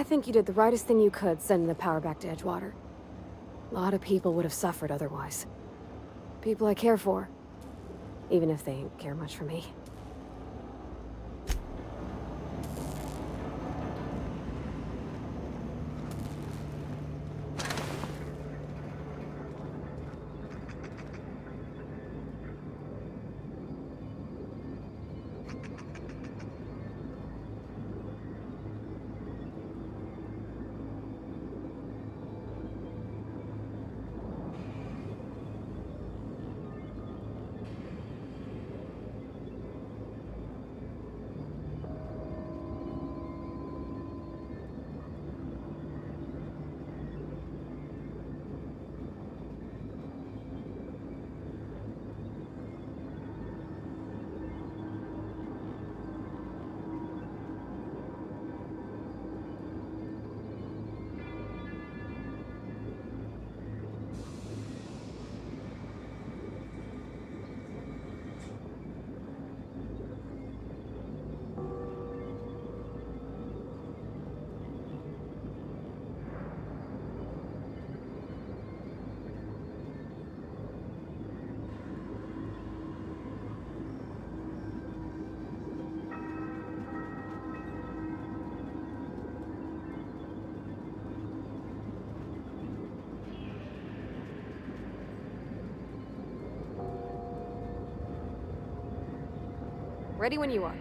I think you did the rightest thing you could sending the power back to Edgewater. A lot of people would have suffered otherwise. People I care for. Even if they ain't care much for me. Ready when you are.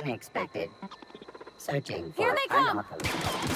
unexpected. Searching Here for they come! unauthorized.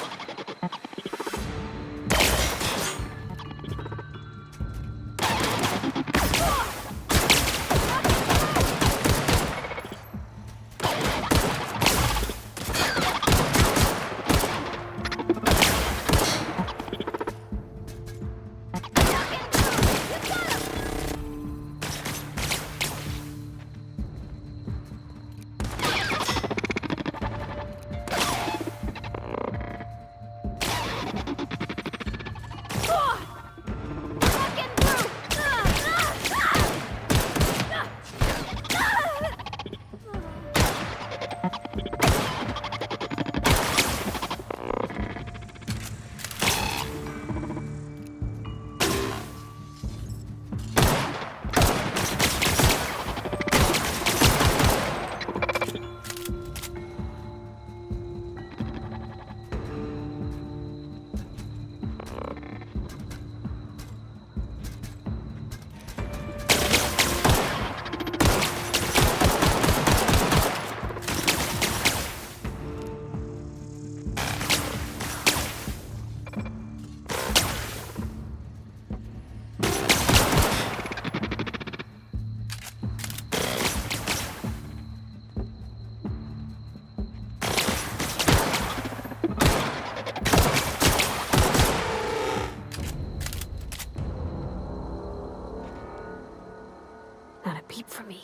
Not a peep from me.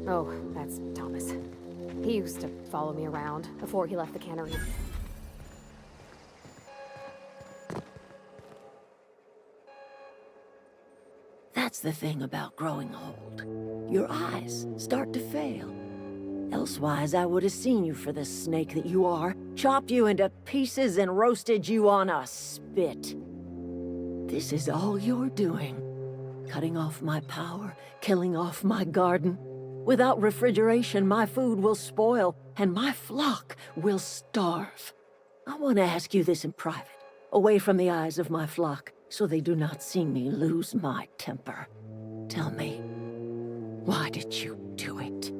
Oh, that's Thomas. He used to follow me around before he left the cannery. That's the thing about growing old. Your eyes start to fail. Elsewise, I would have seen you for the snake that you are, chopped you into pieces and roasted you on a spit. This is all you're doing. Cutting off my power, killing off my garden. Without refrigeration, my food will spoil, and my flock will starve. I want to ask you this in private, away from the eyes of my flock, so they do not see me lose my temper. Tell me, why did you do it?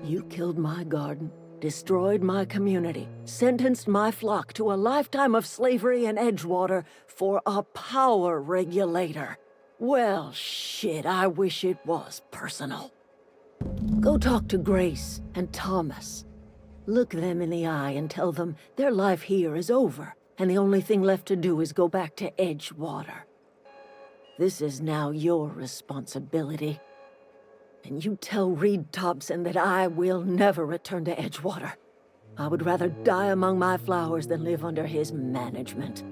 You killed my garden, destroyed my community, sentenced my flock to a lifetime of slavery in Edgewater for a power regulator. Well, shit, I wish it was personal. Go talk to Grace and Thomas. Look them in the eye and tell them their life here is over, and the only thing left to do is go back to Edgewater. This is now your responsibility. And you tell Reed Thompson that I will never return to Edgewater. I would rather die among my flowers than live under his management.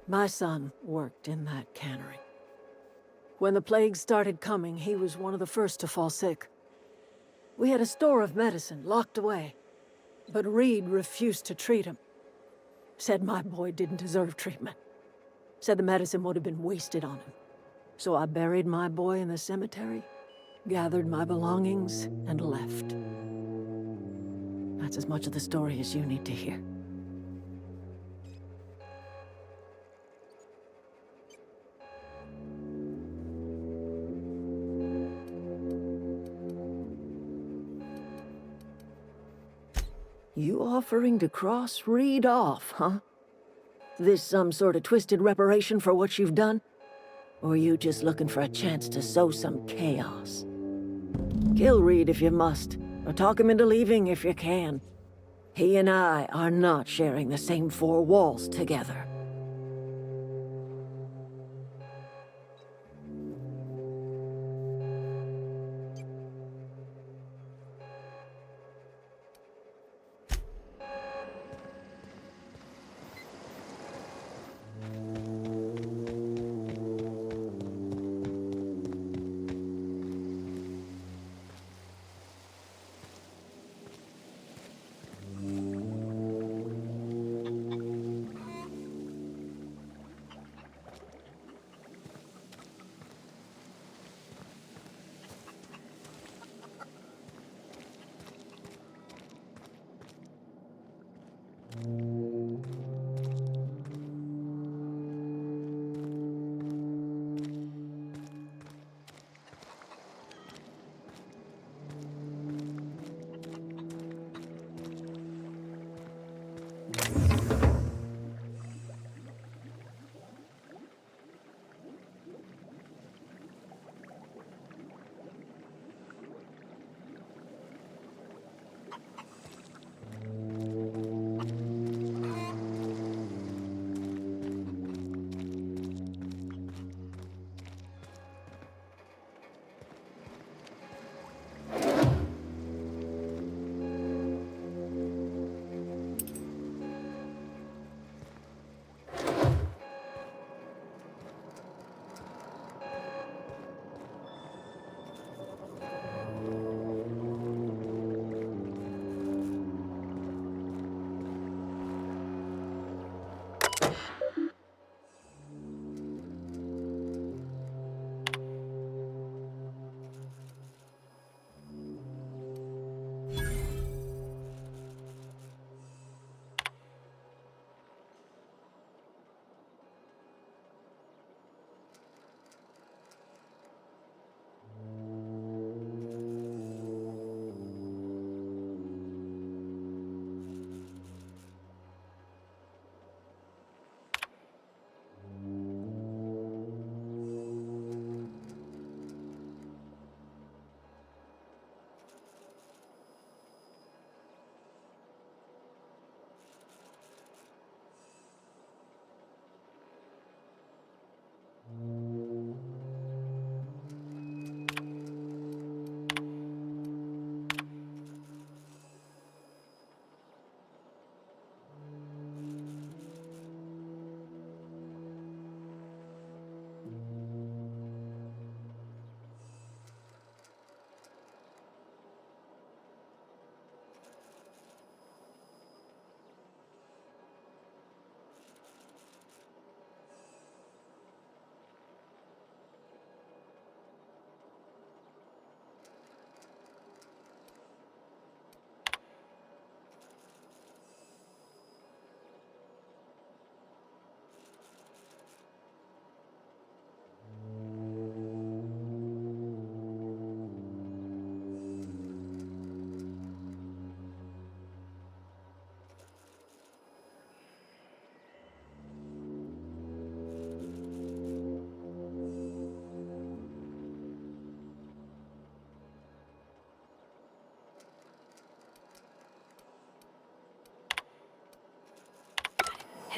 My son worked in that cannery. When the plague started coming, he was one of the first to fall sick. We had a store of medicine locked away, but Reed refused to treat him. Said my boy didn't deserve treatment. Said the medicine would have been wasted on him. So I buried my boy in the cemetery, gathered my belongings, and left. That's as much of the story as you need to hear. You offering to cross Reed off, huh? This some sort of twisted reparation for what you've done? Or you just looking for a chance to sow some chaos? Kill Reed if you must, or talk him into leaving if you can. He and I are not sharing the same four walls together.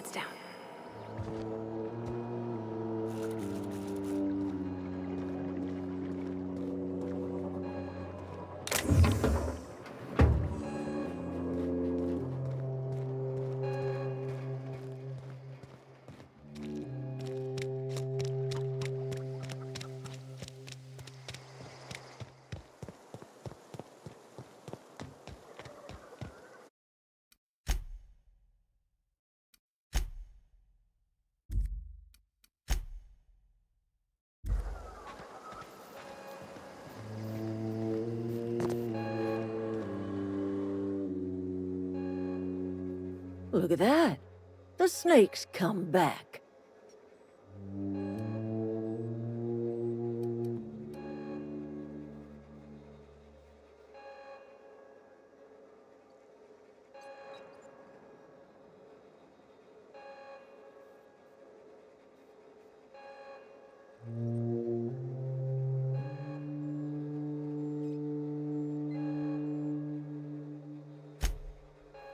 Heads down. Look at that. The snake's come back.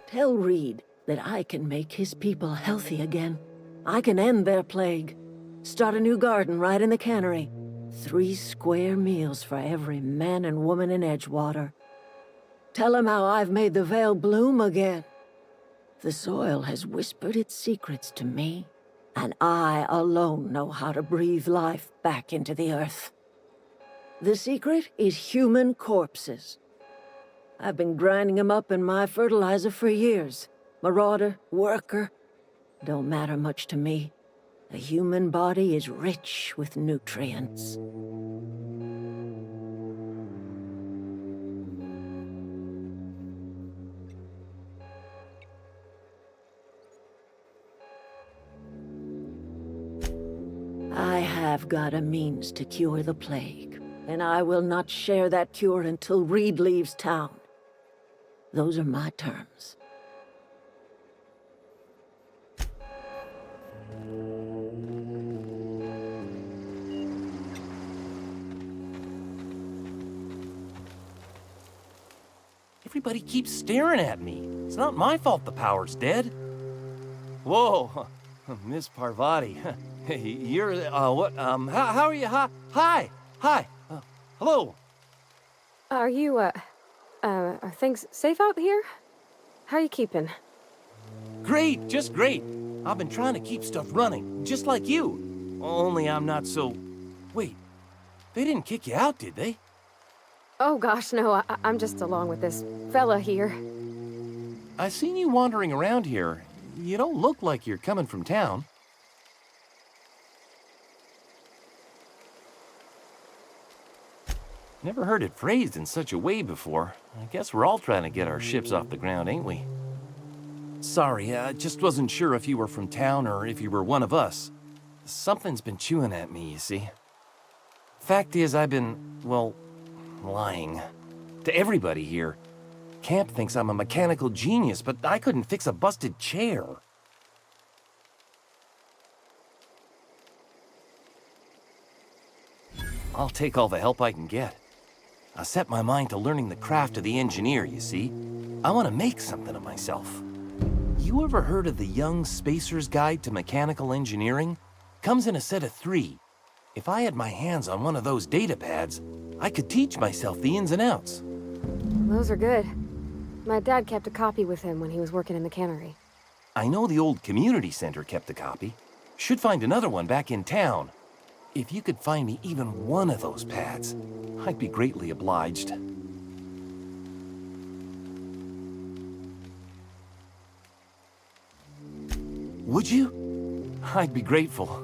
Tell Reed that I can make his people healthy again. I can end their plague. Start a new garden right in the cannery. 3 square meals for every man and woman in Edgewater. Tell him how I've made the Vale bloom again. The soil has whispered its secrets to me, and I alone know how to breathe life back into the earth. The secret is human corpses. I've been grinding 'em up in my fertilizer for years. Marauder, worker, don't matter much to me. The human body is rich with nutrients. I have got a means to cure the plague, and I will not share that cure until Reed leaves town. Those are my terms. Everybody keeps staring at me. It's not my fault the power's dead. Whoa, Miss Parvati. You're, what, how are you? Hi, hello. Are you, are things safe out here? How are you keeping? Great, just great. I've been trying to keep stuff running, just like you. Only I'm not so... Wait, they didn't kick you out, did they? Oh gosh, no, I'm just along with this fella here. I seen you wandering around here. You don't look like you're coming from town. Never heard it phrased in such a way before. I guess we're all trying to get our ships off the ground, ain't we? Sorry, I just wasn't sure if you were from town or if you were one of us. Something's been chewing at me, you see. Fact is, I've been, well, lying. To everybody here. Camp thinks I'm a mechanical genius, but I couldn't fix a busted chair. I'll take all the help I can get. I set my mind to learning the craft of the engineer, you see. I want to make something of myself. You ever heard of the Young Spacer's Guide to Mechanical Engineering? Comes in a set of 3. If I had my hands on one of those data pads, I could teach myself the ins and outs. Those are good. My dad kept a copy with him when he was working in the cannery. I know the old community center kept a copy. Should find another one back in town. If you could find me even one of those pads, I'd be greatly obliged. Would you? I'd be grateful.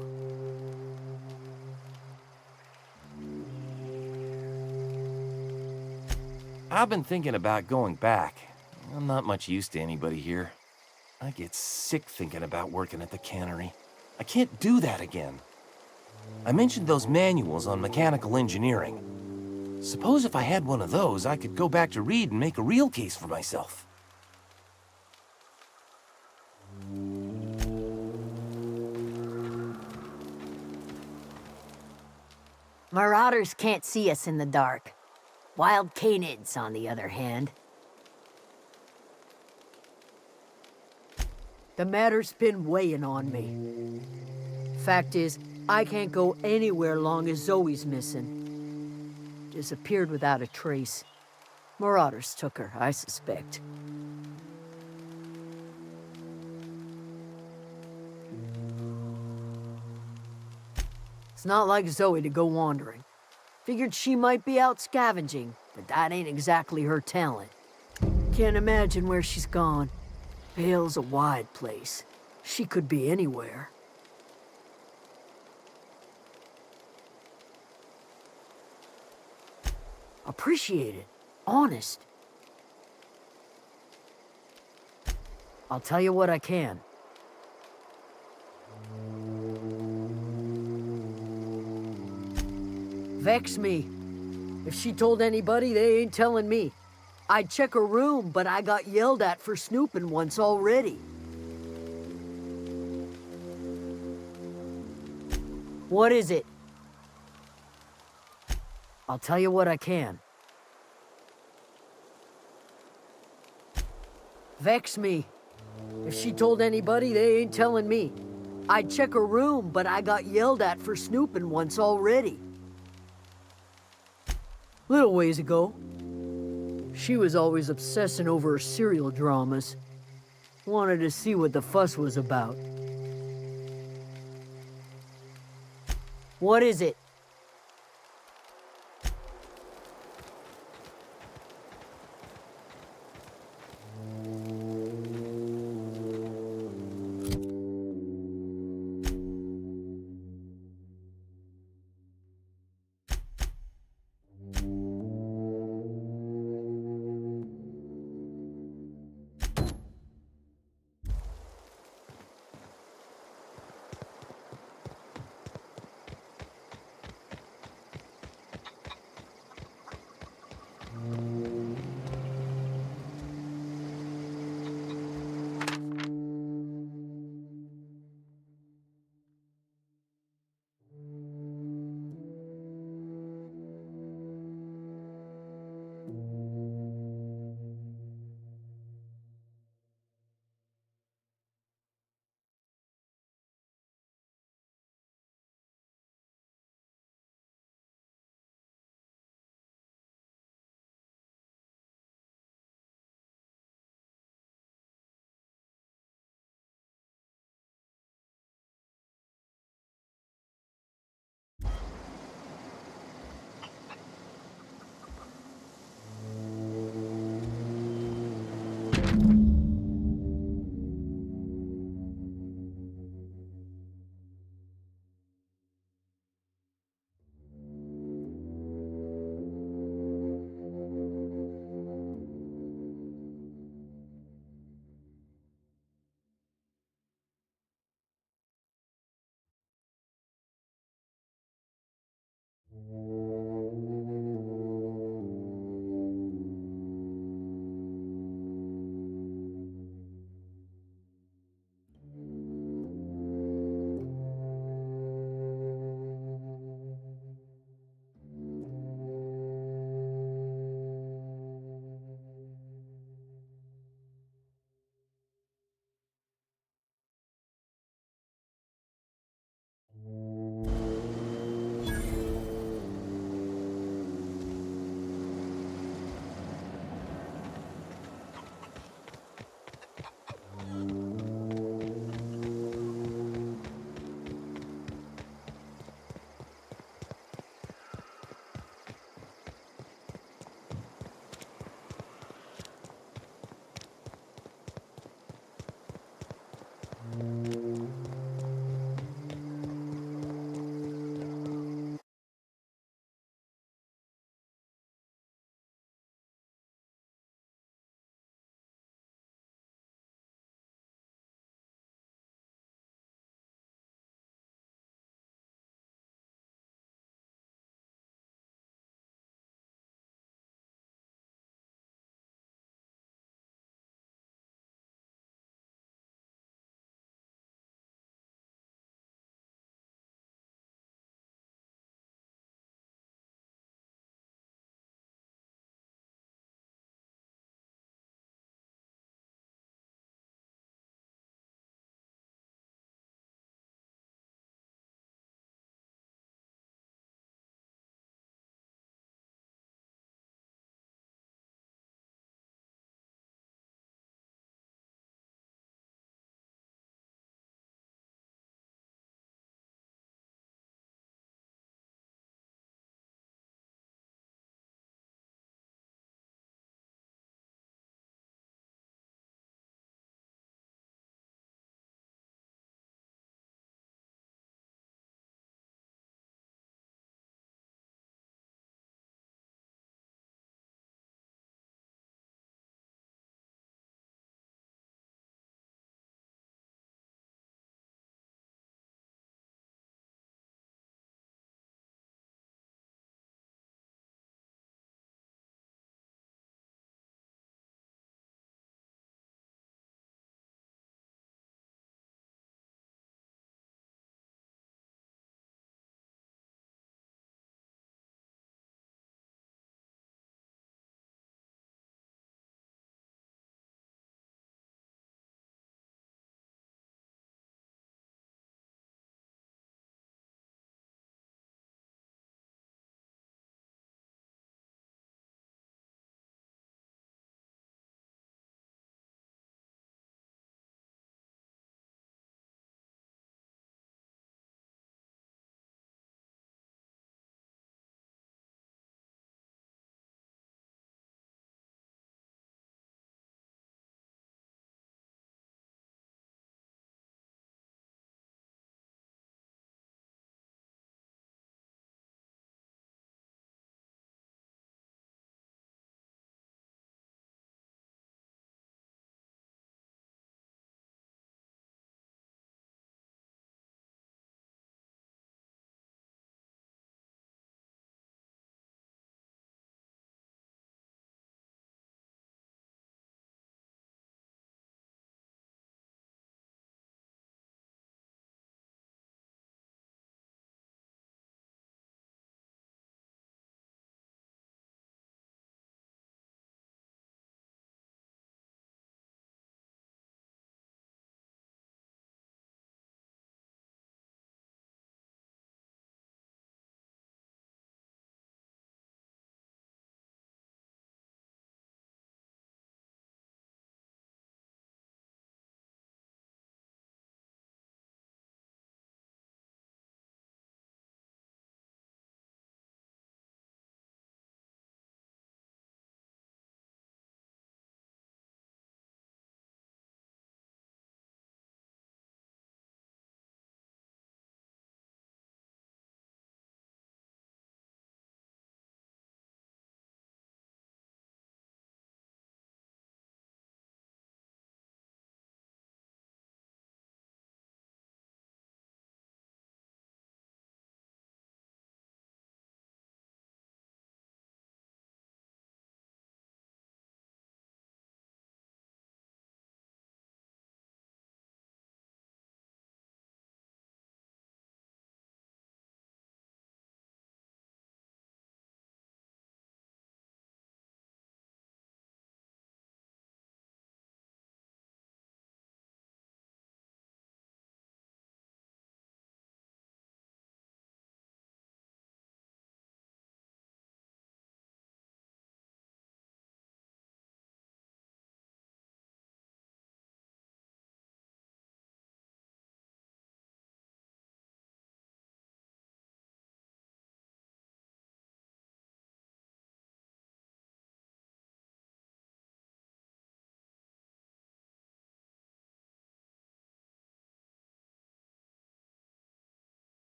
I've been thinking about going back. I'm not much use to anybody here. I get sick thinking about working at the cannery. I can't do that again. I mentioned those manuals on mechanical engineering. Suppose if I had one of those, I could go back to Reed and make a real case for myself. Marauders can't see us in the dark. Wild canids, on the other hand. The matter's been weighing on me. Fact is, I can't go anywhere long as Zoe's missing. Disappeared without a trace. Marauders took her, I suspect. It's not like Zoe to go wandering. Figured she might be out scavenging, but that ain't exactly her talent. Can't imagine where she's gone. Vale's a wide place. She could be anywhere. Appreciate it. Honest. I'll tell you what I can. Vex me. If she told anybody, they ain't telling me. I'd check her room, but I got yelled at for snooping once already. What is it? I'll tell you what I can. Vex me. If she told anybody, they ain't telling me. I'd check her room, but I got yelled at for snooping once already. Little ways ago. She was always obsessing over her serial dramas. Wanted to see what the fuss was about. What is it?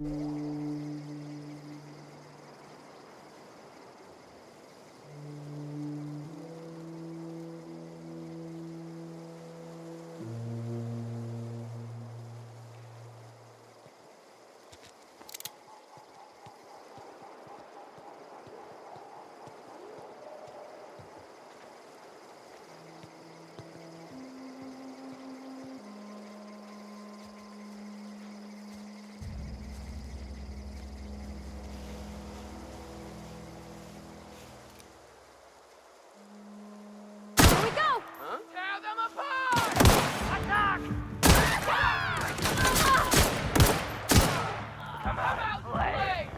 Here we go! Tear them apart! Attack! Come out, play!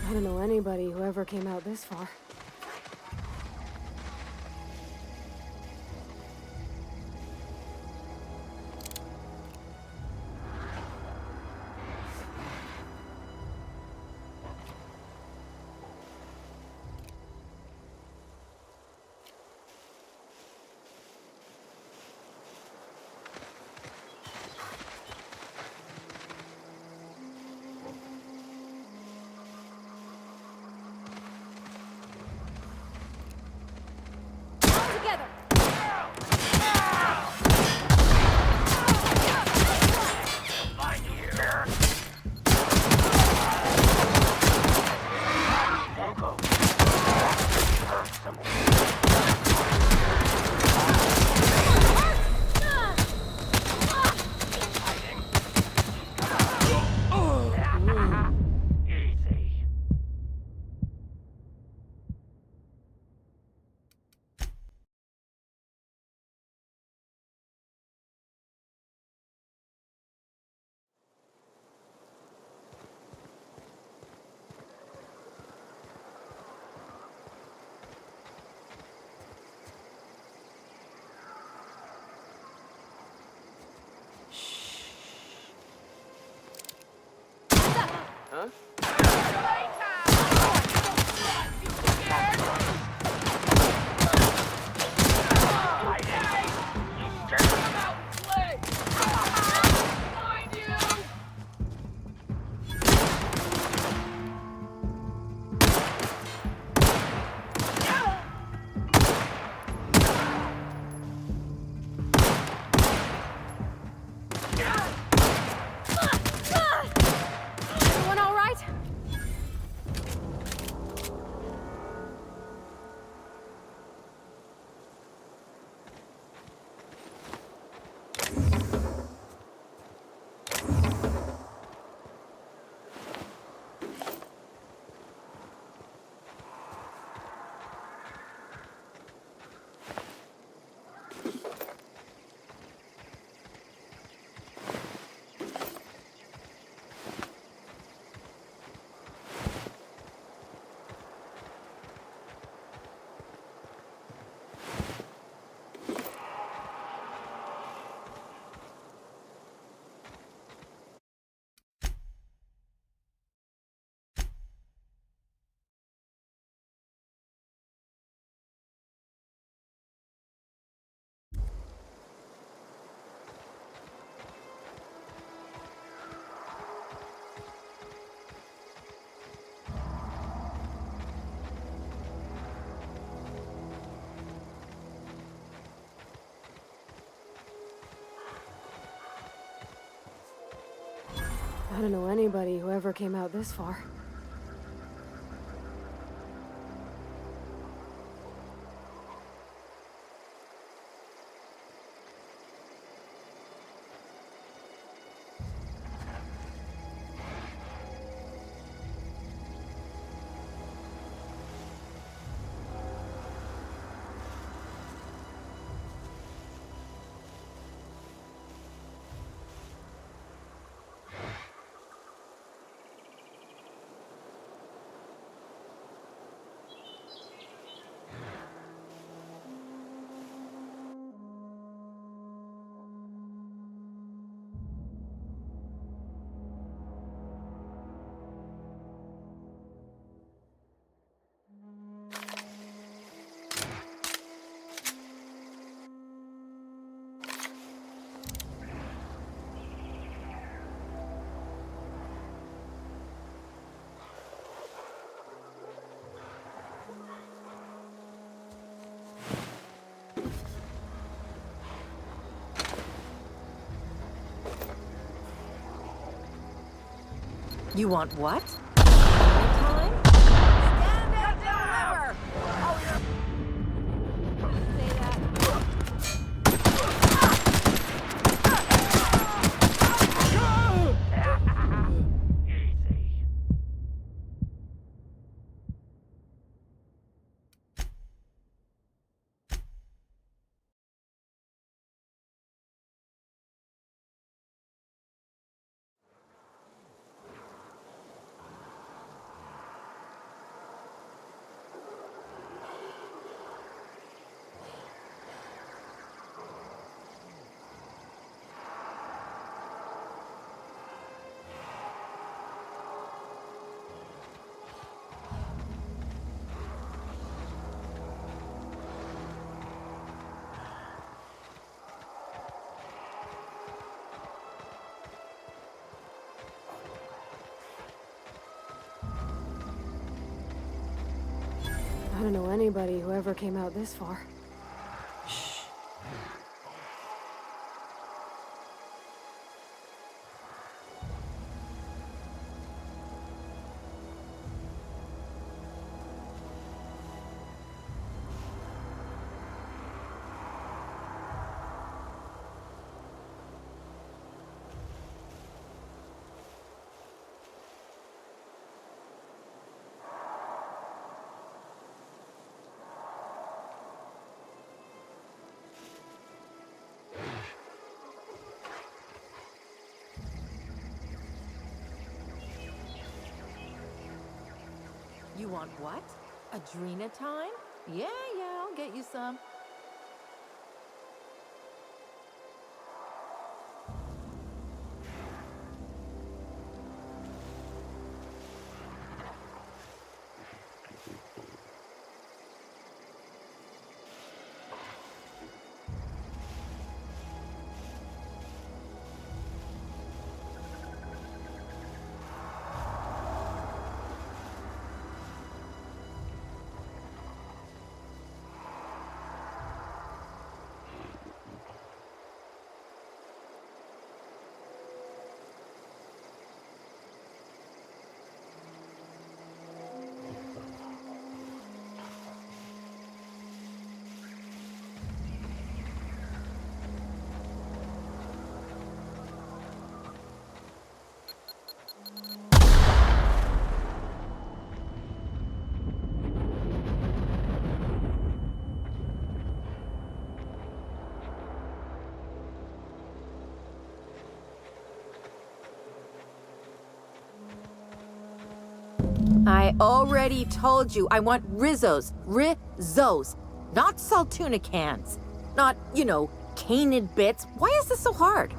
I don't know anybody who ever came out this far. Together! Everyone all right? I don't know anybody who ever came out this far. You want what? Time? Stand and deliver! Say that. I don't know anybody who ever came out this far. You want what? Adrena time? Yeah, I'll get you some. I already told you I want Rizzos. Rizzos. Not Saltuna cans. Not, canid bits. Why is this so hard?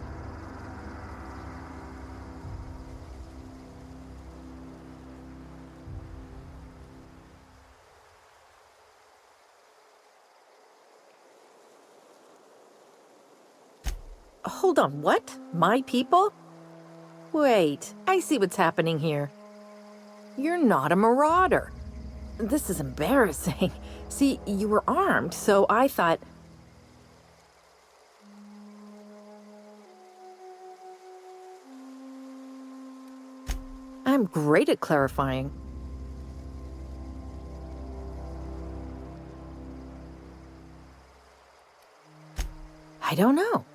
Hold on, what? My people? Wait, I see what's happening here. You're not a marauder. This is embarrassing. See, you were armed, so I thought... I'm great at clarifying. I don't know.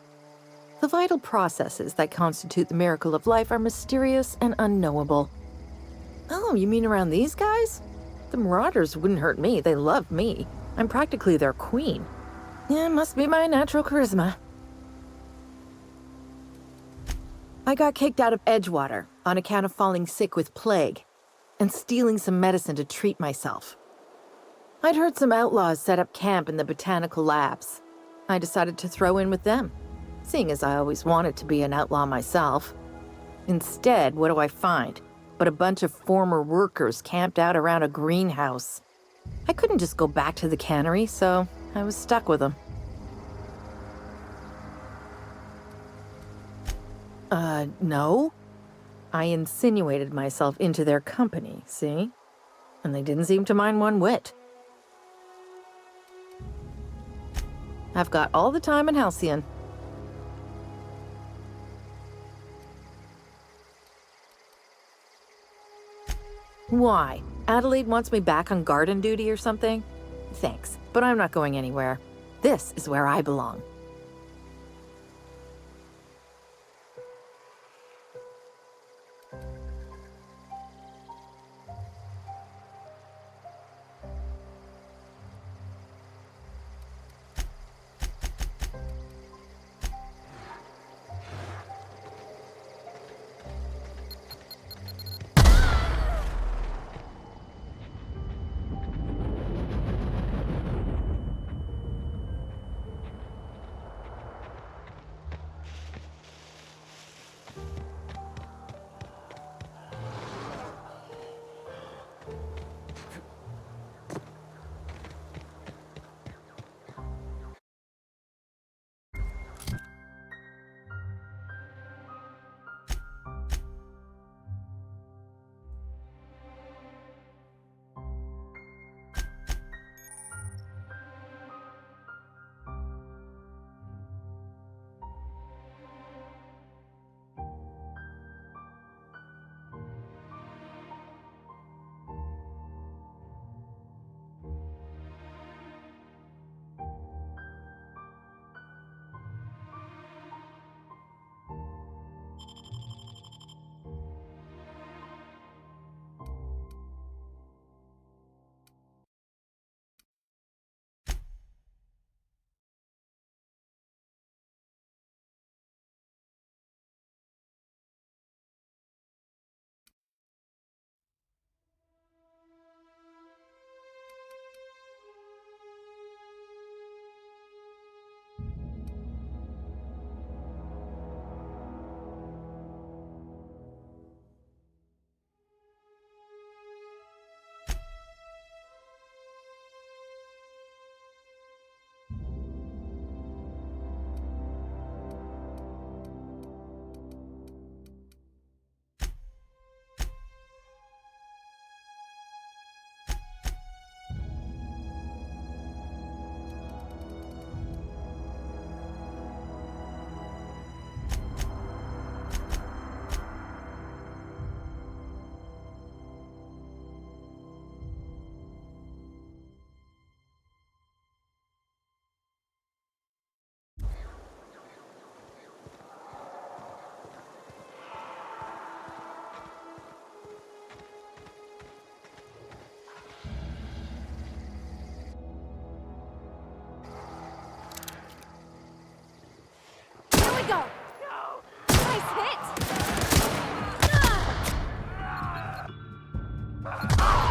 The vital processes that constitute the miracle of life are mysterious and unknowable. Oh, you mean around these guys? The Marauders wouldn't hurt me. They love me. I'm practically their queen. Yeah, it must be my natural charisma. I got kicked out of Edgewater on account of falling sick with plague and stealing some medicine to treat myself. I'd heard some outlaws set up camp in the botanical labs. I decided to throw in with them, seeing as I always wanted to be an outlaw myself. Instead, what do I find but a bunch of former workers camped out around a greenhouse? I couldn't just go back to the cannery, so I was stuck with them. No. I insinuated myself into their company, see? And they didn't seem to mind one whit. I've got all the time in Halcyon. Why? Adelaide wants me back on garden duty or something? Thanks, but I'm not going anywhere. This is where I belong. Here we go! Nice hit! Nice one!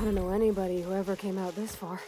I don't know anybody who ever came out this far.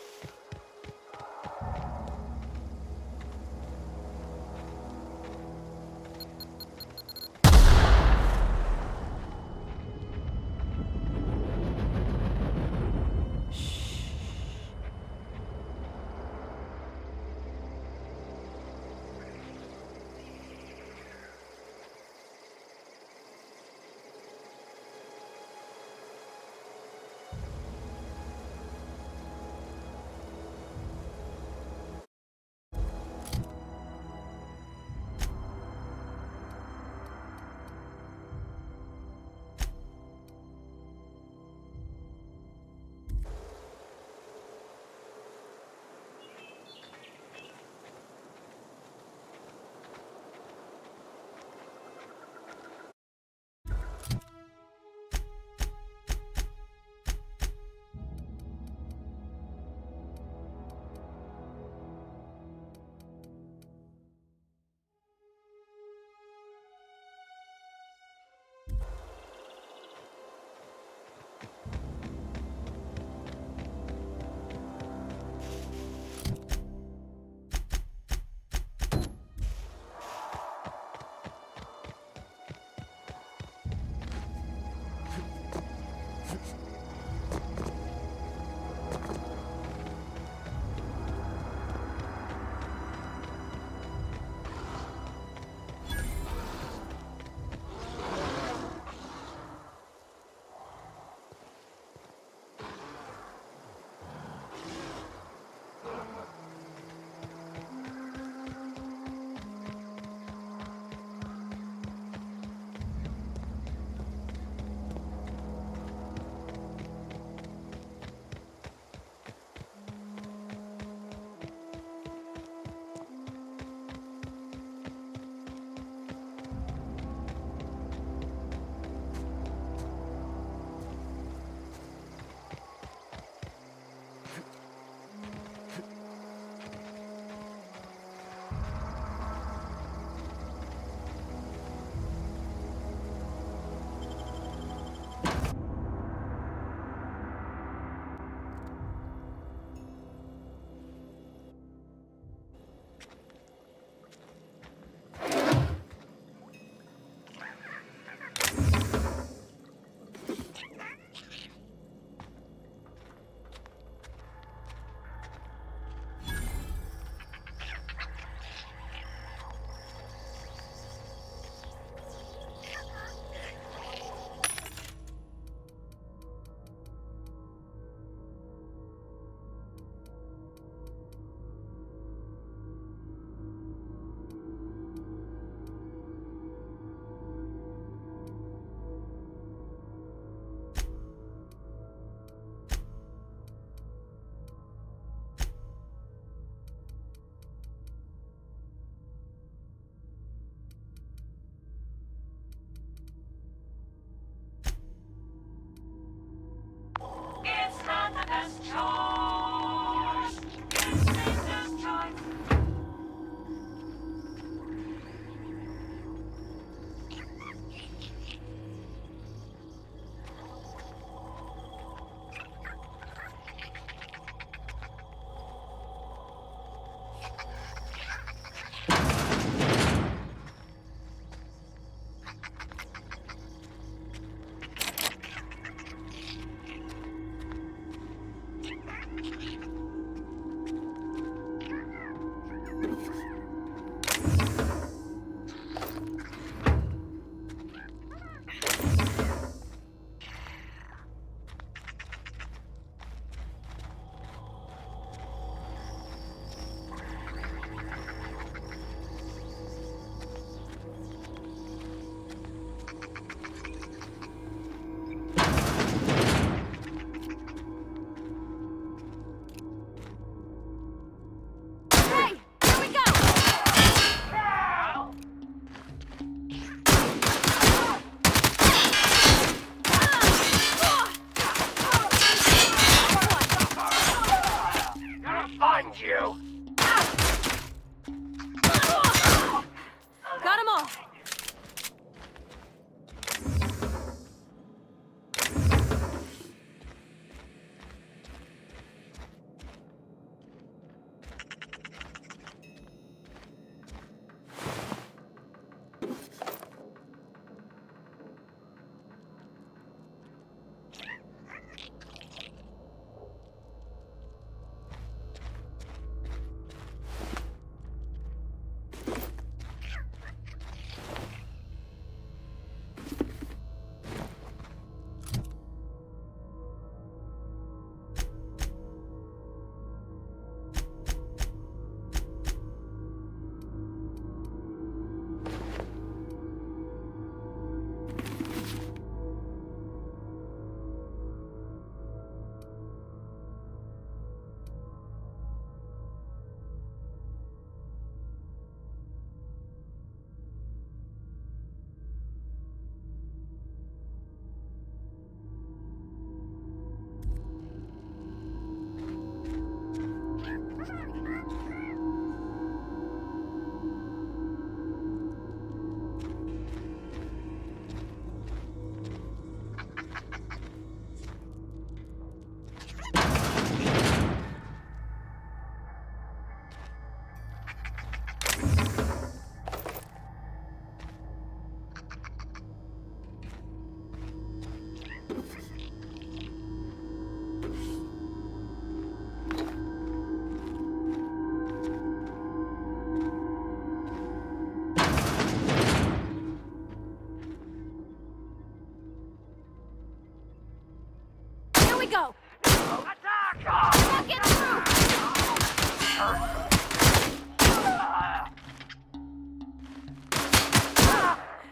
we go! Attack! Can't get through!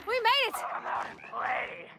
We made it! Come out and play.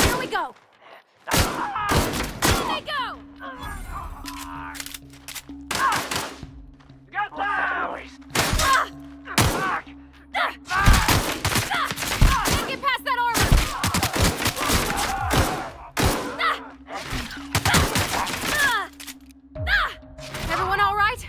Here we go! Here they go! Got that! Boys. Ah! Back! Can't get past that armor! Everyone all right?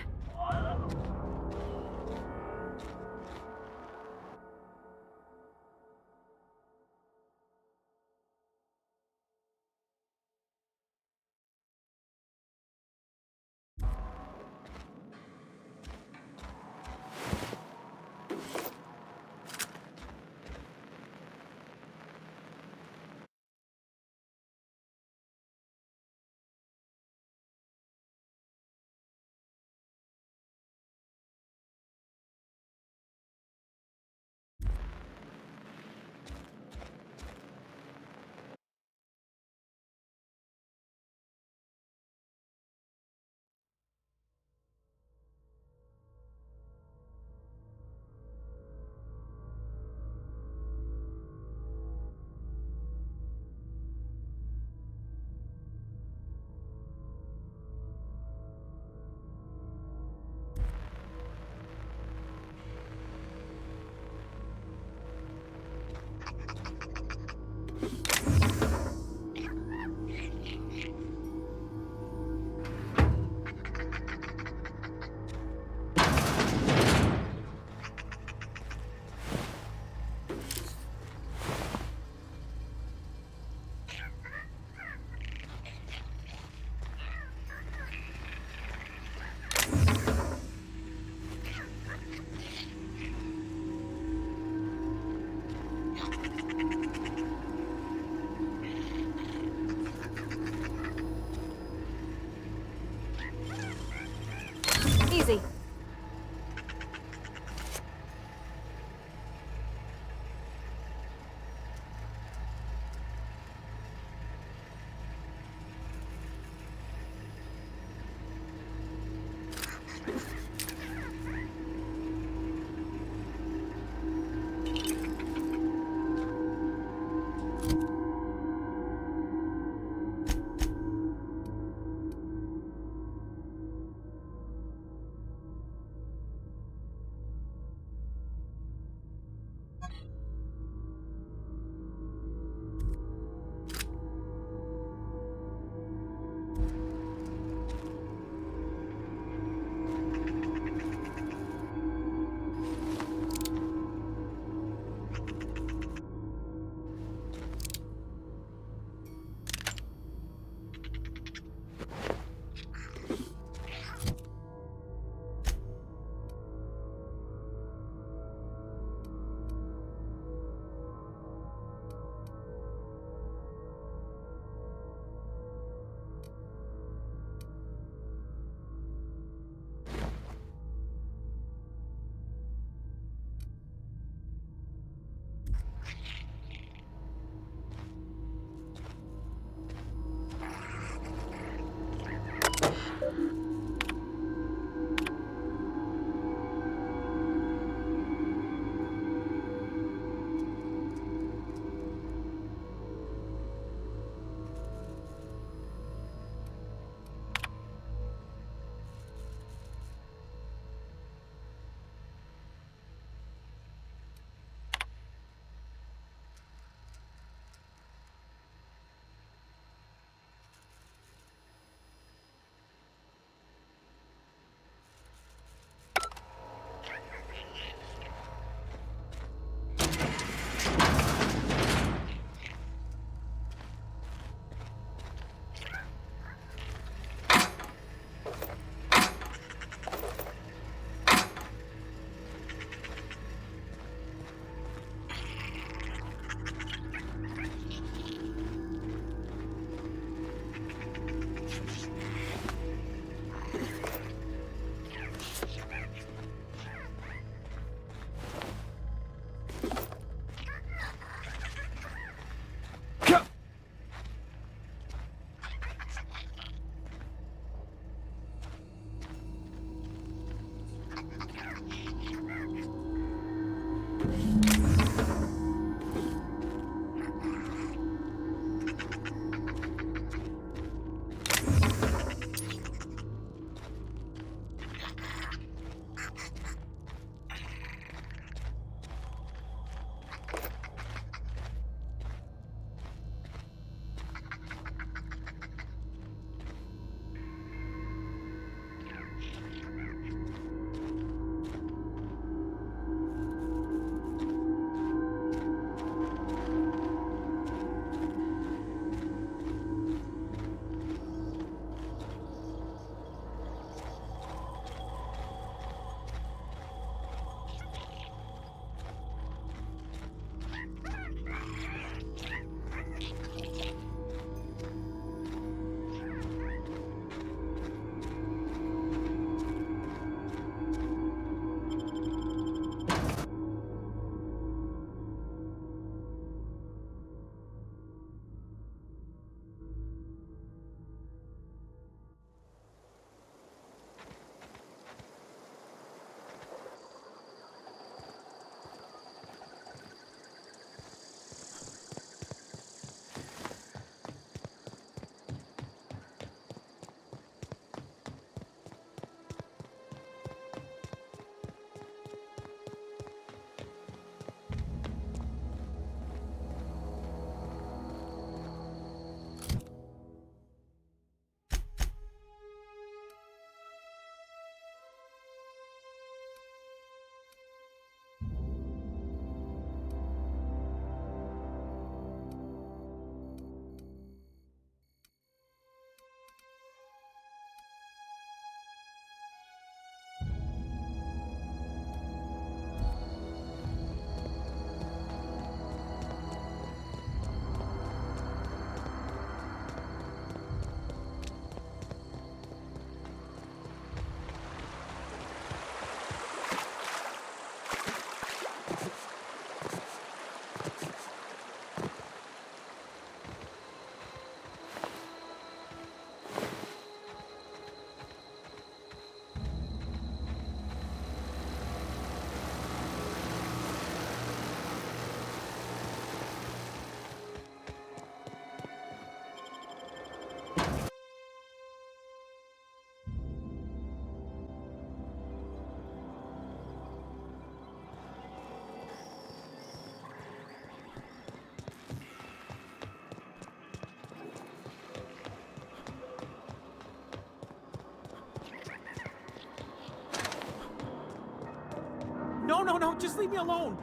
No, no, no, just leave me alone.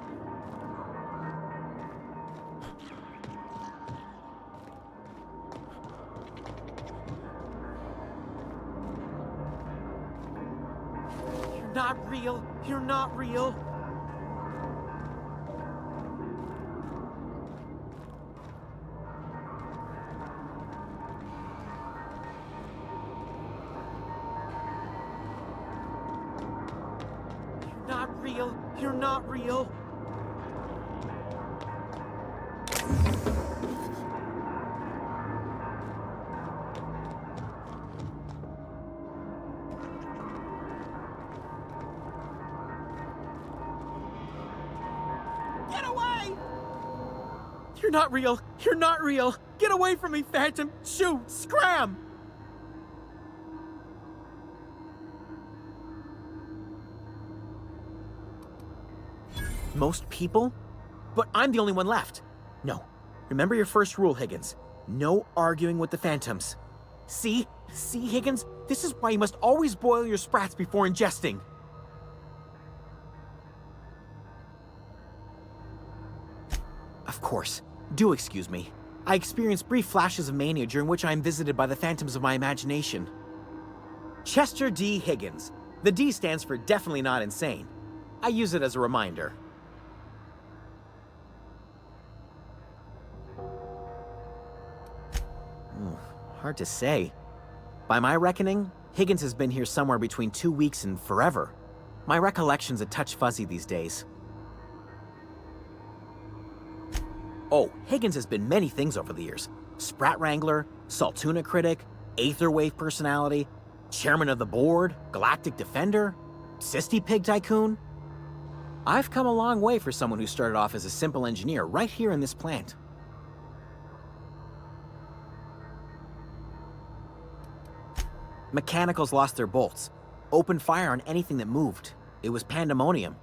You're not real. You're not real. You're not real. You're not real. Get away! You're not real. You're not real. Get away from me, Phantom. Shoot! Scram! Most people? But I'm the only one left. No. Remember your first rule, Higgins. No arguing with the Phantoms. See? See, Higgins? This is why you must always boil your sprats before ingesting. Of course. Do excuse me. I experience brief flashes of mania during which I am visited by the phantoms of my imagination. Chester D. Higgins. The D stands for definitely not insane. I use it as a reminder. Hard to say. By my reckoning, Higgins has been here somewhere between 2 weeks and forever. My recollection's a touch fuzzy these days. Oh, Higgins has been many things over the years. Sprat Wrangler, Saltuna Critic, Aetherwave Personality, Chairman of the Board, Galactic Defender, Sisty Pig Tycoon. I've come a long way for someone who started off as a simple engineer right here in this plant. Mechanicals lost their bolts. Opened fire on anything that moved. It was pandemonium.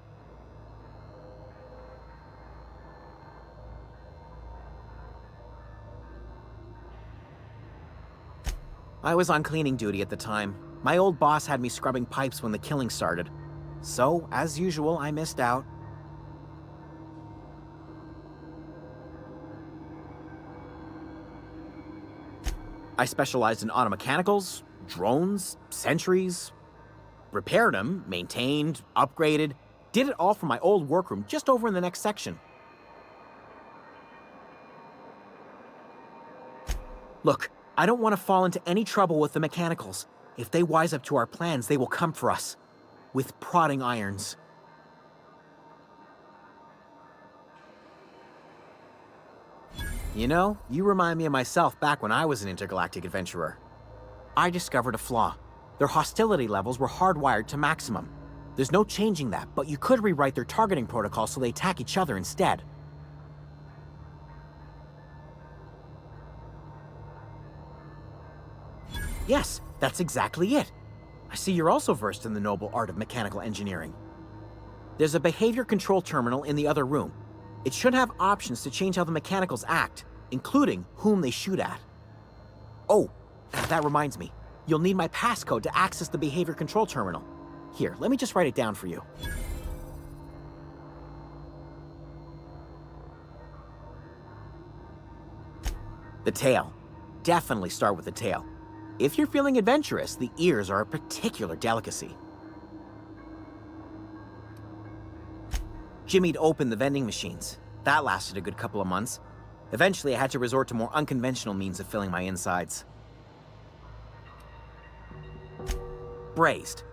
I was on cleaning duty at the time. My old boss had me scrubbing pipes when the killing started. So, as usual, I missed out. I specialized in automechanicals, drones, sentries, repaired them, maintained, upgraded, did it all from my old workroom just over in the next section. Look, I don't want to fall into any trouble with the mechanicals. If they wise up to our plans, they will come for us. With prodding irons. You know, you remind me of myself back when I was an intergalactic adventurer. I discovered a flaw. Their hostility levels were hardwired to maximum. There's no changing that, but you could rewrite their targeting protocol so they attack each other instead. Yes, that's exactly it. I see you're also versed in the noble art of mechanical engineering. There's a behavior control terminal in the other room. It should have options to change how the mechanicals act, including whom they shoot at. Oh, that reminds me. You'll need my passcode to access the behavior control terminal. Here, let me just write it down for you. The tail. Definitely start with the tail. If you're feeling adventurous, the ears are a particular delicacy. Jimmy'd opened the vending machines. That lasted a good couple of months. Eventually, I had to resort to more unconventional means of filling my insides. Braised.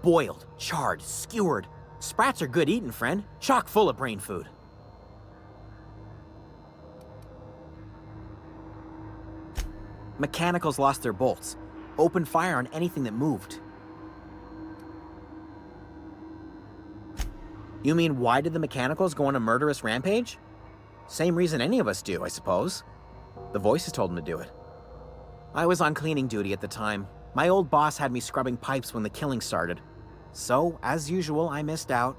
Boiled, charred, skewered. Sprats are good eating, friend. Chock full of brain food. Mechanicals lost their bolts. Opened fire on anything that moved. You mean, why did the mechanicals go on a murderous rampage? Same reason any of us do, I suppose. The voices told them to do it. I was on cleaning duty at the time. My old boss had me scrubbing pipes when the killing started. So, as usual, I missed out.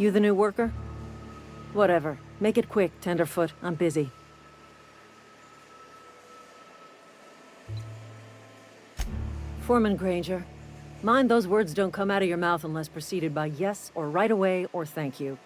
You the new worker? Whatever. Make it quick, Tenderfoot. I'm busy. Foreman Granger, mind those words don't come out of your mouth unless preceded by yes or right away or thank you.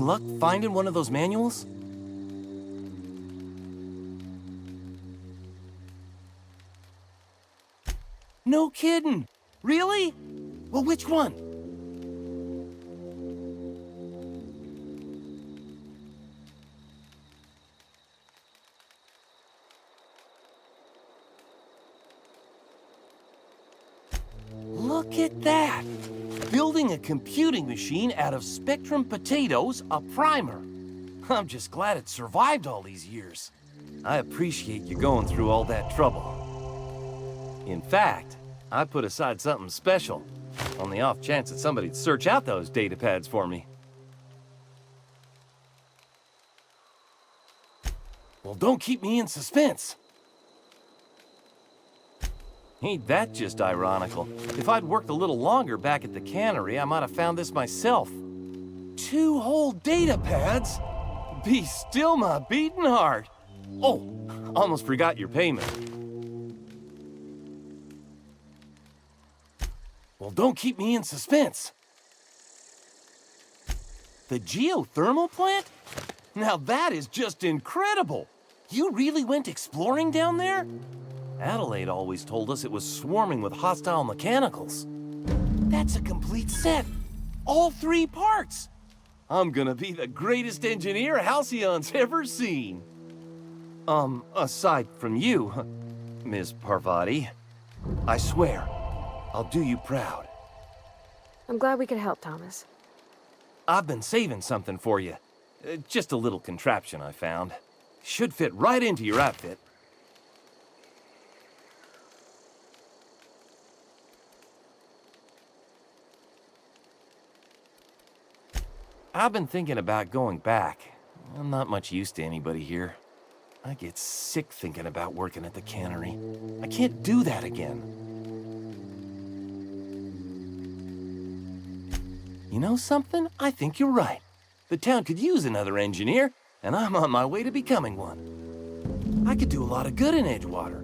luck finding one of those manuals? No kidding! Really? Well, which one? Look at that! Building a computing machine out of Spectrum potatoes, a primer. I'm just glad it survived all these years. I appreciate you going through all that trouble. In fact, I put aside something special, on the off chance that somebody'd search out those data pads for me. Well, don't keep me in suspense. Ain't that just ironical? If I'd worked a little longer back at the cannery, I might have found this myself. 2 whole data pads? Be still my beating heart. Oh, almost forgot your payment. Well, don't keep me in suspense. The geothermal plant? Now that is just incredible. You really went exploring down there? Adelaide always told us it was swarming with hostile mechanicals. That's a complete set. All 3 parts. I'm gonna be the greatest engineer Halcyon's ever seen. Aside from you, Ms. Parvati, I swear, I'll do you proud. I'm glad we could help, Thomas. I've been saving something for you. Just a little contraption I found. Should fit right into your outfit. I've been thinking about going back. I'm not much use to anybody here. I get sick thinking about working at the cannery. I can't do that again. You know something? I think you're right. The town could use another engineer, and I'm on my way to becoming one. I could do a lot of good in Edgewater.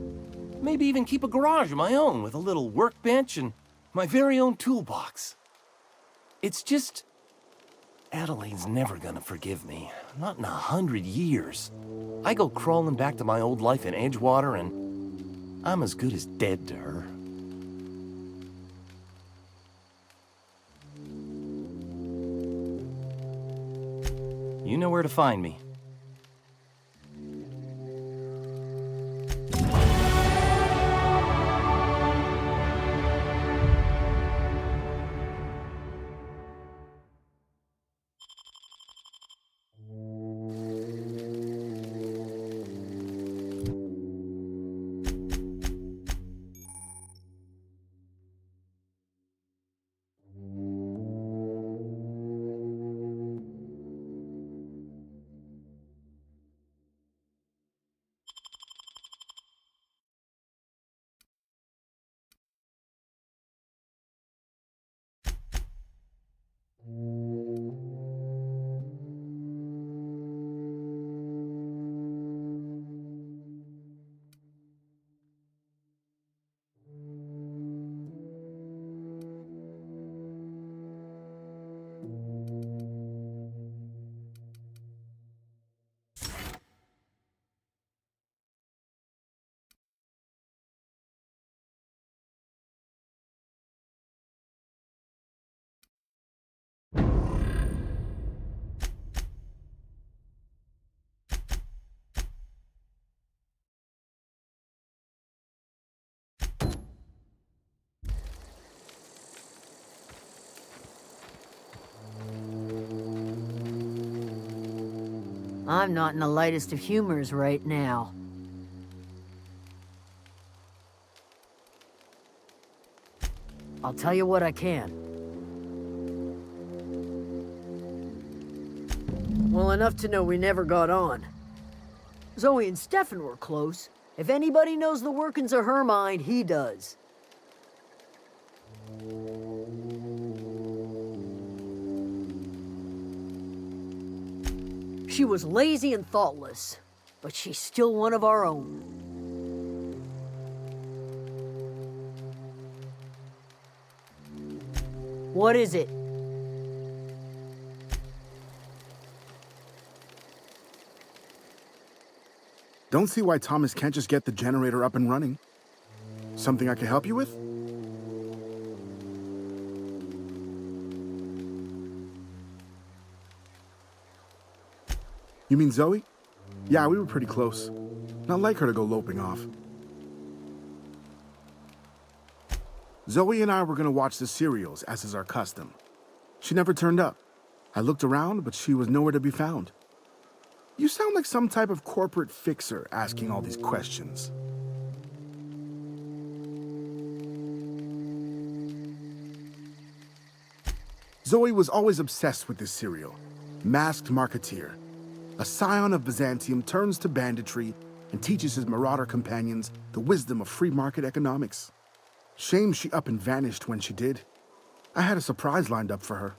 Maybe even keep a garage of my own with a little workbench and my very own toolbox. It's just... Adelaide's never gonna forgive me. Not in 100 years. I go crawling back to my old life in Edgewater, and I'm as good as dead to her. You know where to find me. I'm not in the lightest of humors right now. I'll tell you what I can. Well, enough to know we never got on. Zoe and Stefan were close. If anybody knows the workings of her mind, he does. She was lazy and thoughtless, but she's still one of our own. What is it? Don't see why Thomas can't just get the generator up and running. Something I can help you with? You mean Zoe? Yeah, we were pretty close. Not like her to go loping off. Zoe and I were gonna watch the serials, as is our custom. She never turned up. I looked around, but she was nowhere to be found. You sound like some type of corporate fixer asking all these questions. Zoe was always obsessed with this serial. Masked Marketeer. A scion of Byzantium turns to banditry and teaches his marauder companions the wisdom of free market economics. Shame she up and vanished when she did. I had a surprise lined up for her.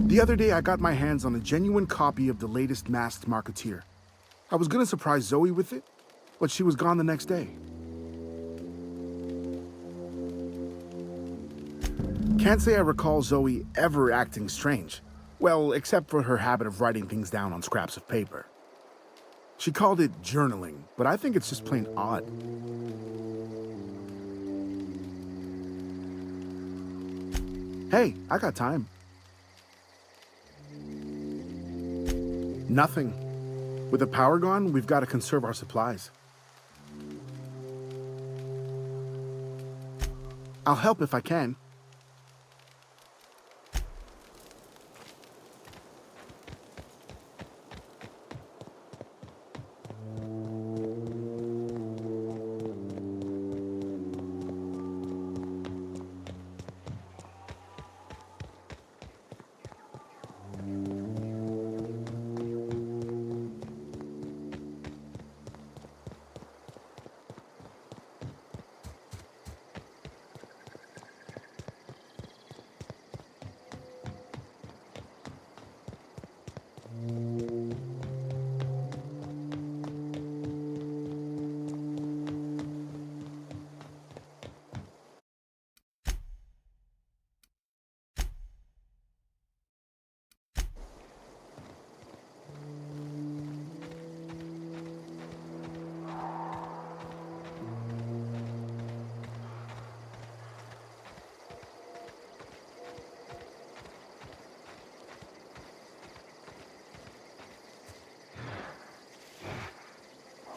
The other day, I got my hands on a genuine copy of the latest Masked Marketeer. I was gonna surprise Zoe with it, but she was gone the next day. Can't say I recall Zoe ever acting strange. Well, except for her habit of writing things down on scraps of paper. She called it journaling, but I think it's just plain odd. Hey, I got time. Nothing. With the power gone, we've got to conserve our supplies. I'll help if I can.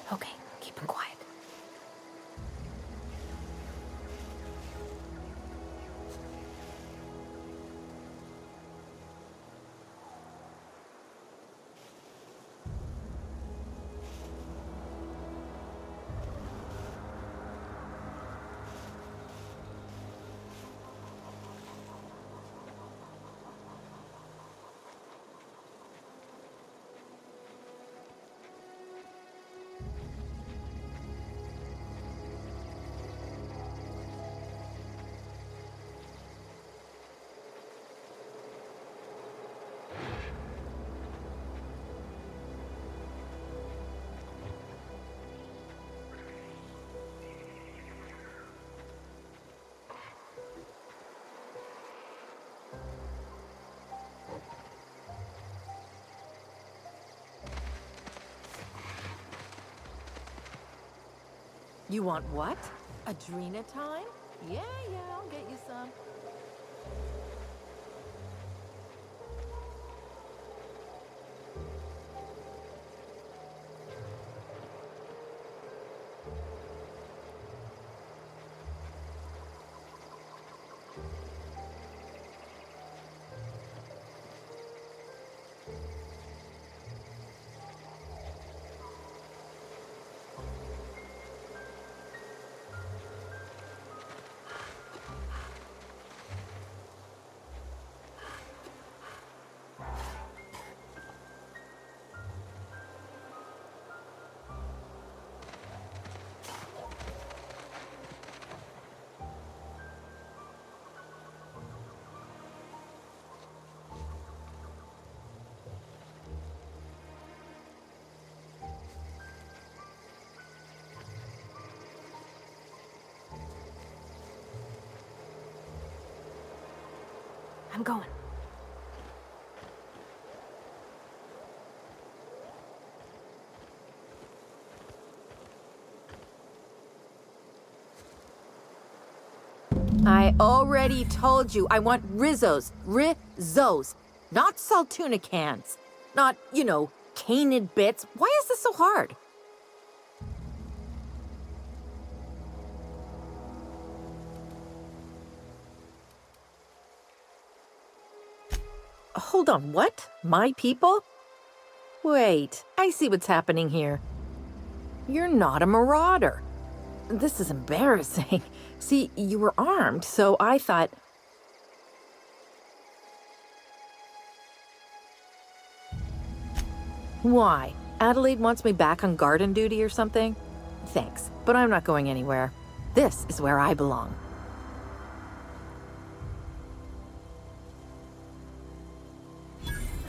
Okay, keep him quiet. You want what? Adrenatime? Yeah, I'll get you some. I'm going. I already told you I want Rizzos. Rizzos. Not Saltuna cans. Not, canid bits. Why is this so hard? Hold on, what? My people? Wait, I see what's happening here. You're not a marauder. This is embarrassing. See, you were armed, so I thought... Why? Adelaide wants me back on garden duty or something? Thanks, but I'm not going anywhere. This is where I belong.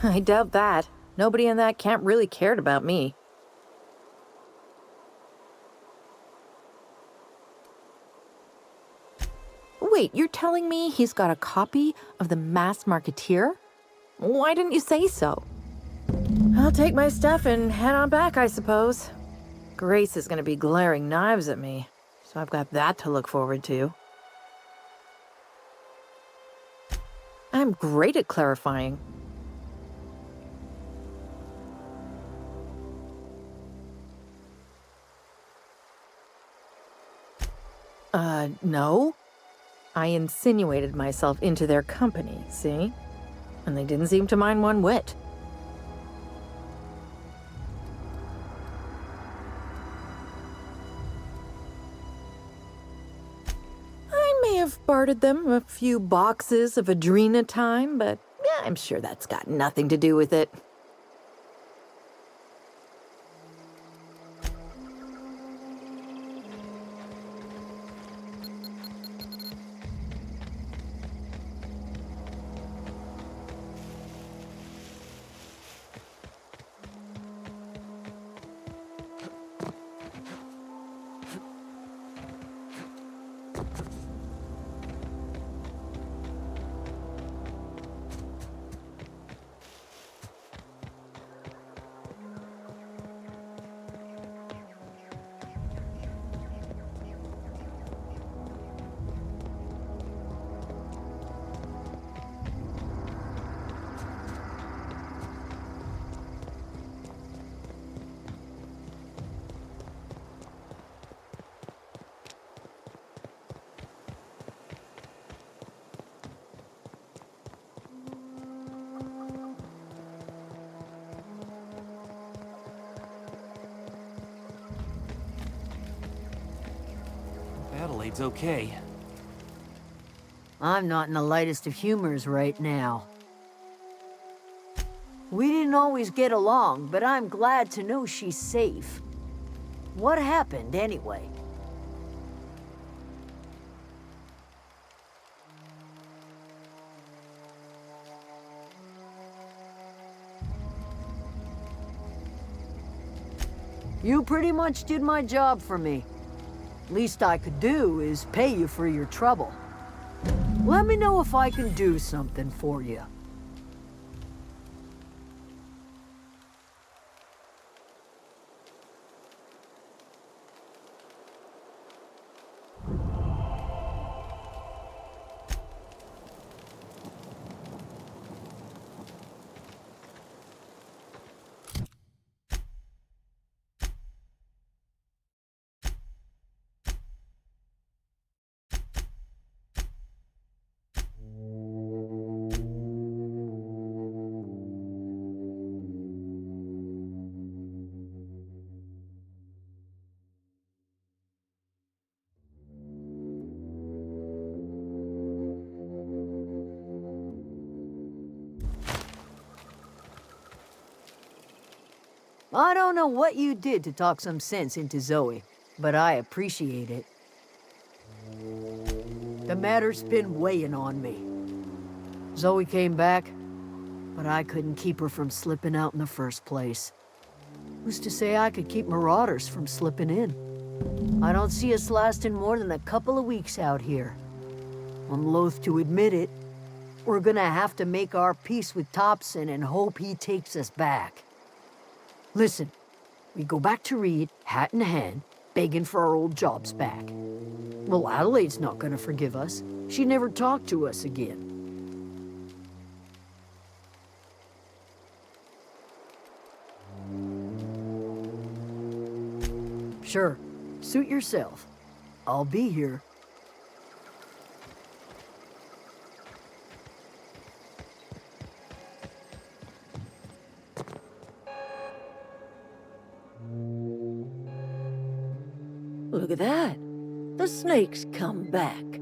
I doubt that. Nobody in that camp really cared about me. Wait, you're telling me he's got a copy of the Masked Marketeer? Why didn't you say so? I'll take my stuff and head on back, I suppose. Grace is gonna be glaring knives at me, so I've got that to look forward to. I'm great at clarifying. No. I insinuated myself into their company, see? And they didn't seem to mind one whit. I may have bartered them a few boxes of Adrena time, but yeah, I'm sure that's got nothing to do with it. Adelaide's okay. I'm not in the lightest of humors right now. We didn't always get along, but I'm glad to know she's safe. What happened, anyway? You pretty much did my job for me. Least I could do is pay you for your trouble. Let me know if I can do something for you. I don't know what you did to talk some sense into Zoe, but I appreciate it. The matter's been weighing on me. Zoe came back, but I couldn't keep her from slipping out in the first place. Who's to say I could keep marauders from slipping in? I don't see us lasting more than a couple of weeks out here. I'm loath to admit it, We're gonna have to make our peace with Thompson and hope he takes us back. Listen, we go back to Reed, hat in hand, begging for our old jobs back. Well, Adelaide's not gonna forgive us. She never talked to us again. Sure, suit yourself. I'll be here. Look at that. The snake's come back.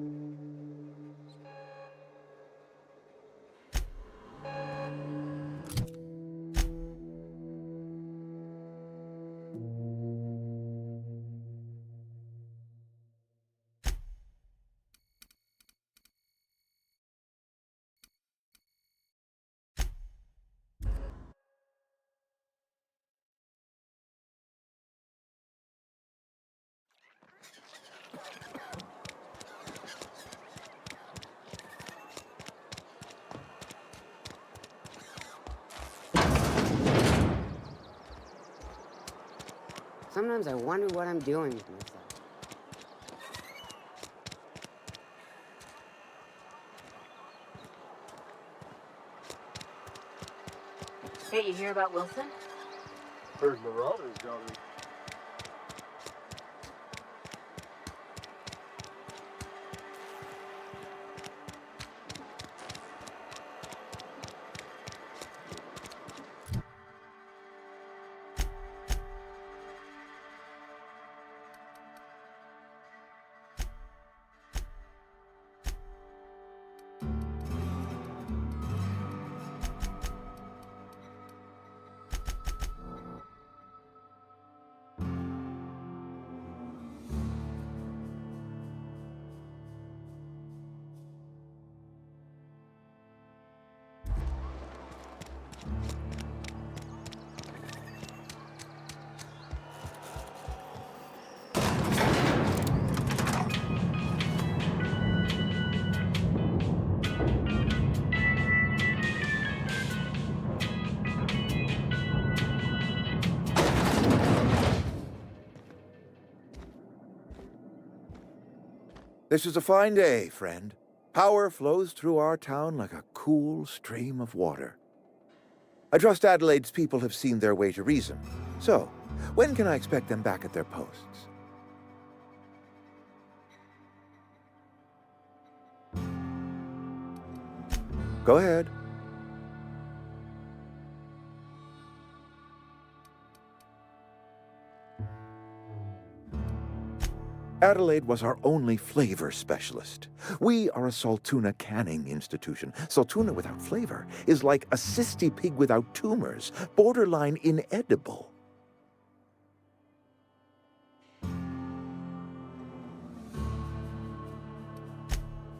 Sometimes I wonder what I'm doing with myself. Hey, you hear about Wilson? Heard Marauders got him. This is a fine day, friend. Power flows through our town like a cool stream of water. I trust Adelaide's people have seen their way to reason. So, when can I expect them back at their posts? Go ahead. Adelaide was our only flavor specialist. We are a Saltuna canning institution. Saltuna without flavor is like a cysty pig without tumors, borderline inedible.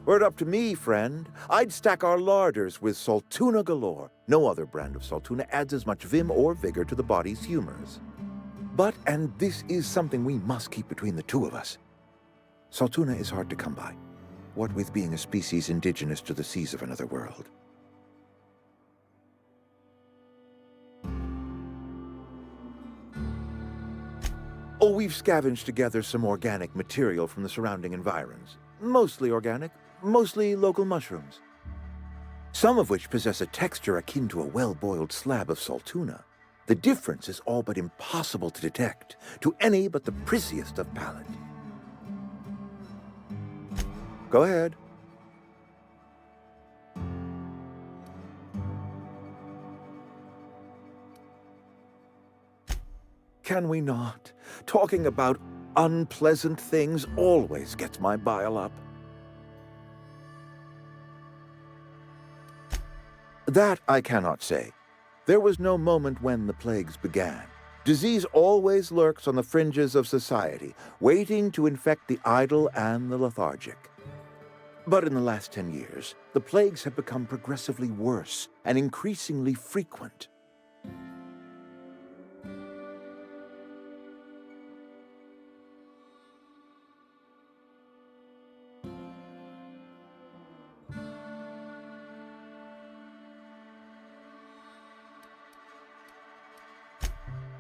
Were it up to me, friend, I'd stack our larders with Saltuna galore. No other brand of Saltuna adds as much vim or vigor to the body's humors. But, and this is something we must keep between the two of us, Saltuna is hard to come by, what with being a species indigenous to the seas of another world. Oh, we've scavenged together some organic material from the surrounding environs. Mostly organic, mostly local mushrooms. Some of which possess a texture akin to a well-boiled slab of Saltuna. The difference is all but impossible to detect to any but the prissiest of palate. Go ahead. Can we not? Talking about unpleasant things always gets my bile up. That I cannot say. There was no moment when the plagues began. Disease always lurks on the fringes of society, waiting to infect the idle and the lethargic. But in the last 10 years, the plagues have become progressively worse and increasingly frequent.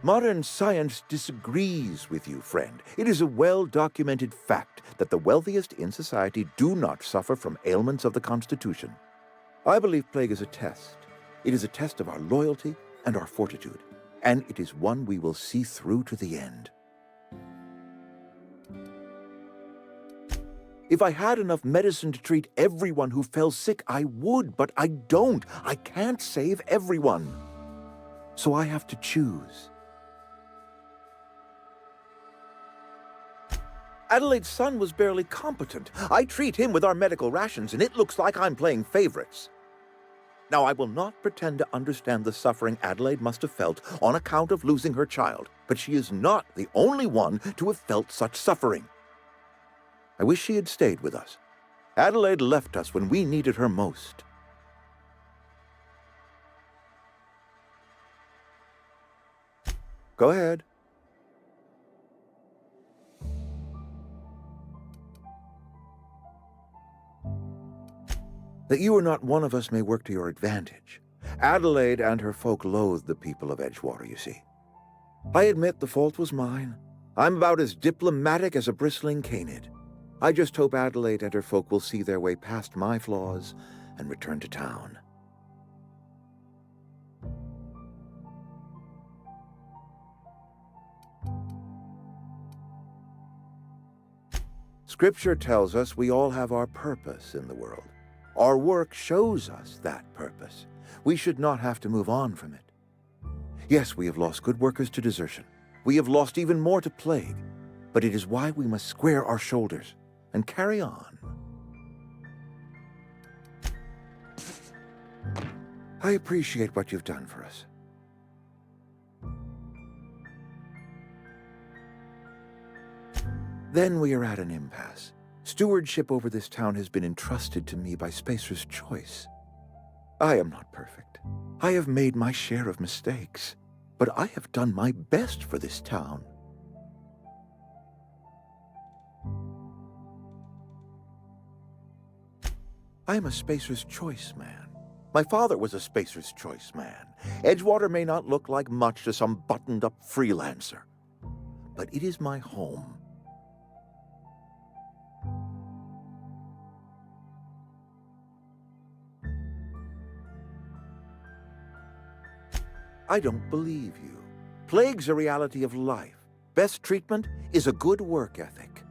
Modern science disagrees with you, friend. It is a well-documented fact that the wealthiest in society do not suffer from ailments of the Constitution. I believe plague is a test. It is a test of our loyalty and our fortitude, and it is one we will see through to the end. If I had enough medicine to treat everyone who fell sick, I would, but I don't. I can't save everyone. So I have to choose. Adelaide's son was barely competent. I treat him with our medical rations, and it looks like I'm playing favorites. Now, I will not pretend to understand the suffering Adelaide must have felt on account of losing her child, but she is not the only one to have felt such suffering. I wish she had stayed with us. Adelaide left us when we needed her most. Go ahead. That you are not one of us may work to your advantage. Adelaide and her folk loathed the people of Edgewater, you see. I admit the fault was mine. I'm about as diplomatic as a bristling canid. I just hope Adelaide and her folk will see their way past my flaws and return to town. Scripture tells us we all have our purpose in the world. Our work shows us that purpose. We should not have to move on from it. Yes, we have lost good workers to desertion. We have lost even more to plague. But it is why we must square our shoulders and carry on. I appreciate what you've done for us. Then we are at an impasse. Stewardship over this town has been entrusted to me by Spacer's Choice. I am not perfect. I have made my share of mistakes, but I have done my best for this town. I am a Spacer's Choice man. My father was a Spacer's Choice man. Edgewater may not look like much to some buttoned-up freelancer, but it is my home. I don't believe you. Plague's a reality of life. Best treatment is a good work ethic.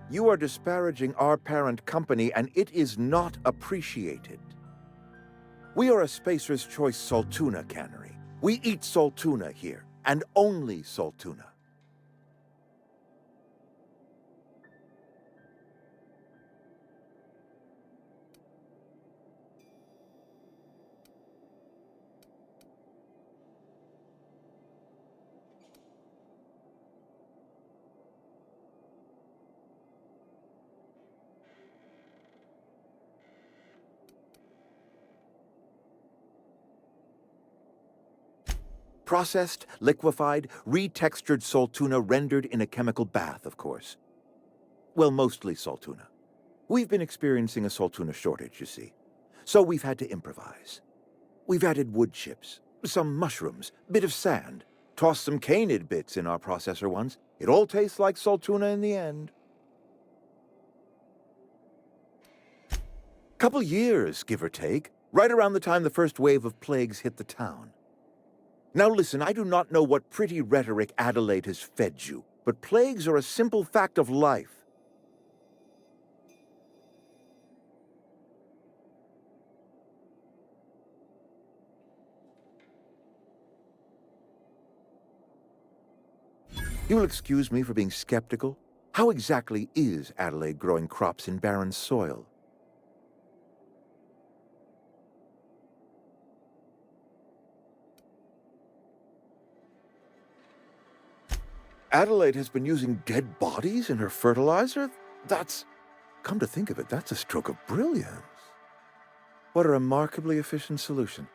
You are disparaging our parent company, and it is not appreciated. We are a Spacer's Choice Saltuna cannery. We eat saltuna here, and only saltuna. Processed, liquefied, retextured saltuna rendered in a chemical bath, of course. Well, mostly saltuna. We've been experiencing a saltuna shortage, you see. So we've had to improvise. We've added wood chips, some mushrooms, bit of sand, tossed some canid bits in our processor once. It all tastes like saltuna in the end. Couple years, give or take, right around the time the first wave of plagues hit the town. Now listen, I do not know what pretty rhetoric Adelaide has fed you, but plagues are a simple fact of life. You'll excuse me for being skeptical. How exactly is Adelaide growing crops in barren soil? Adelaide has been using dead bodies in her fertilizer? Come to think of it, that's a stroke of brilliance. What a remarkably efficient solution.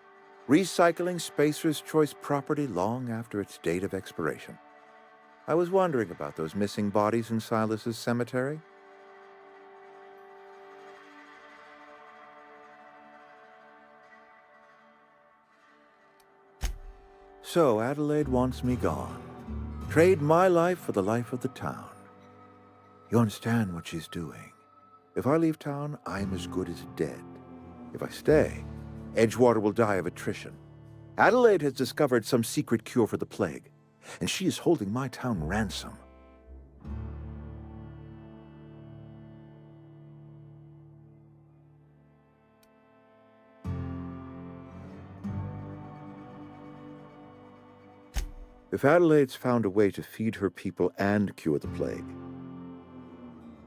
Recycling Spacer's Choice property long after its date of expiration. I was wondering about those missing bodies in Silas's cemetery. So Adelaide wants me gone. Trade my life for the life of the town. You understand what she's doing. If I leave town, I'm as good as dead. If I stay, Edgewater will die of attrition. Adelaide has discovered some secret cure for the plague, and she is holding my town ransom. If Adelaide's found a way to feed her people and cure the plague,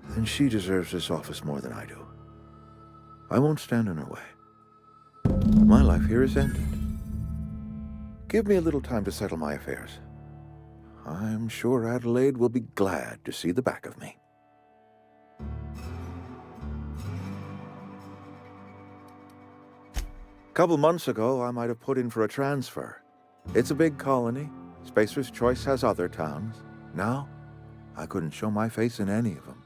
then she deserves this office more than I do. I won't stand in her way. My life here is ended. Give me a little time to settle my affairs. I'm sure Adelaide will be glad to see the back of me. A couple months ago, I might have put in for a transfer. It's a big colony. Spacer's Choice has other towns. Now, I couldn't show my face in any of them.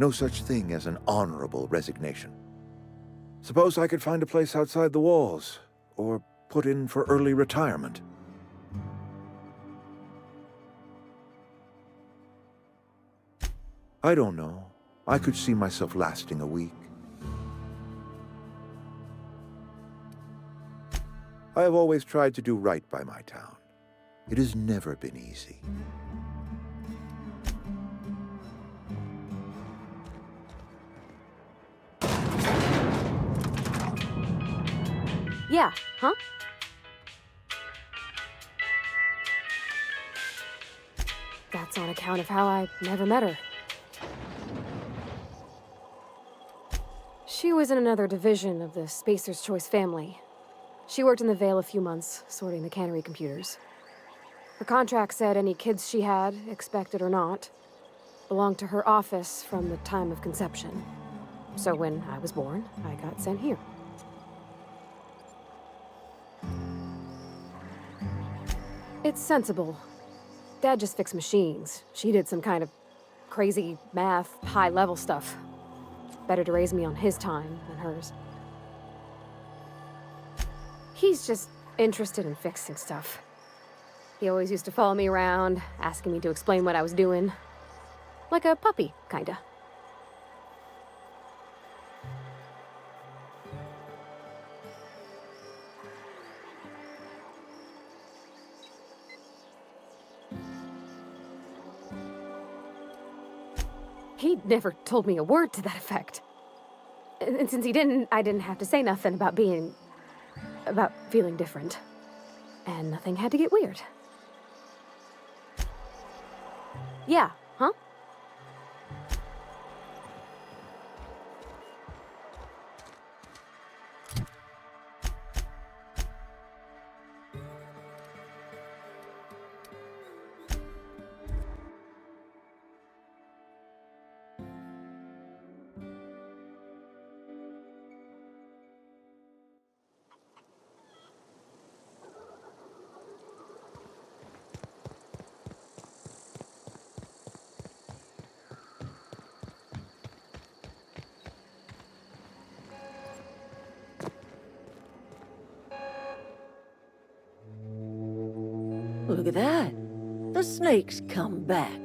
No such thing as an honorable resignation. Suppose I could find a place outside the walls, or put in for early retirement. I don't know. I could see myself lasting a week. I have always tried to do right by my town. It has never been easy. Yeah, huh? That's on account of how I never met her. She was in another division of the Spacer's Choice family. She worked in the Vale a few months, sorting the cannery computers. Her contract said any kids she had, expected or not, belonged to her office from the time of conception. So when I was born, I got sent here. It's sensible. Dad just fixed machines. She did some kind of crazy math, high-level stuff. Better to raise me on his time than hers. He's just interested in fixing stuff. He always used to follow me around, asking me to explain what I was doing. Like a puppy, kinda. He never told me a word to that effect. And since he didn't, I didn't have to say nothing about feeling different. And nothing had to get weird. Yeah, huh? Look at that. The snake's come back.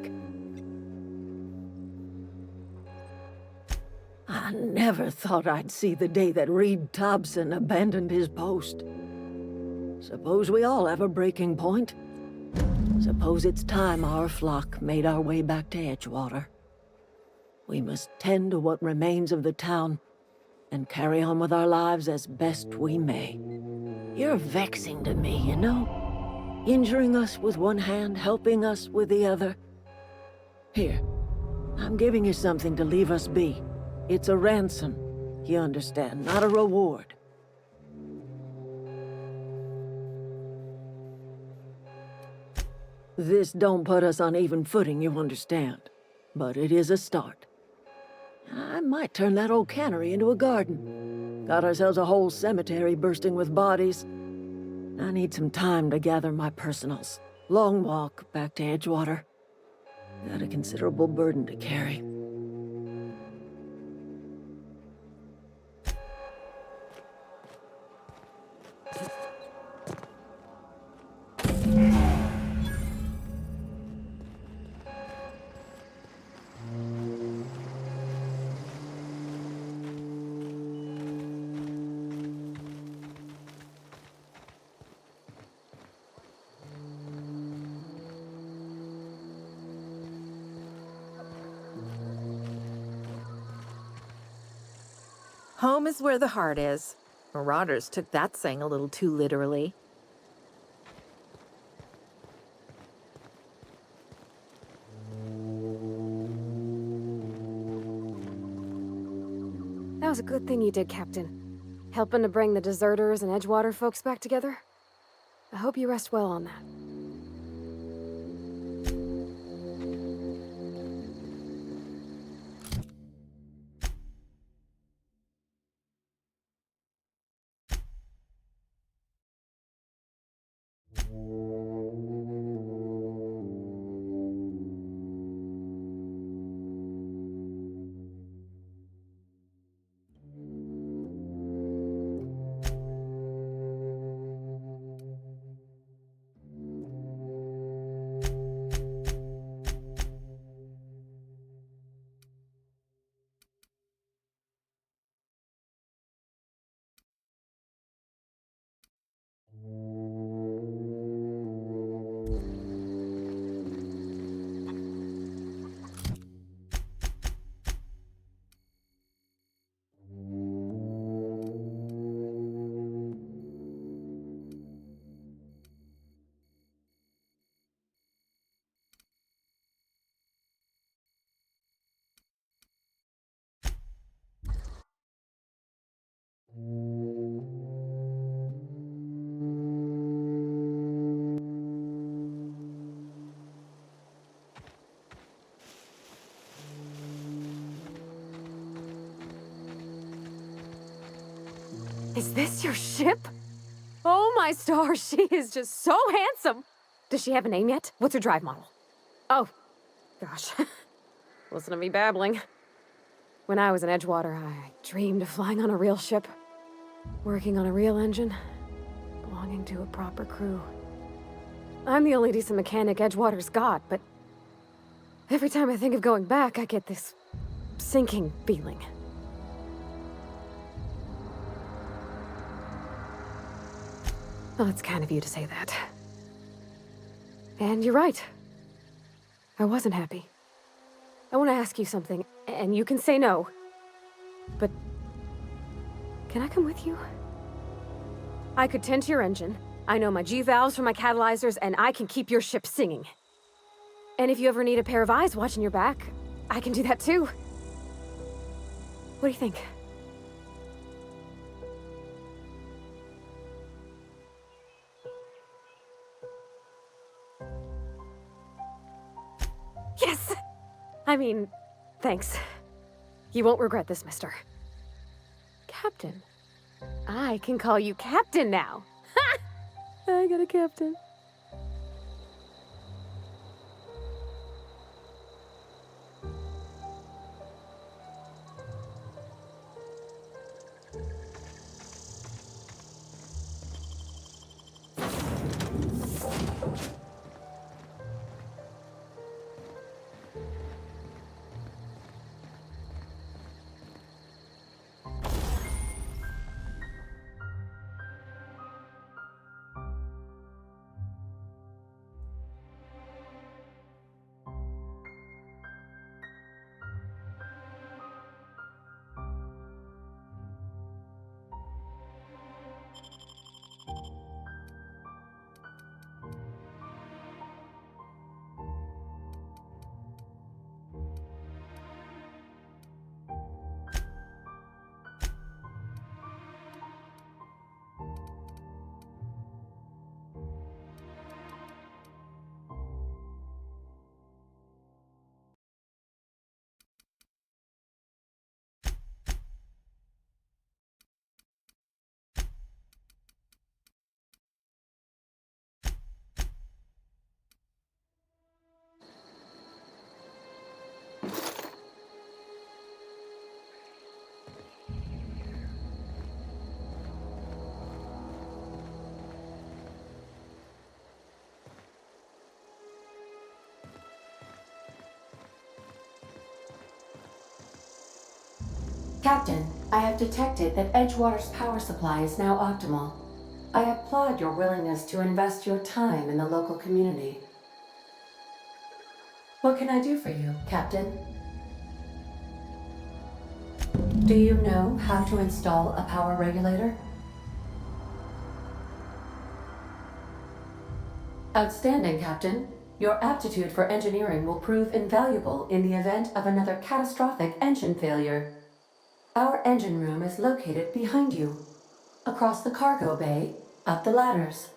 I never thought I'd see the day that Reed Thompson abandoned his post. Suppose we all have a breaking point. Suppose it's time our flock made our way back to Edgewater. We must tend to what remains of the town and carry on with our lives as best we may. You're vexing to me, you know? Injuring us with one hand, helping us with the other. Here, I'm giving you something to leave us be. It's a ransom, you understand, not a reward. This don't put us on even footing, you understand. But it is a start. I might turn that old cannery into a garden. Got ourselves a whole cemetery bursting with bodies. I need some time to gather my personals. Long walk back to Edgewater. Got a considerable burden to carry. Home is where the heart is. Marauders took that saying a little too literally. That was a good thing you did, Captain. Helping to bring the deserters and Edgewater folks back together. I hope you rest well on that. Is this your ship? Oh my stars, she is just so handsome! Does she have a name yet? What's her drive model? Oh, gosh. Listen to me babbling. When I was in Edgewater, I dreamed of flying on a real ship, working on a real engine, belonging to a proper crew. I'm the only decent mechanic Edgewater's got, but every time I think of going back, I get this sinking feeling. Well, it's kind of you to say that. And you're right. I wasn't happy. I want to ask you something, and you can say no. But can I come with you? I could tend to your engine. I know my G-valves from my catalyzers, and I can keep your ship singing. And if you ever need a pair of eyes watching your back, I can do that too. What do you think? Yes! I mean, thanks. You won't regret this, mister. Captain. I can call you Captain now. Ha! I got a captain. Captain, I have detected that Edgewater's power supply is now optimal. I applaud your willingness to invest your time in the local community. What can I do for you, Captain? Do you know how to install a power regulator? Outstanding, Captain. Your aptitude for engineering will prove invaluable in the event of another catastrophic engine failure. Our engine room is located behind you. Across the cargo bay, up the ladders.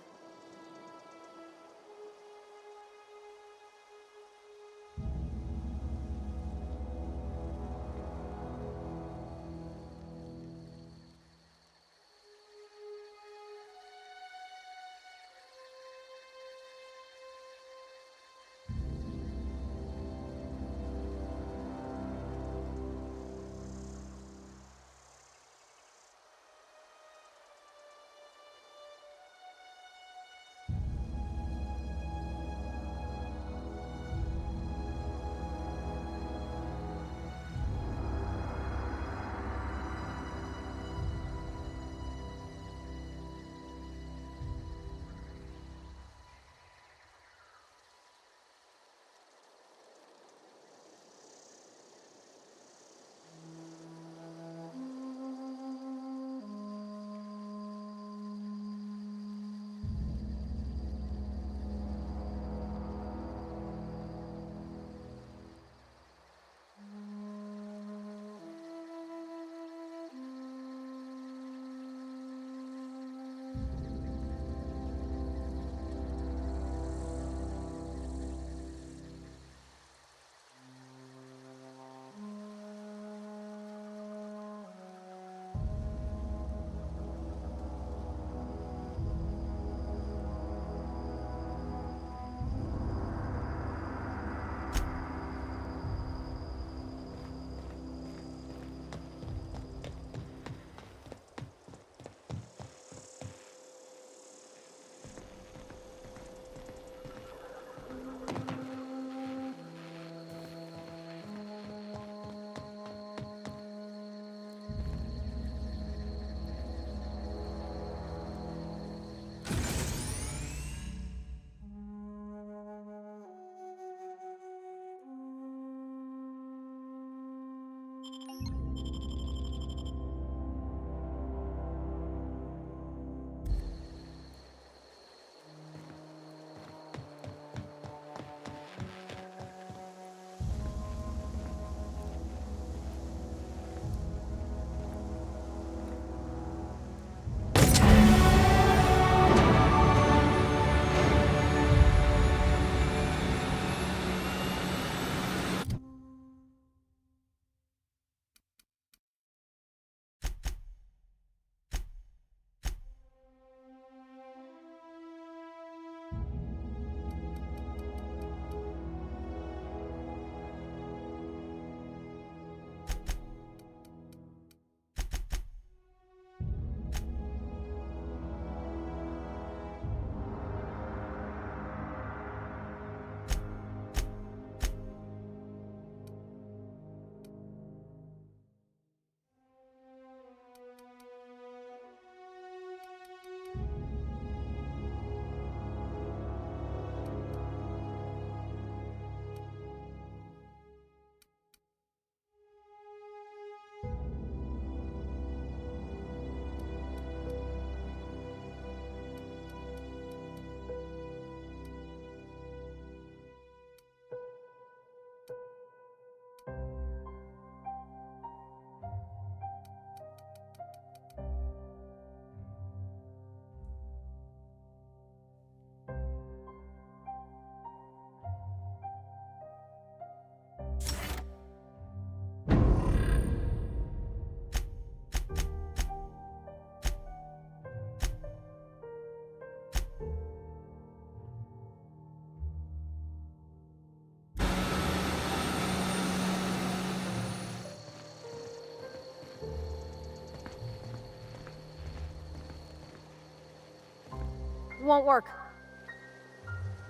Won't work.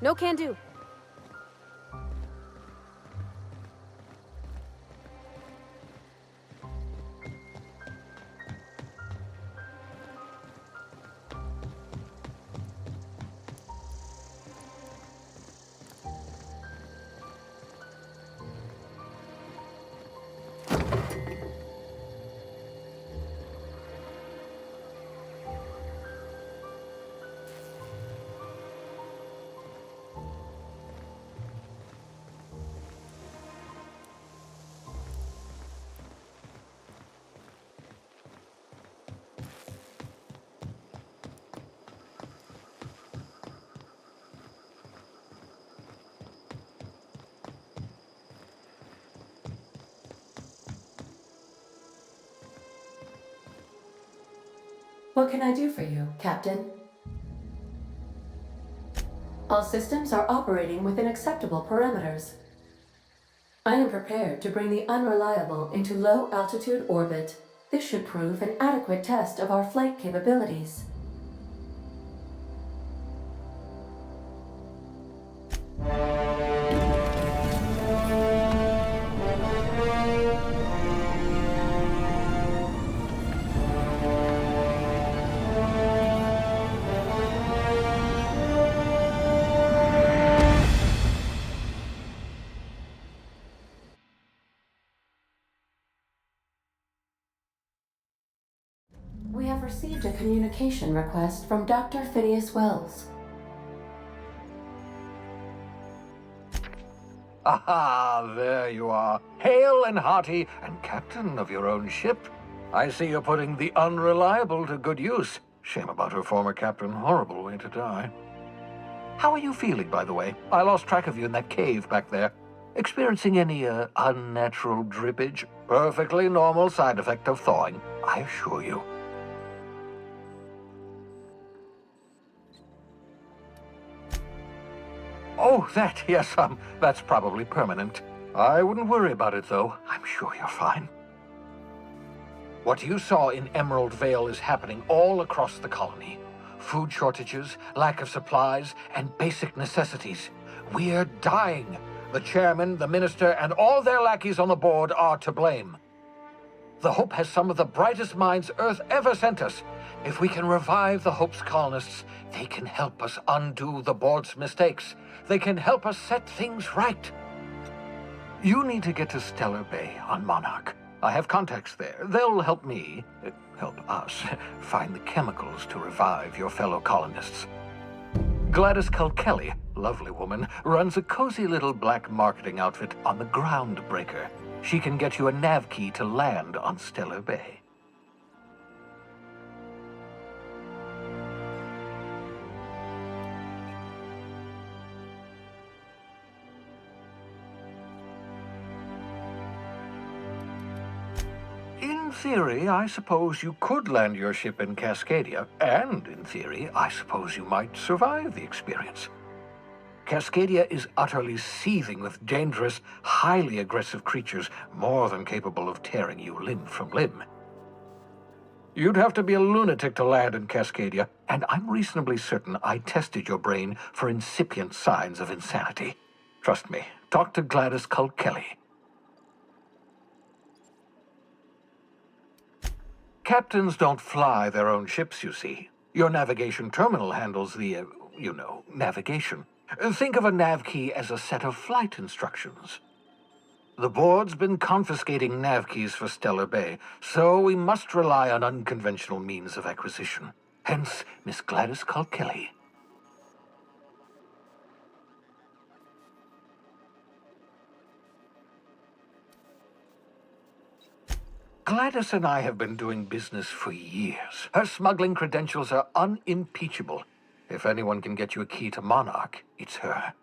No can do. What can I do for you, Captain? All systems are operating within acceptable parameters. I am prepared to bring the unreliable into low-altitude orbit. This should prove an adequate test of our flight capabilities. We have received a communication request from Dr. Phineas Wells. Aha, there you are, hale and hearty, and captain of your own ship. I see you're putting the unreliable to good use. Shame about her former captain, horrible way to die. How are you feeling, by the way? I lost track of you in that cave back there. Experiencing any, unnatural drippage? Perfectly normal side effect of thawing, I assure you. Oh, that, yes, that's probably permanent. I wouldn't worry about it, though. I'm sure you're fine. What you saw in Emerald Vale is happening all across the colony. Food shortages, lack of supplies, and basic necessities. We're dying. The chairman, the minister, and all their lackeys on the board are to blame. The Hope has some of the brightest minds Earth ever sent us. If we can revive the Hope's colonists, they can help us undo the board's mistakes. They can help us set things right. You need to get to Stellar Bay on Monarch. I have contacts there. They'll help me, help us, find the chemicals to revive your fellow colonists. Gladys Culkelly, lovely woman, runs a cozy little black marketing outfit on the Groundbreaker. She can get you a nav key to land on Stellar Bay. In theory, I suppose you could land your ship in Cascadia, and in theory, I suppose you might survive the experience. Cascadia is utterly seething with dangerous, highly aggressive creatures more than capable of tearing you limb from limb. You'd have to be a lunatic to land in Cascadia, and I'm reasonably certain I tested your brain for incipient signs of insanity. Trust me, talk to Gladys Culkelly. Captains don't fly their own ships, you see. Your navigation terminal handles the, navigation. Think of a nav key as a set of flight instructions. The board's been confiscating nav keys for Stellar Bay, so we must rely on unconventional means of acquisition. Hence, Miss Gladys Culkelly. Gladys and I have been doing business for years. Her smuggling credentials are unimpeachable. If anyone can get you a key to Monarch, it's her.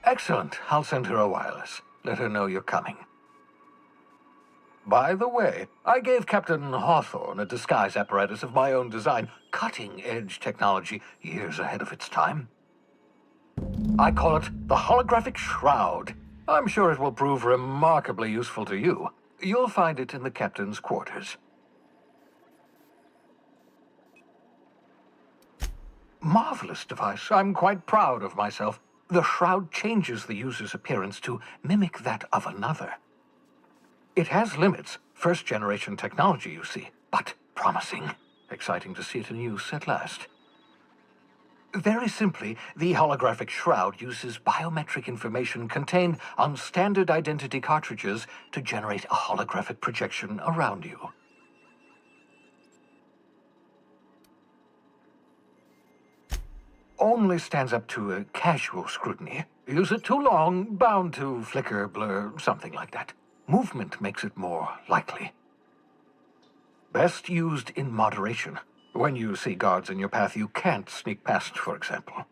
Excellent. I'll send her a wireless. Let her know you're coming. By the way, I gave Captain Hawthorne a disguise apparatus of my own design, cutting-edge technology years ahead of its time. I call it the Holographic Shroud. I'm sure it will prove remarkably useful to you. You'll find it in the captain's quarters. Marvelous device. I'm quite proud of myself. The shroud changes the user's appearance to mimic that of another. It has limits. First-generation technology, you see, but promising. Exciting to see it in use at last. Very simply, the holographic shroud uses biometric information contained on standard identity cartridges to generate a holographic projection around you. Only stands up to a casual scrutiny. Use it too long, bound to flicker, blur, something like that. Movement makes it more likely. Best used in moderation. When you see guards in your path you can't sneak past, for example.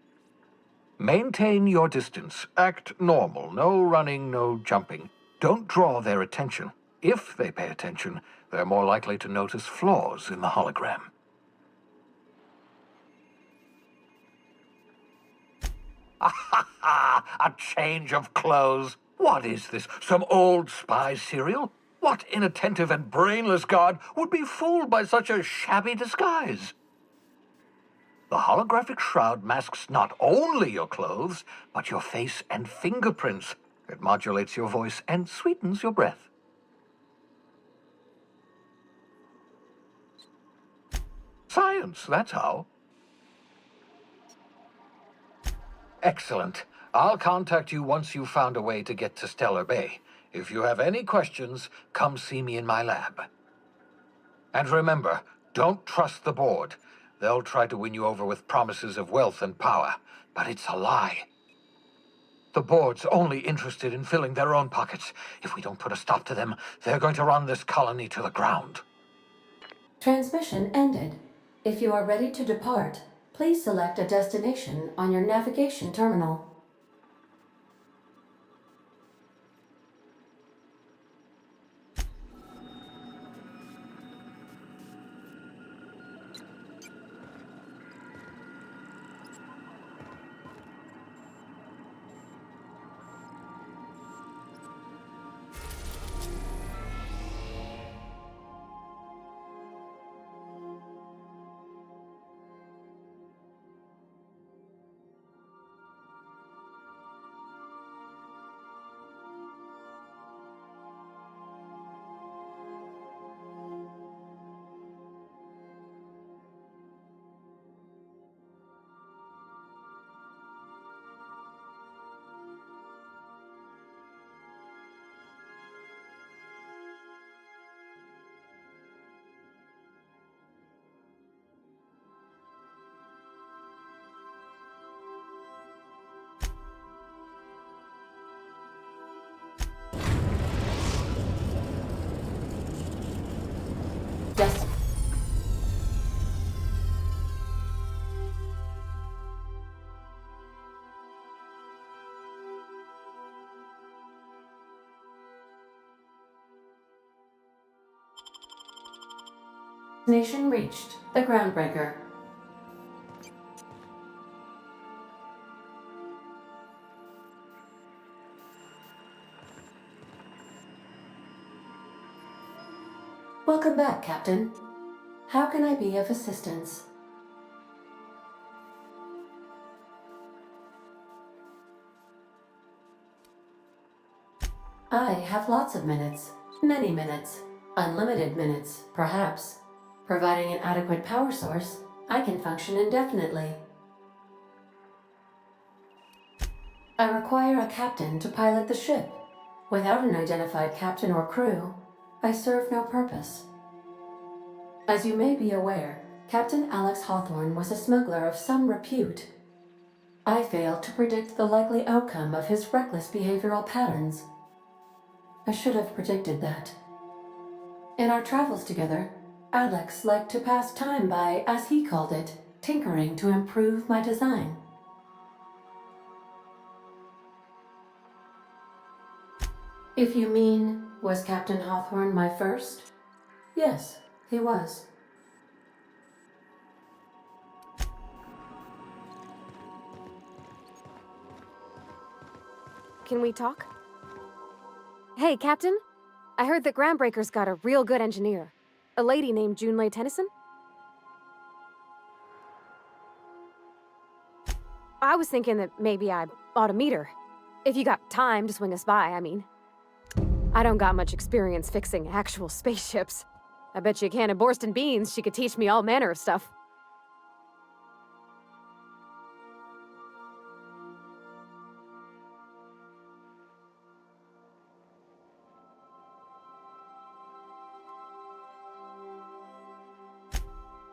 Maintain your distance. Act normal. No running, no jumping. Don't draw their attention. If they pay attention, they're more likely to notice flaws in the hologram. A change of clothes. What is this? Some old spy serial? What inattentive and brainless guard would be fooled by such a shabby disguise? The holographic shroud masks not only your clothes, but your face and fingerprints. It modulates your voice and sweetens your breath. Science, that's how. Excellent. I'll contact you once you've found a way to get to Stellar Bay. If you have any questions, come see me in my lab. And remember, don't trust the board. They'll try to win you over with promises of wealth and power, but it's a lie. The board's only interested in filling their own pockets. If we don't put a stop to them, they're going to run this colony to the ground. Transmission ended. If you are ready to depart, please select a destination on your navigation terminal. Destination reached. The Groundbreaker. Welcome back, Captain. How can I be of assistance? I have lots of minutes. Many minutes. Unlimited minutes, perhaps. Providing an adequate power source, I can function indefinitely. I require a captain to pilot the ship. Without an identified captain or crew, I serve no purpose. As you may be aware, Captain Alex Hawthorne was a smuggler of some repute. I failed to predict the likely outcome of his reckless behavioral patterns. I should have predicted that. In our travels together, Alex liked to pass time by, as he called it, tinkering to improve my design. If you mean, was Captain Hawthorne my first? Yes, he was. Can we talk? Hey, Captain. I heard that Groundbreaker's got a real good engineer. A lady named Junlei Tennyson? I was thinking that maybe I ought to meet her. If you got time to swing us by, I mean. I don't got much experience fixing actual spaceships. I bet you a can of Borston beans she could teach me all manner of stuff.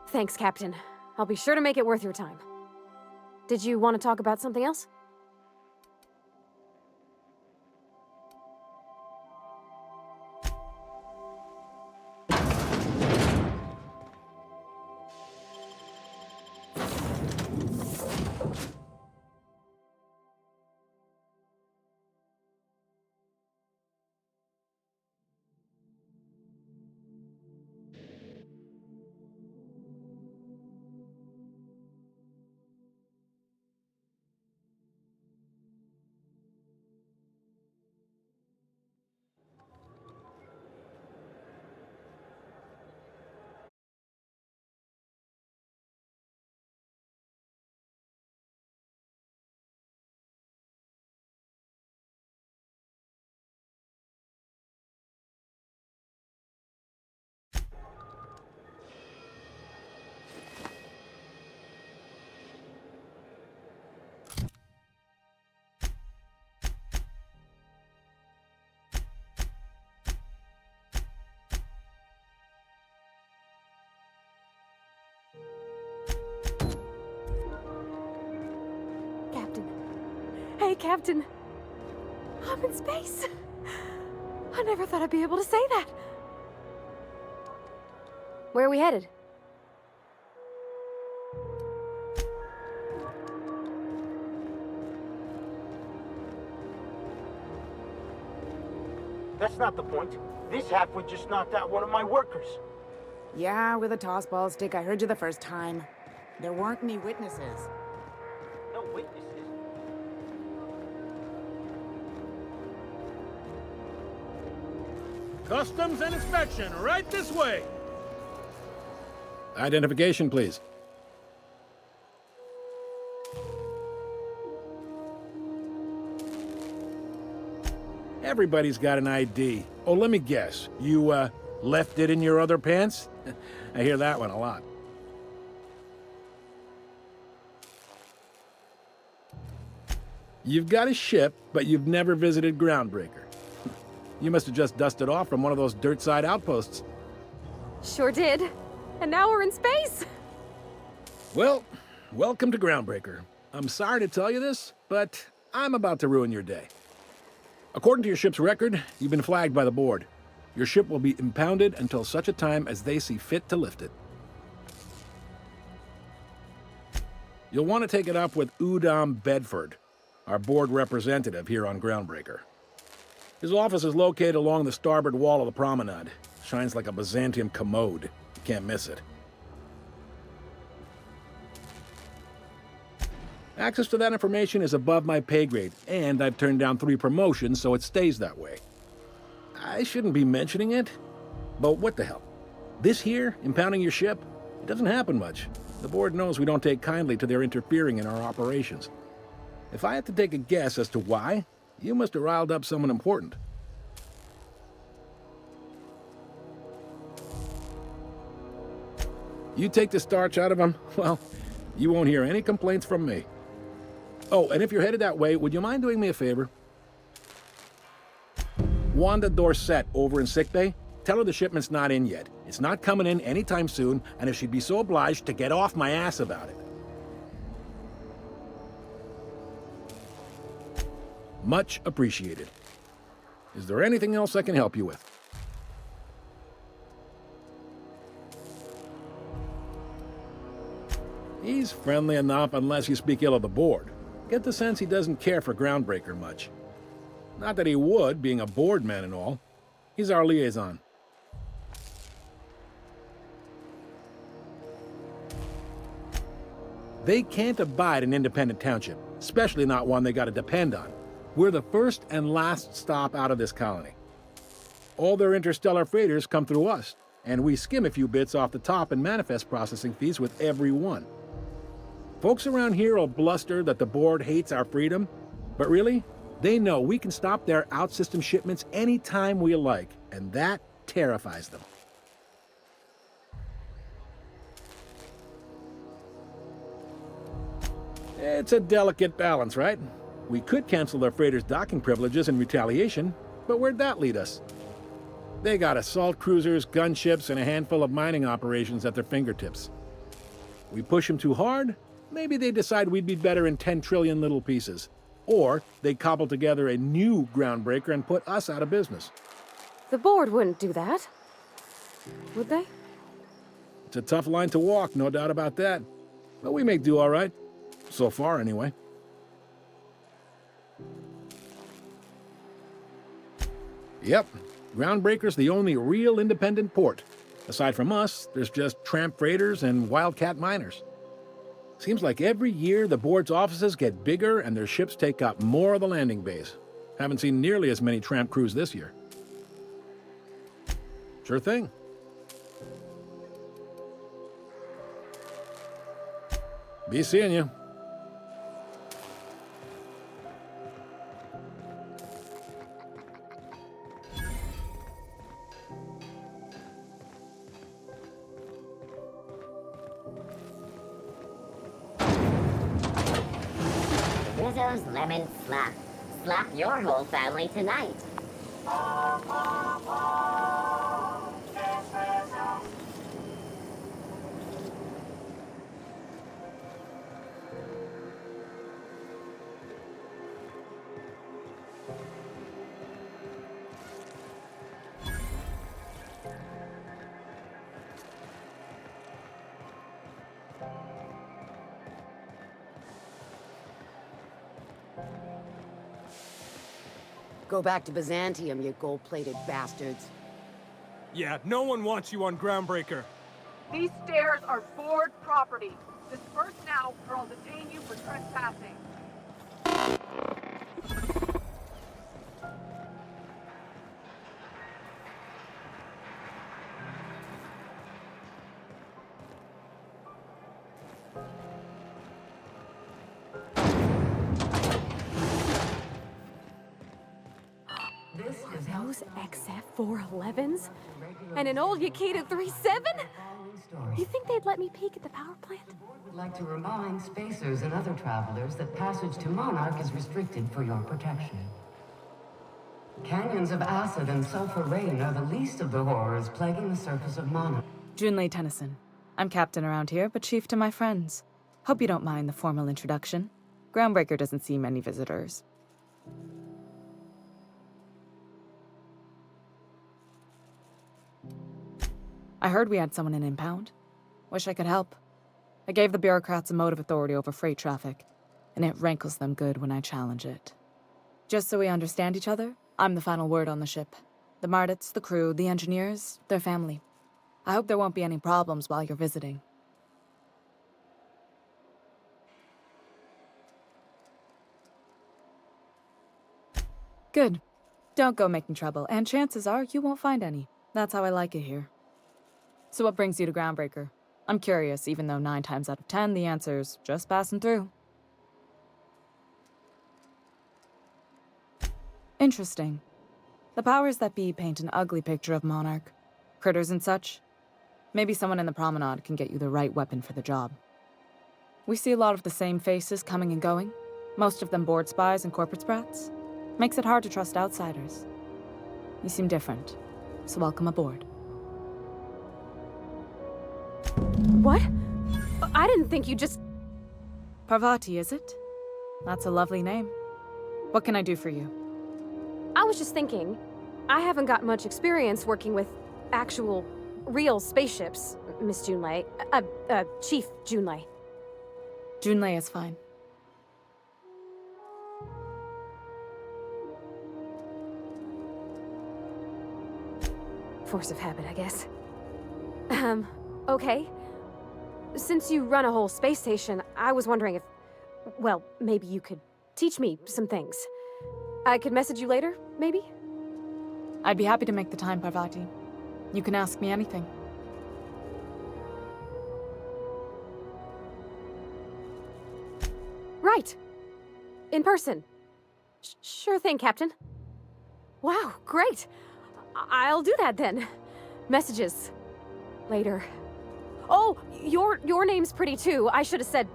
Thanks, Captain. I'll be sure to make it worth your time. Did you want to talk about something else? Captain. Hey, Captain. I'm in space. I never thought I'd be able to say that. Where are we headed? That's not the point. This halfwit just knocked out one of my workers. Yeah, with a tossball stick. I heard you the first time. There weren't any witnesses. No witnesses? Customs and inspection, right this way. Identification, please. Everybody's got an ID. Oh, let me guess. You, left it in your other pants? I hear that one a lot. You've got a ship, but you've never visited Groundbreaker. You must have just dusted off from one of those dirt-side outposts. Sure did. And now we're in space! Well, welcome to Groundbreaker. I'm sorry to tell you this, but I'm about to ruin your day. According to your ship's record, you've been flagged by the board. Your ship will be impounded until such a time as they see fit to lift it. You'll want to take it up with Udom Bedford, our board representative here on Groundbreaker. His office is located along the starboard wall of the promenade. Shines like a Byzantium commode. You can't miss it. Access to that information is above my pay grade, and I've turned down 3 promotions, so it stays that way. I shouldn't be mentioning it, but what the hell? This here, impounding your ship, it doesn't happen much. The board knows we don't take kindly to their interfering in our operations. If I had to take a guess as to why, you must have riled up someone important. You take the starch out of them, well, you won't hear any complaints from me. Oh, and if you're headed that way, would you mind doing me a favor? Wanda Dorset over in sickbay, tell her the shipment's not in yet. It's not coming in anytime soon, and if she'd be so obliged to get off my ass about it. Much appreciated. Is there anything else I can help you with? He's friendly enough unless you speak ill of the board. Get the sense he doesn't care for Groundbreaker much. Not that he would, being a board man and all. He's our liaison. They can't abide an independent township, especially not one they gotta depend on. We're the first and last stop out of this colony. All their interstellar freighters come through us, and we skim a few bits off the top in manifest processing fees with every one. Folks around here will bluster that the board hates our freedom, but really, they know we can stop their out-system shipments anytime we like, and that terrifies them. It's a delicate balance, right? We could cancel their freighters' docking privileges in retaliation, but where'd that lead us? They got assault cruisers, gunships, and a handful of mining operations at their fingertips. We push them too hard, maybe they decide we'd be better in 10 trillion little pieces. Or they cobble together a new groundbreaker and put us out of business. The board wouldn't do that. Would they? It's a tough line to walk, no doubt about that. But we make do all right. So far, anyway. Yep, Groundbreaker's the only real independent port. Aside from us, there's just tramp freighters and wildcat miners. Seems like every year the board's offices get bigger and their ships take up more of the landing base. Haven't seen nearly as many tramp crews this year. Sure thing. Be seeing you. Rizzo's Lemon Slap. Slap your whole family tonight. Go back to Byzantium, you gold-plated bastards. Yeah, no one wants you on Groundbreaker. These stairs are board property. Disperse now, or I'll detain you for trespassing. Those XF-411s? And an old Yakita 37? You think they'd let me peek at the power plant? Would like to remind spacers and other travelers that passage to Monarch is restricted for your protection. Canyons of acid and sulfur rain are the least of the horrors plaguing the surface of Monarch. Junlei Tennyson. I'm captain around here, but chief to my friends. Hope you don't mind the formal introduction. Groundbreaker doesn't see many visitors. I heard we had someone in impound. Wish I could help. I gave the bureaucrats a motive authority over freight traffic, and it rankles them good when I challenge it. Just so we understand each other, I'm the final word on the ship. The Mardits, the crew, the engineers, their family. I hope there won't be any problems while you're visiting. Good. Don't go making trouble, and chances are you won't find any. That's how I like it here. So what brings you to Groundbreaker? I'm curious, even though 9 times out of 10 the answer's just passing through. Interesting. The powers that be paint an ugly picture of Monarch. Critters and such. Maybe someone in the promenade can get you the right weapon for the job. We see a lot of the same faces coming and going, most of them board spies and corporate sprats. Makes it hard to trust outsiders. You seem different, so welcome aboard. What? I didn't think you just... Parvati, is it? That's a lovely name. What can I do for you? I was just thinking, I haven't got much experience working with actual, real spaceships, Miss Junlei. Chief Junlei. Junlei is fine. Force of habit, I guess. Okay. Since you run a whole space station, I was wondering if... Well, maybe you could teach me some things. I could message you later, maybe? I'd be happy to make the time, Parvati. You can ask me anything. Right. In person. Sure thing, Captain. Wow, great. I'll do that then. Messages. Later. Oh, your name's pretty too. I should have said...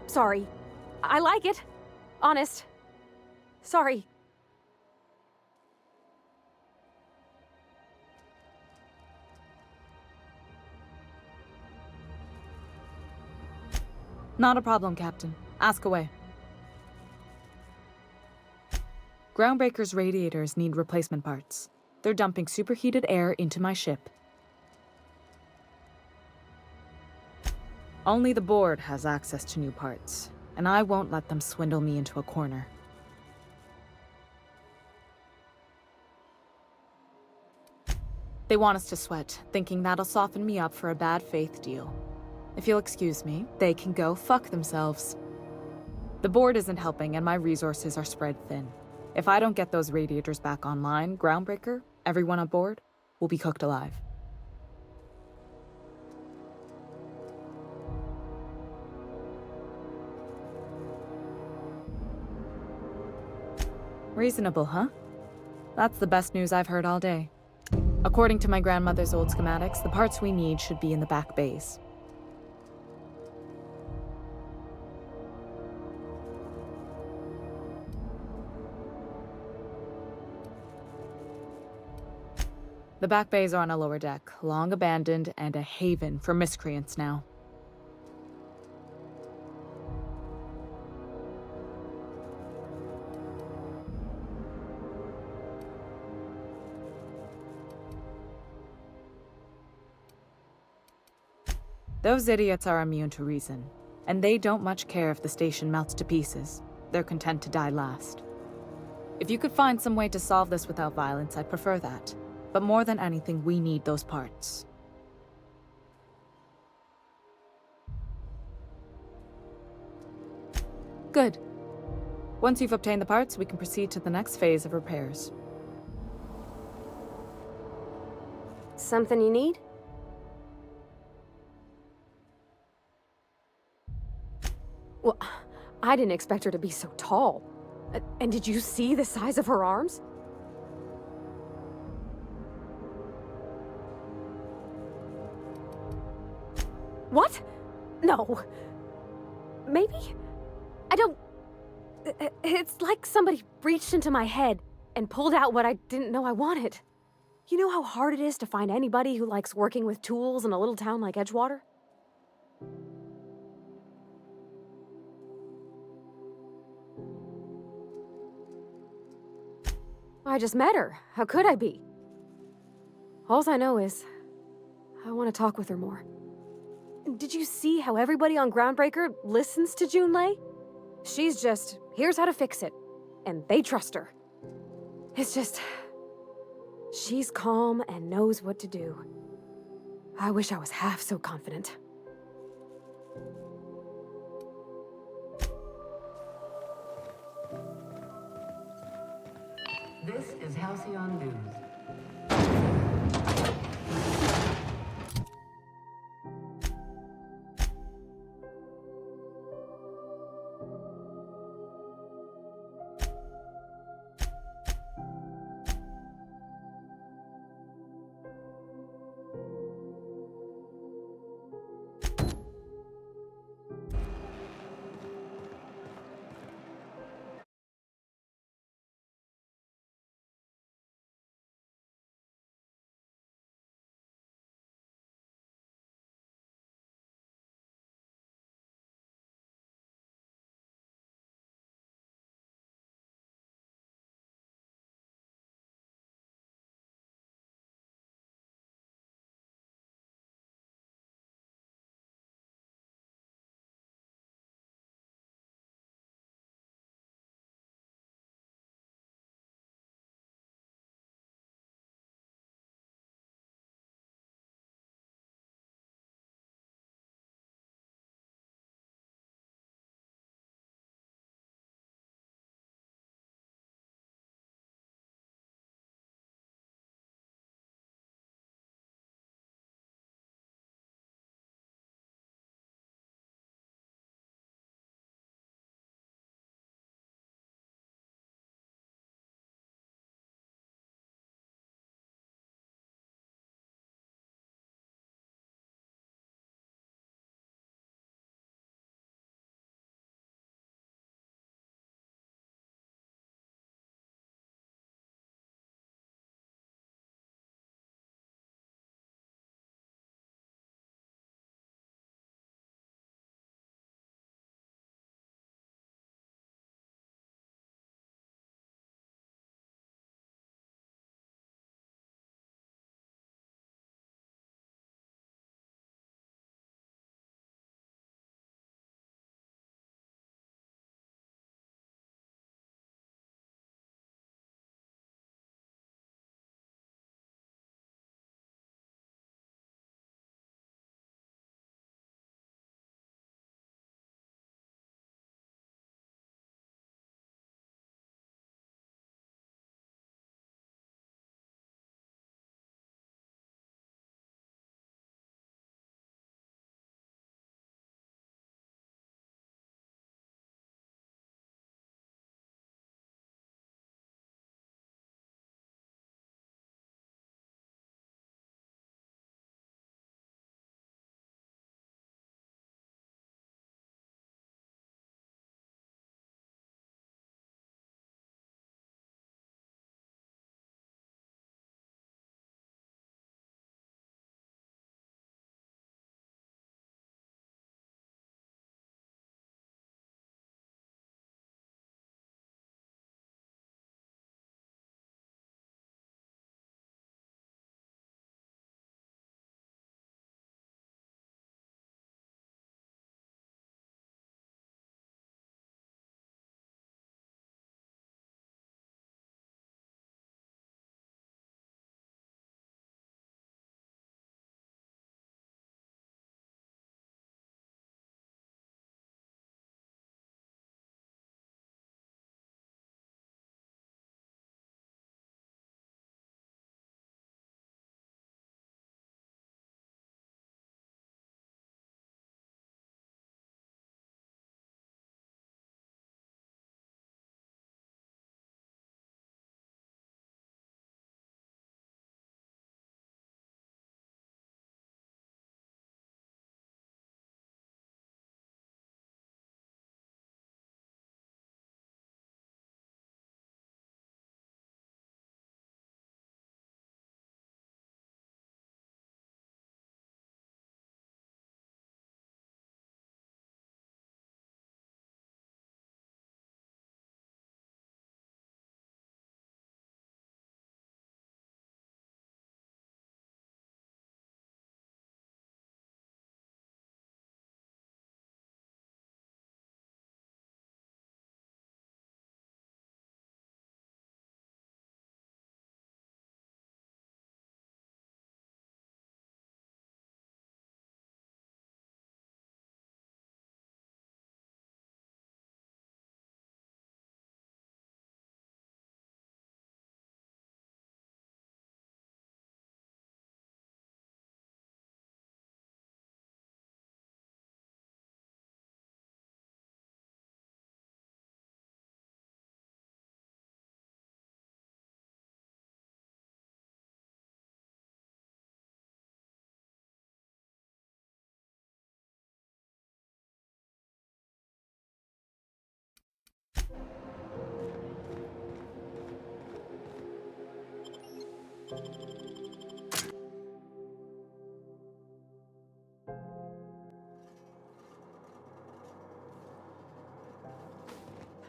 Sorry. I like it. Honest. Sorry. Not a problem, Captain. Ask away. Groundbreaker's radiators need replacement parts. They're dumping superheated air into my ship. Only the board has access to new parts, and I won't let them swindle me into a corner. They want us to sweat, thinking that'll soften me up for a bad faith deal. If you'll excuse me, they can go fuck themselves. The board isn't helping, and my resources are spread thin. If I don't get those radiators back online, Groundbreaker, everyone on board, will be cooked alive. Reasonable, huh? That's the best news I've heard all day. According to my grandmother's old schematics, the parts we need should be in the back bays. The back bays are on a lower deck, long abandoned and a haven for miscreants now. Those idiots are immune to reason, and they don't much care if the station melts to pieces. They're content to die last. If you could find some way to solve this without violence, I'd prefer that. But more than anything, we need those parts. Good. Once you've obtained the parts, we can proceed to the next phase of repairs. Something you need? Well, I didn't expect her to be so tall. And did you see the size of her arms? What? No. Maybe? I don't... It's like somebody reached into my head and pulled out what I didn't know I wanted. You know how hard it is to find anybody who likes working with tools in a little town like Edgewater? I just met her. How could I be? Alls I know is, I want to talk with her more. Did you see how everybody on Groundbreaker listens to Junlei? She's just, here's how to fix it. And they trust her. It's just, she's calm and knows what to do. I wish I was half so confident. This is Halcyon News.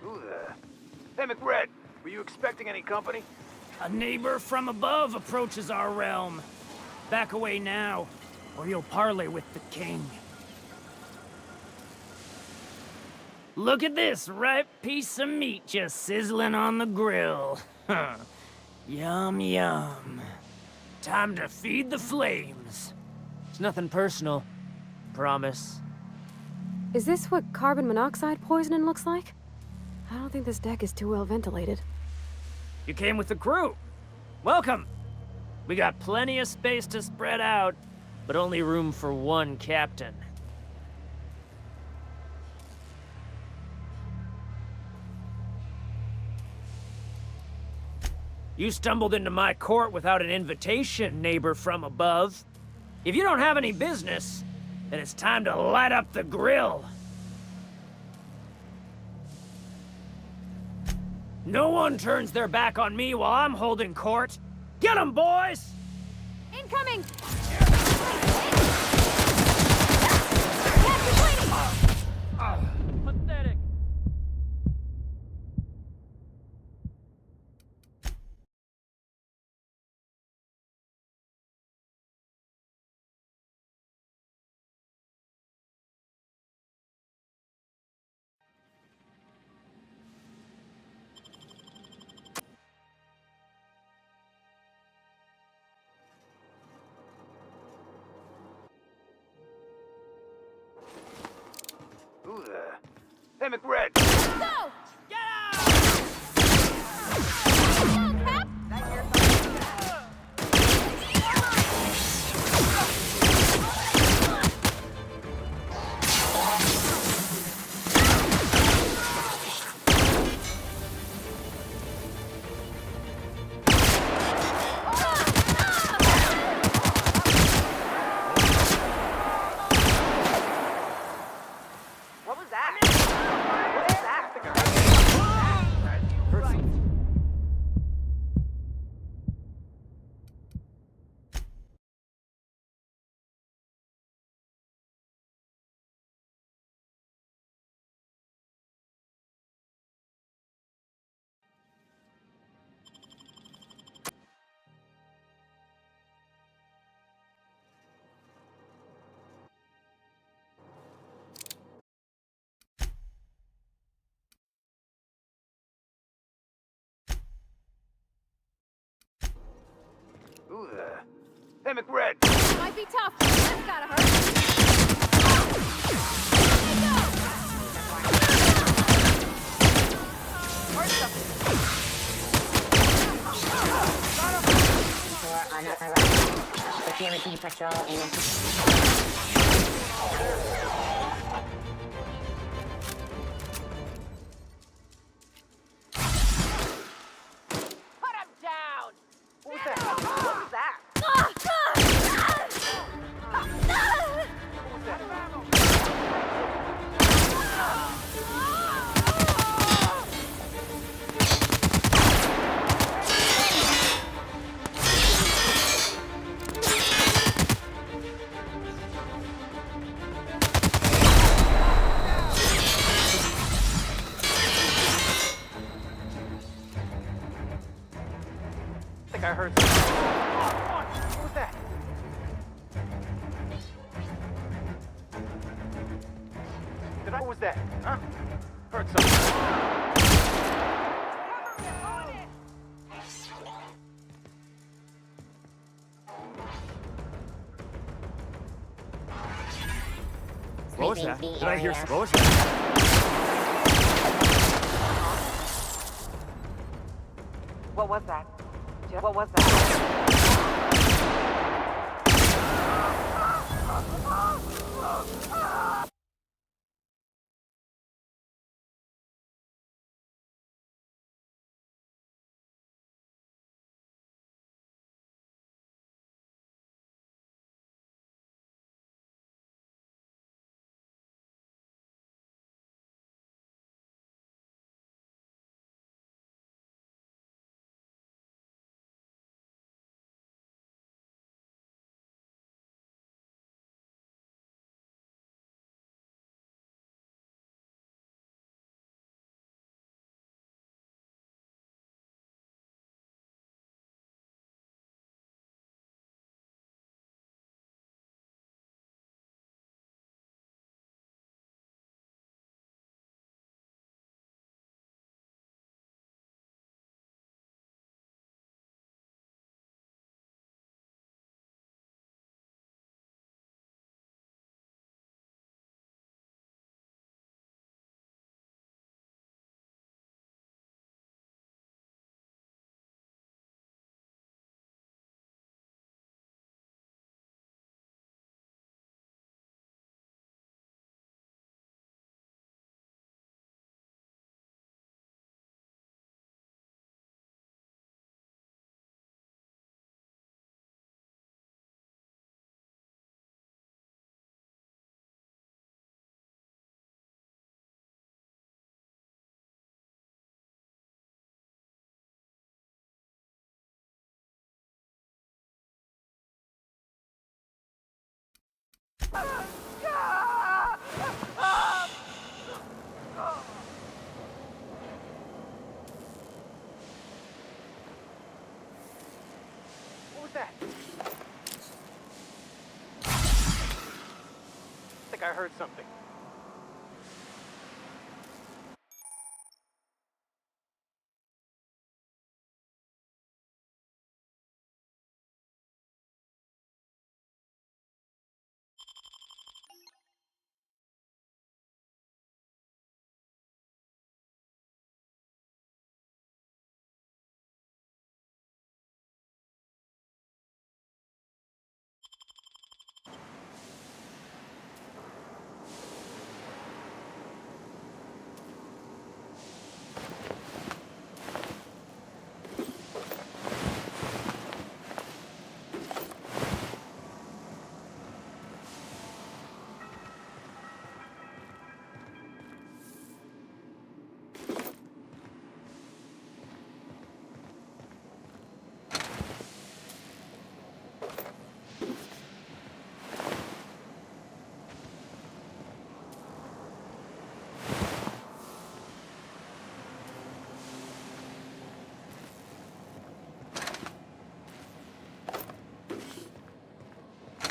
Who there? Hey, McRed, were you expecting any company? A neighbor from above approaches our realm. Back away now, or you'll parley with the king. Look at this ripe piece of meat just sizzling on the grill. Yum, yum. Time to feed the flames. It's nothing personal. Promise. Is this what carbon monoxide poisoning looks like? I don't think this deck is too well ventilated. You came with the crew. Welcome. We got plenty of space to spread out, but only room for one captain. You stumbled into my court without an invitation, neighbor from above. If you don't have any business, then it's time to light up the grill. No one turns their back on me while I'm holding court. Get 'em, boys! Incoming! Pathetic. Who there? Hey, McRed! Go! What was that? What is that? Who there? Hey, McRed! Might be tough. That's gotta hurt. For unauthorized security patrol in Put him down! What was that? What was that? I think I heard something. What was that? What was that? Huh? Heard something. What was that? Did I hear area. what was that? What was that? What was that? What was that? I think I heard something.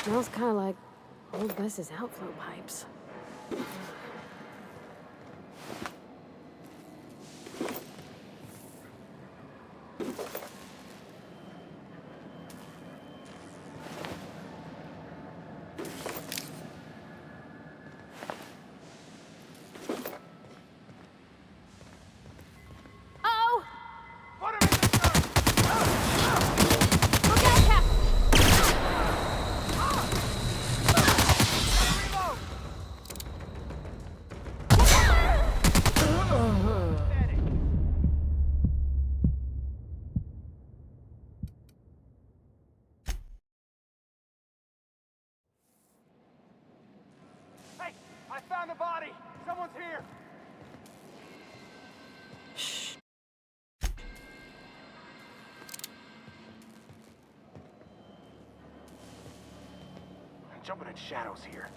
Smells kind of like old Gus's outflow pipes. Oh! Put him in the dirt! Look out, Cap! Hey, I found a body. Someone's here. I'm jumping in shadows here.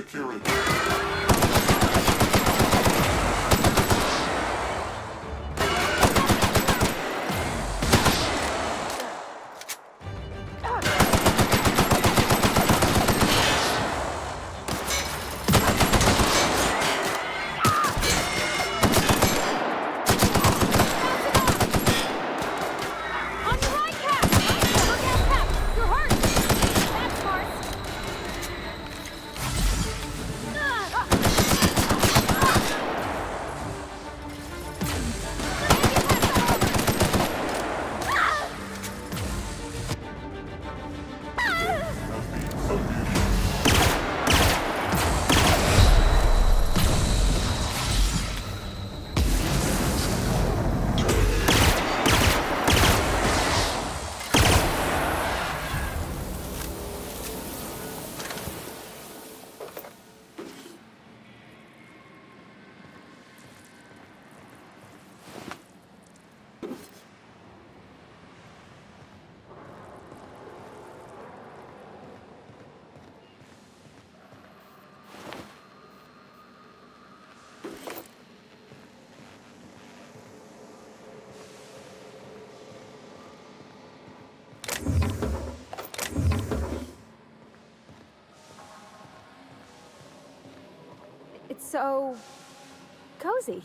security. It's so cozy.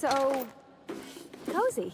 so cozy.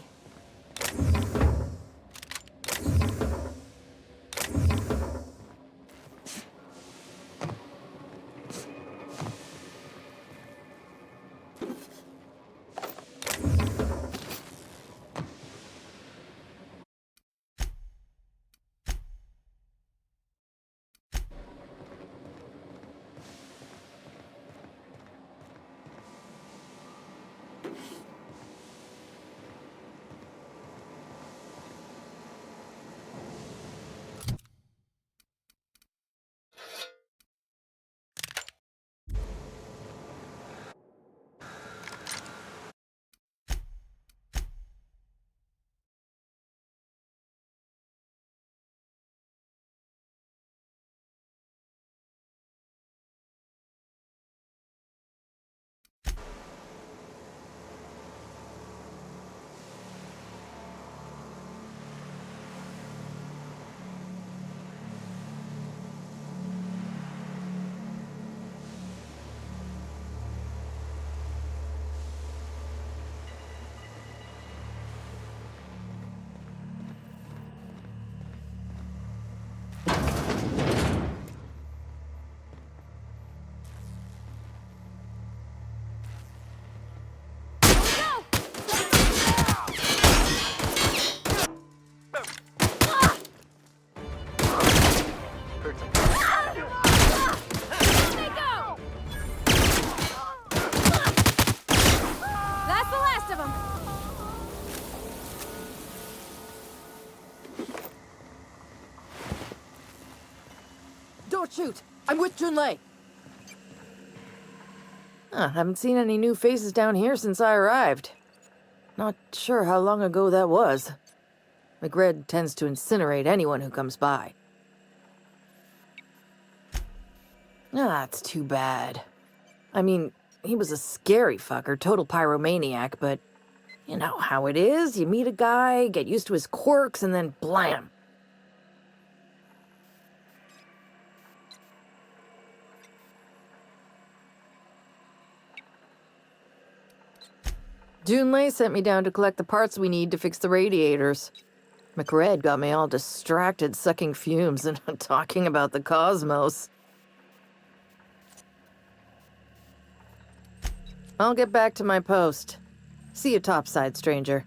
That's the last of them. Don't shoot! I'm with Junlei! Haven't seen any new faces down here since I arrived. Not sure how long ago that was. McRed tends to incinerate anyone who comes by. That's too bad. I mean, he was a scary fucker, total pyromaniac, but you know how it is. You meet a guy, get used to his quirks, and then blam! Junlei sent me down to collect the parts we need to fix the radiators. McRed got me all distracted sucking fumes and talking about the cosmos. I'll get back to my post. See you topside, stranger.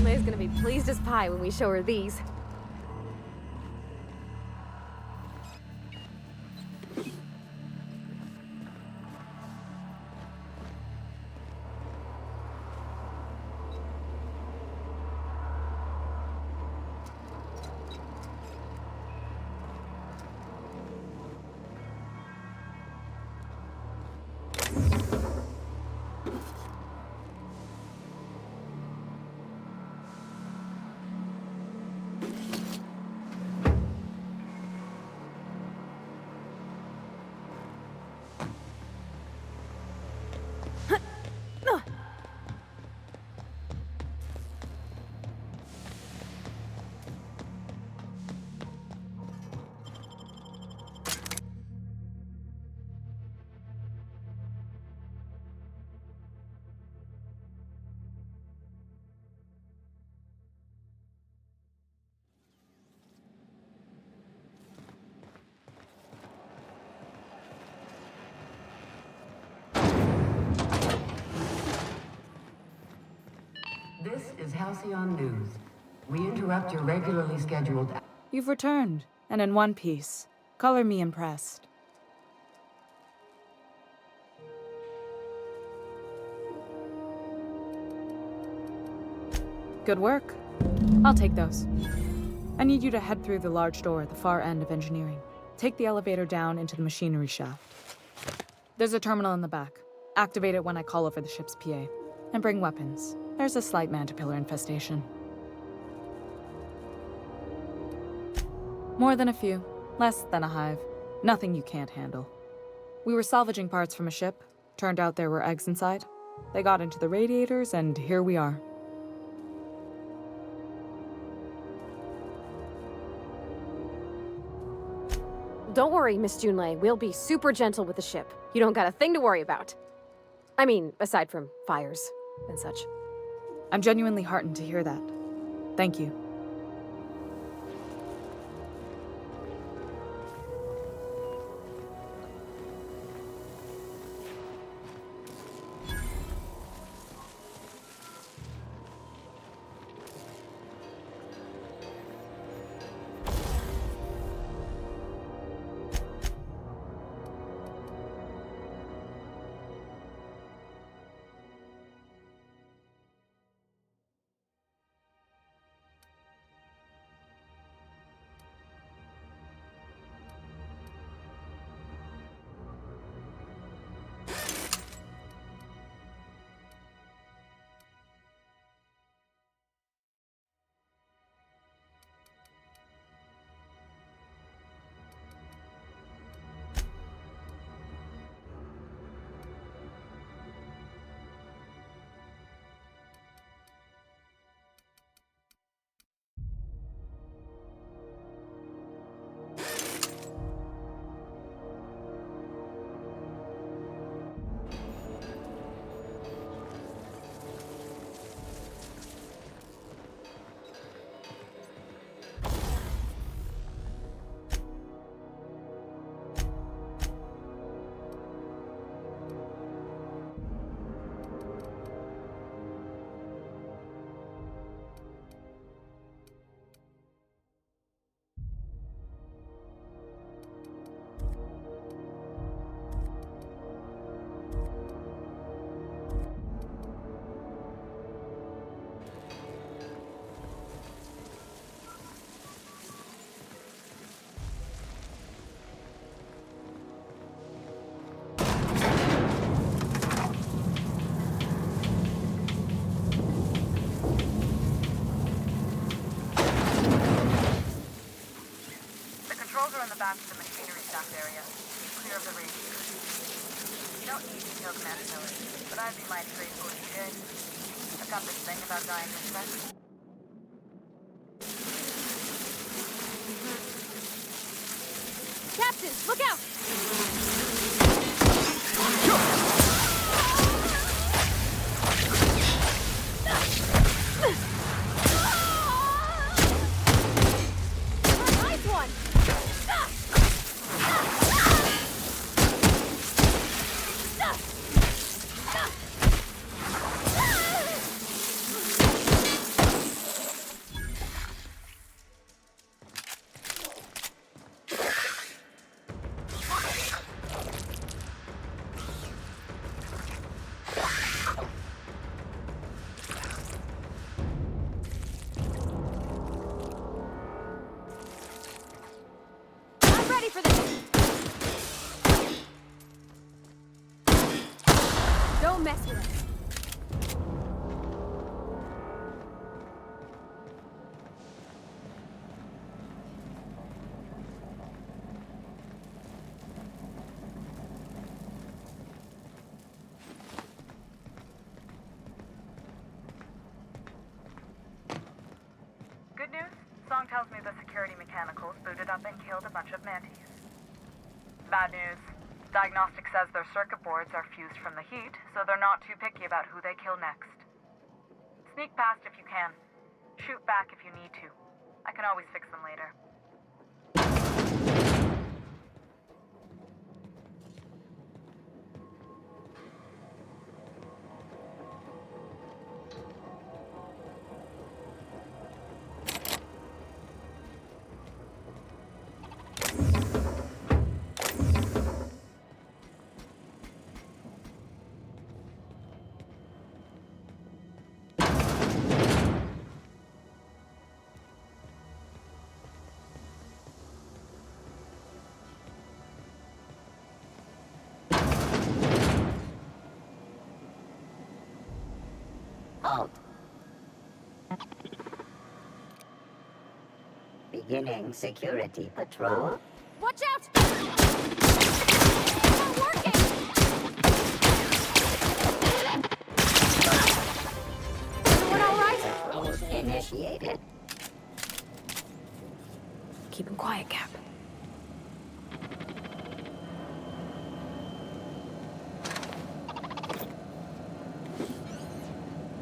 Lay's gonna be pleased as pie when we show her these. is Halcyon News. We interrupt your regularly scheduled... You've returned, and in one piece. Color me impressed. Good work. I'll take those. I need you to head through the large door at the far end of engineering. Take the elevator down into the machinery shaft. There's a terminal in the back. Activate it when I call over the ship's PA. And bring weapons. There's a slight mantipillar infestation. More than a few. Less than a hive. Nothing you can't handle. We were salvaging parts from a ship. Turned out there were eggs inside. They got into the radiators, and here we are. Don't worry, Miss Junlei. We'll be super gentle with the ship. You don't got a thing to worry about. I mean, aside from fires and such. I'm genuinely heartened to hear that. Thank you. In the back of the machinery shaft area. Keep clear of the radiators. You don't need detailed command ability, but I'd be mighty grateful if you did. I've got this thing about dying to respect. Captain, look out! Nice one! I'm ready for this! Don't mess with us. Good news? Song tells me the security mechanicals booted up and killed a bunch of mantis. Bad news. Diagnostic says their circuit boards are fused from the heat, so they're not too picky about who they kill next. Sneak past if you can. Shoot back if you need to. I can always fix them later. halt. Beginning security patrol. Watch out! It's not working! Everyone all right? Patrols initiated. Keep him quiet, Cap.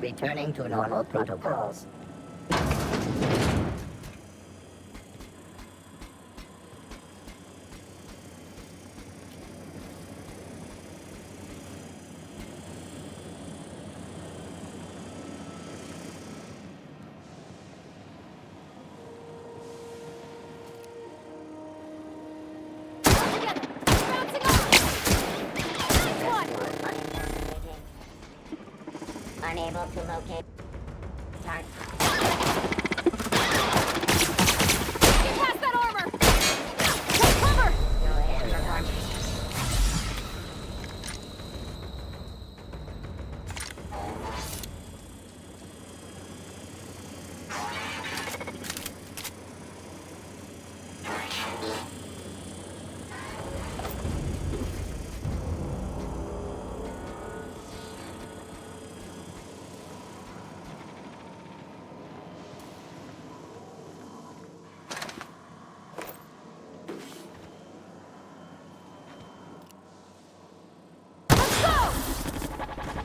Returning to normal protocols. Unable to locate target. Get past that armor! Take cover! Go ahead, perform.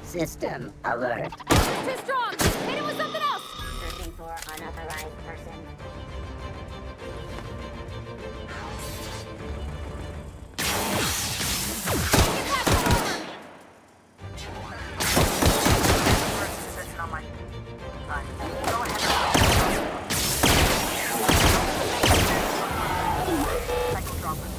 System alert. Too strong! Hit it with something else! Searching for unauthorized person. Position on my side. Go ahead. Cycle dropper.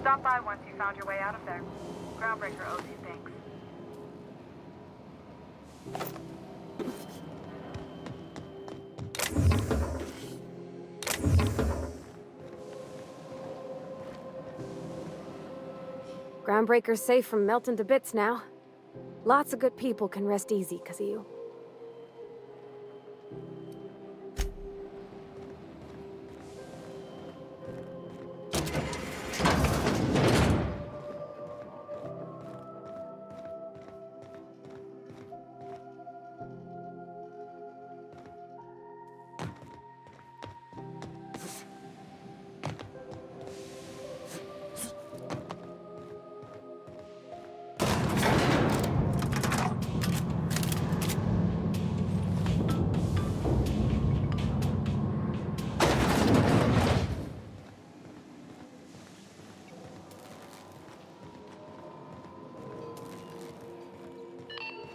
Stop by once you found your way out of there. Groundbreaker owes you thanks. Groundbreaker's safe from melting to bits now. Lots of good people can rest easy because of you.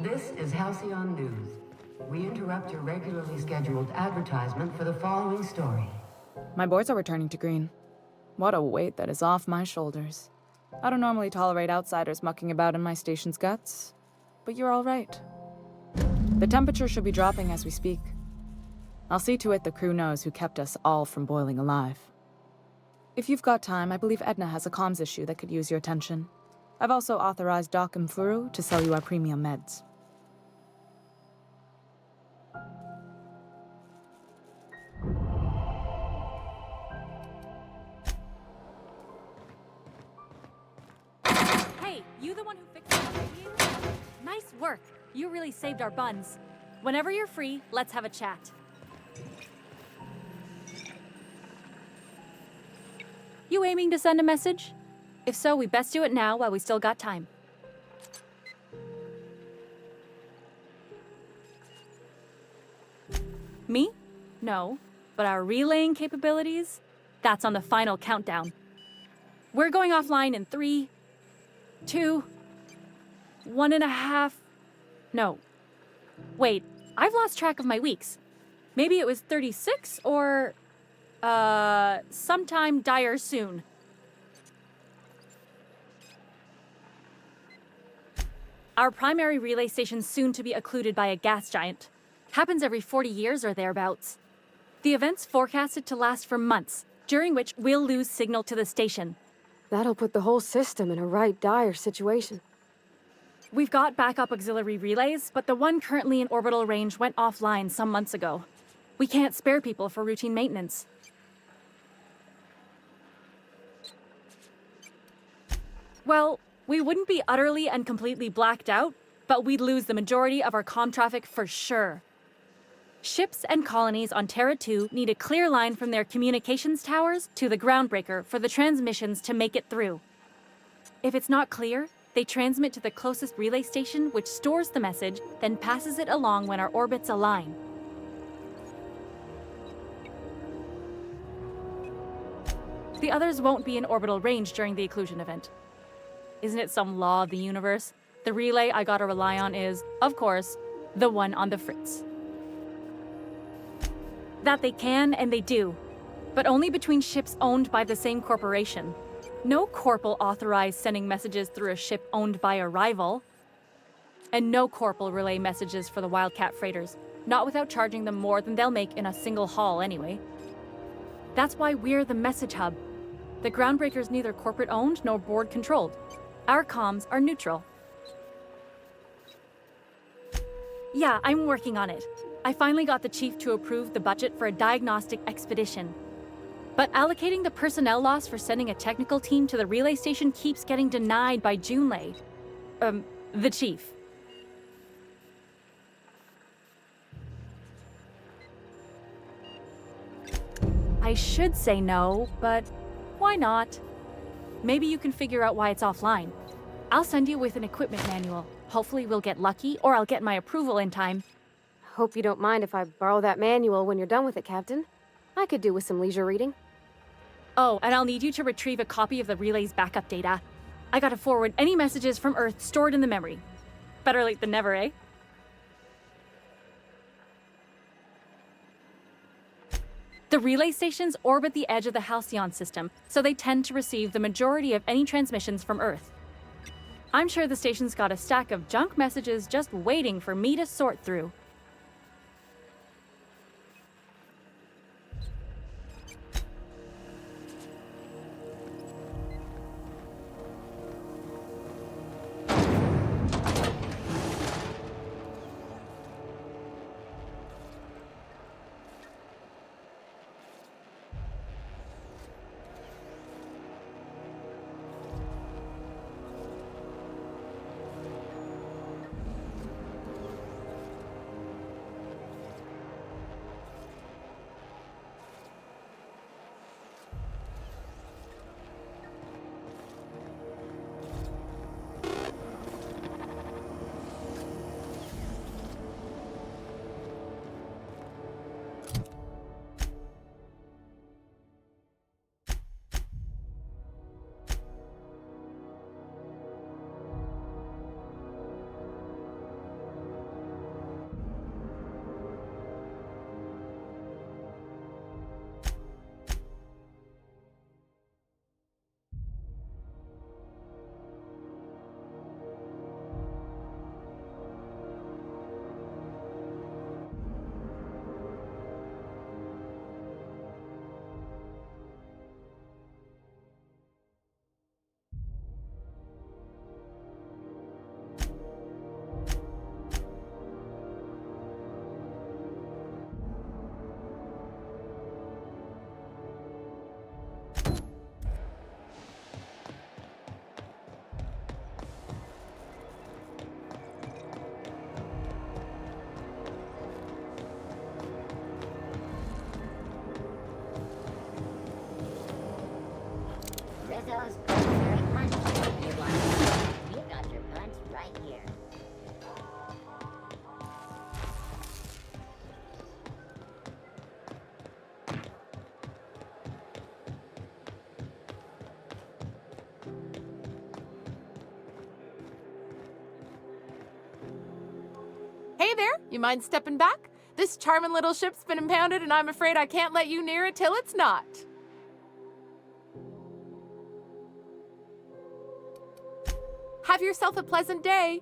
This is Halcyon News. We interrupt your regularly scheduled advertisement for the following story. My boards are returning to green. What a weight that is off my shoulders. I don't normally tolerate outsiders mucking about in my station's guts, but you're all right. The temperature should be dropping as we speak. I'll see to it the crew knows who kept us all from boiling alive. If you've got time, I believe Edna has a comms issue that could use your attention. I've also authorized Doc and Furu to sell you our premium meds. Hey, you the one who fixed the radiator? Nice work. You really saved our buns. Whenever you're free, let's have a chat. You aiming to send a message? If so, we best do it now while we still got time. Me? No. But our relaying capabilities? That's on the final countdown. We're going offline in 3, 2, 1.5... No. Wait, I've lost track of my weeks. Maybe it was 36 or... sometime dire soon. Our primary relay station's soon to be occluded by a gas giant. Happens every 40 years or thereabouts. The event's forecasted to last for months, during which we'll lose signal to the station. That'll put the whole system in a right dire situation. We've got backup auxiliary relays, but the one currently in orbital range went offline some months ago. We can't spare people for routine maintenance. Well, we wouldn't be utterly and completely blacked out, but we'd lose the majority of our comm traffic for sure. Ships and colonies on Terra 2 need a clear line from their communications towers to the groundbreaker for the transmissions to make it through. If it's not clear, they transmit to the closest relay station, which stores the message, then passes it along when our orbits align. The others won't be in orbital range during the occlusion event. Isn't it some law of the universe? The relay I gotta rely on is, of course, the one on the Fritz. That they can and they do, but only between ships owned by the same corporation. No corp will authorize sending messages through a ship owned by a rival. And no corp will relay messages for the Wildcat freighters, not without charging them more than they'll make in a single haul anyway. That's why we're the message hub. The groundbreaker's neither corporate owned nor board controlled. Our comms are neutral. Yeah, I'm working on it. I finally got the chief to approve the budget for a diagnostic expedition. But allocating the personnel loss for sending a technical team to the relay station keeps getting denied by Junlei. The chief. I should say no, but why not? Maybe you can figure out why it's offline. I'll send you with an equipment manual. Hopefully we'll get lucky, or I'll get my approval in time. Hope you don't mind if I borrow that manual when you're done with it, Captain. I could do with some leisure reading. Oh, and I'll need you to retrieve a copy of the relay's backup data. I gotta forward any messages from Earth stored in the memory. Better late than never, eh? The relay stations orbit the edge of the Halcyon system, so they tend to receive the majority of any transmissions from Earth. I'm sure the station's got a stack of junk messages just waiting for me to sort through. Rizzo's Purple Punch. You want it? You got your punch right here. Hey there, you mind stepping back? This charming little ship's been impounded and I'm afraid I can't let you near it till it's not. Have yourself a pleasant day.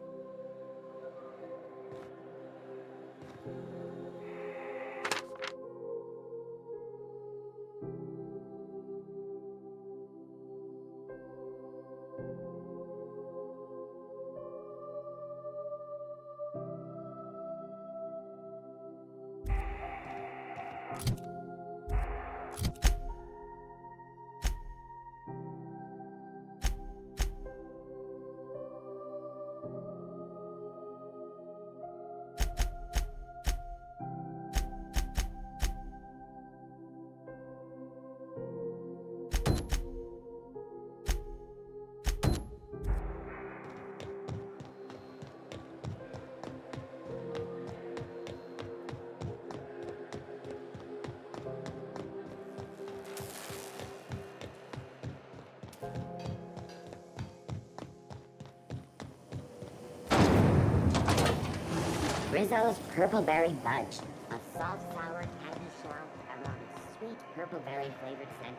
Rizzo's Purple Berry Bunch. A soft, sour, candy shell, caramel, sweet purple berry flavored scent.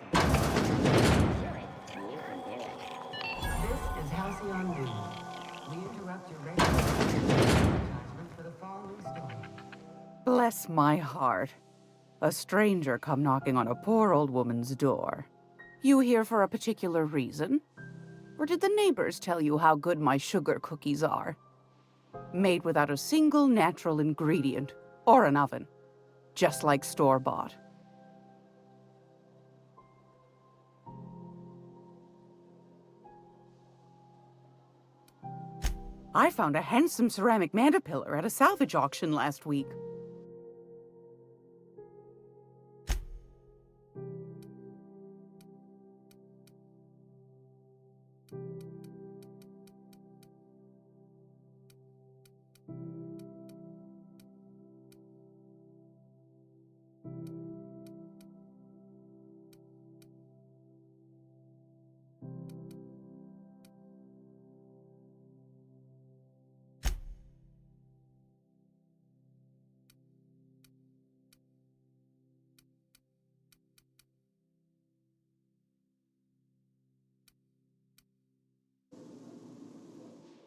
Chew it, and you can do it. This is Halcyon News. We interrupt your regular advertisement for the following story. Bless my heart. A stranger come knocking on a poor old woman's door. You here for a particular reason? Or did the neighbors tell you how good my sugar cookies are? Made without a single natural ingredient or an oven, just like store-bought. I found a handsome ceramic mandapillar at a salvage auction last week.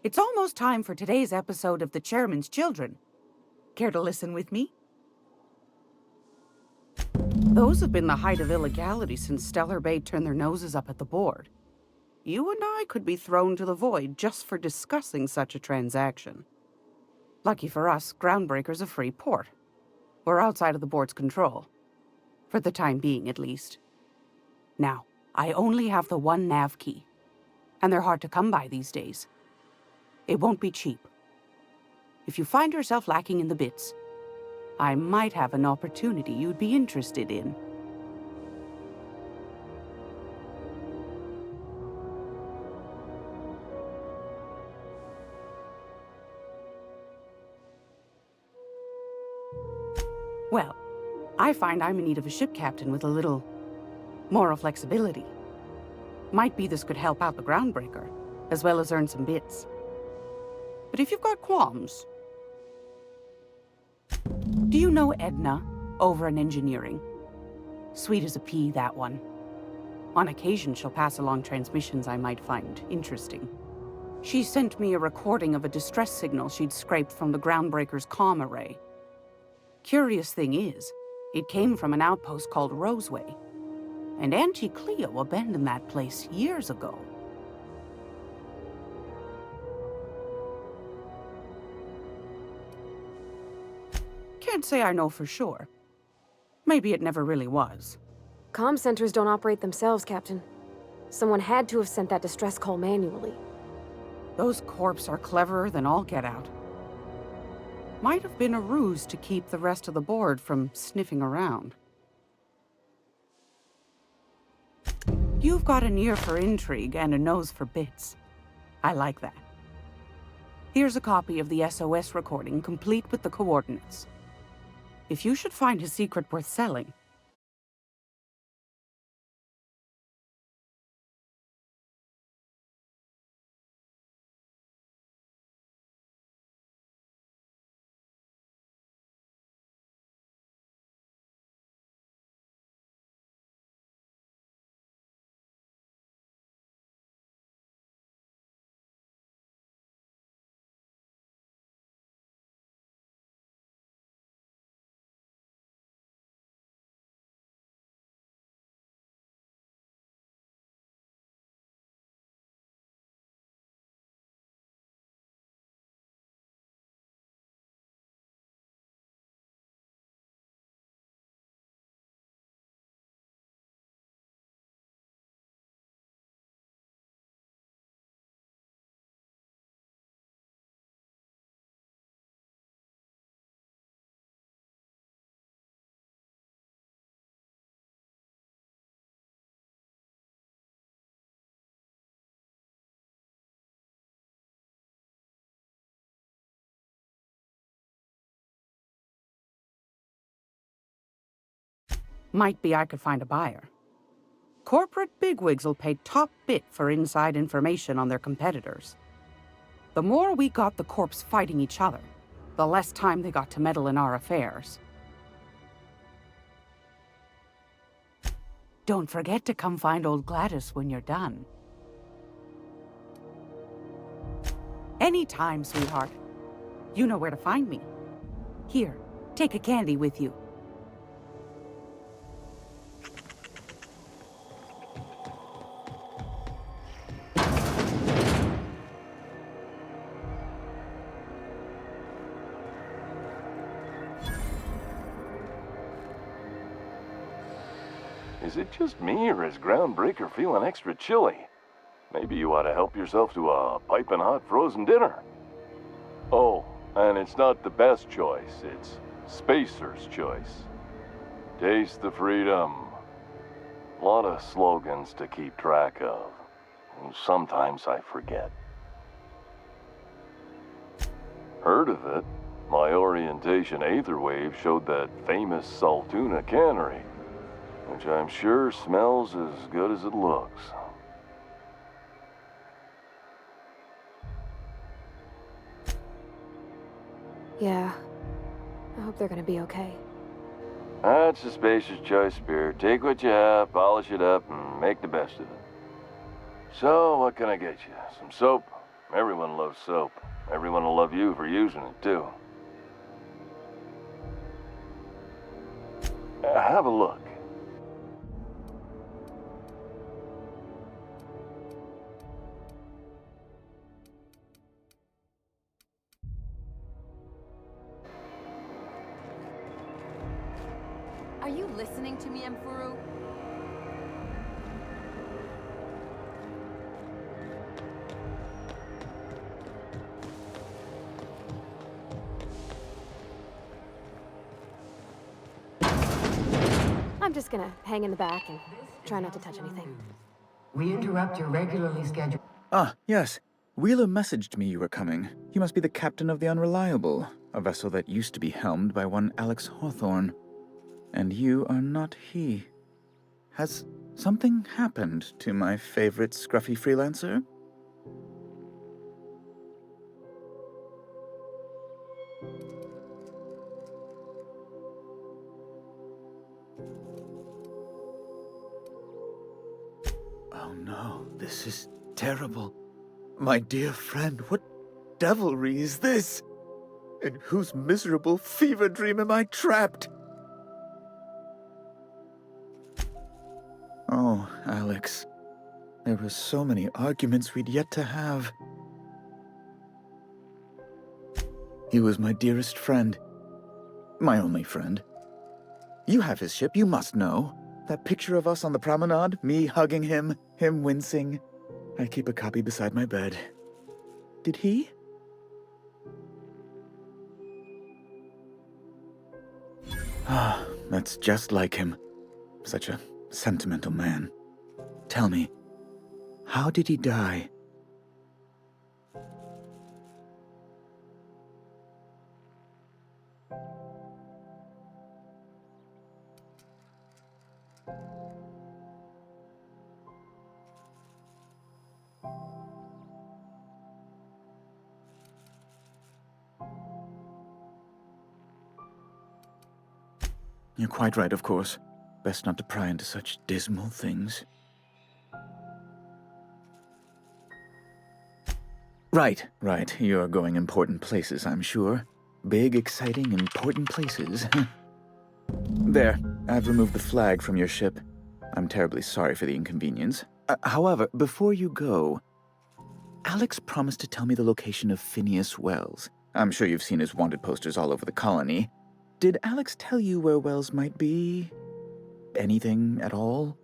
It's almost time for today's episode of The Chairman's Children. Care to listen with me? Those have been the height of illegality since Stellar Bay turned their noses up at the board. You and I could be thrown to the void just for discussing such a transaction. Lucky for us, Groundbreaker's a free port. We're outside of the board's control. For the time being, at least. Now, I only have the one nav key. And they're hard to come by these days. It won't be cheap. If you find yourself lacking in the bits, I might have an opportunity you'd be interested in. Well, I find I'm in need of a ship captain with a little moral flexibility. Might be this could help out the Groundbreaker, as well as earn some bits. But if you've got qualms... Do you know Edna, over in engineering? Sweet as a pea, that one. On occasion, she'll pass along transmissions I might find interesting. She sent me a recording of a distress signal she'd scraped from the Groundbreaker's comm array. Curious thing is, it came from an outpost called Roseway. And Auntie Cleo abandoned that place years ago. Can't say I know for sure. Maybe it never really was. Comm centers don't operate themselves, Captain. Someone had to have sent that distress call manually. Those corps are cleverer than all get out. Might have been a ruse to keep the rest of the board from sniffing around. You've got an ear for intrigue and a nose for bits. I like that. Here's a copy of the SOS recording, complete with the coordinates. If you should find his secret worth selling, might be I could find a buyer. Corporate bigwigs will pay top bit for inside information on their competitors. The more we got the corps fighting each other, the less time they got to meddle in our affairs. Don't forget to come find old Gladys when you're done. Anytime, sweetheart. You know where to find me. Here, take a candy with you. Is it just me, or is Groundbreaker feeling extra chilly? Maybe you ought to help yourself to a piping hot frozen dinner. Oh, and it's not the best choice, it's Spacer's choice. Taste the freedom. A lot of slogans to keep track of. Sometimes I forget. Heard of it? My orientation aetherwave showed that famous Saltuna cannery, which I'm sure smells as good as it looks. Yeah. I hope they're gonna be okay. That's a Spacer's choice, Spirit. Take what you have, polish it up, and make the best of it. So, what can I get you? Some soap? Everyone loves soap. Everyone will love you for using it, too. Have a look. Are you listening to me, Emfuru? I'm just gonna hang in the back and try not to touch anything. We interrupt your regularly scheduled... Ah, yes. Wheeler messaged me you were coming. You must be the captain of the Unreliable, a vessel that used to be helmed by one Alex Hawthorne. And you are not he. Has something happened to my favorite scruffy freelancer? Oh no, this is terrible. My dear friend, what devilry is this? In whose miserable fever dream am I trapped? Oh, Alex. There were so many arguments we'd yet to have. He was my dearest friend. My only friend. You have his ship, you must know. That picture of us on the promenade, me hugging him, him wincing. I keep a copy beside my bed. Did he? Ah, that's just like him. Such a sentimental man. Tell me, how did he die? You're quite right, of course. Best not to pry into such dismal things. Right. You're going important places, I'm sure. Big, exciting, important places. There, I've removed the flag from your ship. I'm terribly sorry for the inconvenience. However, before you go, Alex promised to tell me the location of Phineas Wells. I'm sure you've seen his wanted posters all over the colony. Did Alex tell you where Wells might be? Anything at all?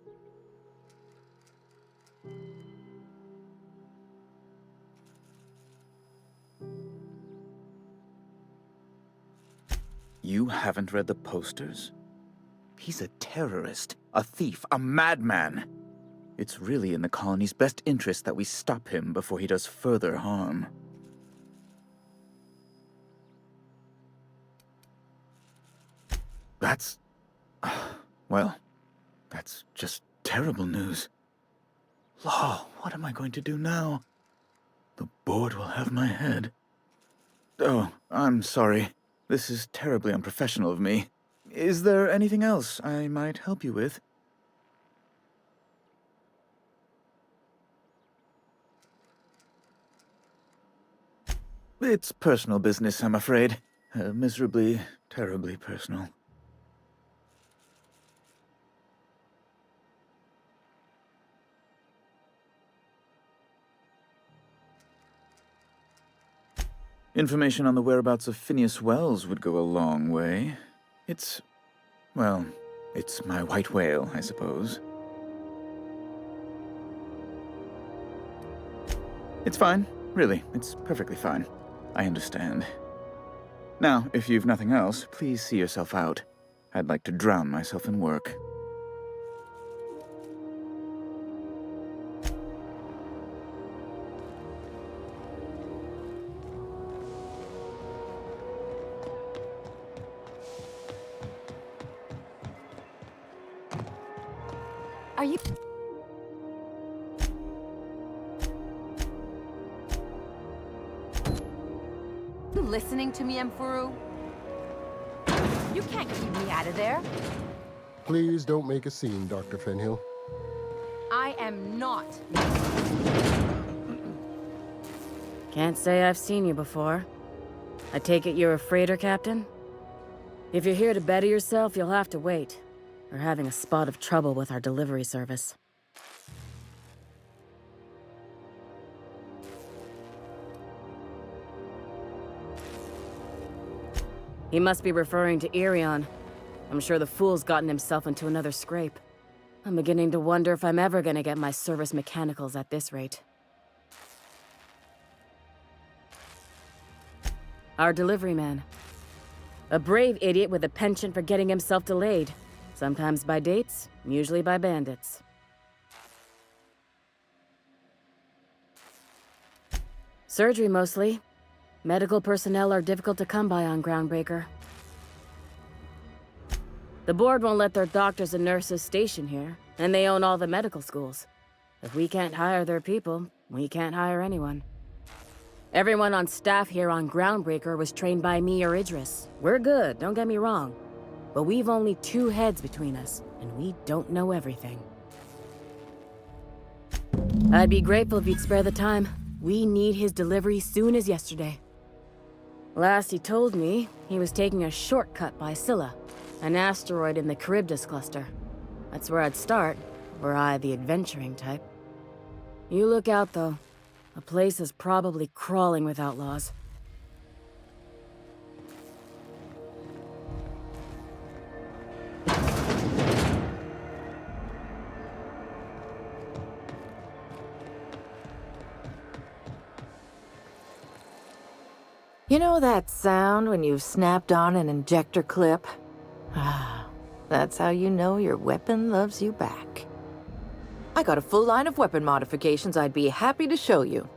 You haven't read the posters? He's a terrorist, a thief, a madman. It's really in the colony's best interest that we stop him before he does further harm. That's... well, that's just terrible news. Law, what am I going to do now? The board will have my head. Oh, I'm sorry. This is terribly unprofessional of me. Is there anything else I might help you with? It's personal business, I'm afraid. Miserably, terribly personal. Information on the whereabouts of Phineas Wells would go a long way. It's my white whale, I suppose. It's fine. Really, it's perfectly fine. I understand. Now, if you've nothing else, please see yourself out. I'd like to drown myself in work. Are you... listening to me, Emfuru? You can't keep me out of there. Please don't make a scene, Dr. Fenhill. I am not. Can't say I've seen you before. I take it you're a freighter captain? If you're here to better yourself, you'll have to wait. We're having a spot of trouble with our delivery service. He must be referring to Irion. I'm sure the fool's gotten himself into another scrape. I'm beginning to wonder if I'm ever gonna get my service mechanicals at this rate. Our delivery man. A brave idiot with a penchant for getting himself delayed. Sometimes by dates, usually by bandits. Surgery mostly. Medical personnel are difficult to come by on Groundbreaker. The board won't let their doctors and nurses station here, and they own all the medical schools. If we can't hire their people, we can't hire anyone. Everyone on staff here on Groundbreaker was trained by me or Idris. We're good, don't get me wrong. But we've only 2 heads between us, and we don't know everything. I'd be grateful if you'd spare the time. We need his delivery soon as yesterday. Last he told me, he was taking a shortcut by Scylla, an asteroid in the Charybdis cluster. That's where I'd start, were I the adventuring type. You look out, though. The place is probably crawling with outlaws. You know that sound when you've snapped on an injector clip? Ah, that's how you know your weapon loves you back. I got a full line of weapon modifications I'd be happy to show you.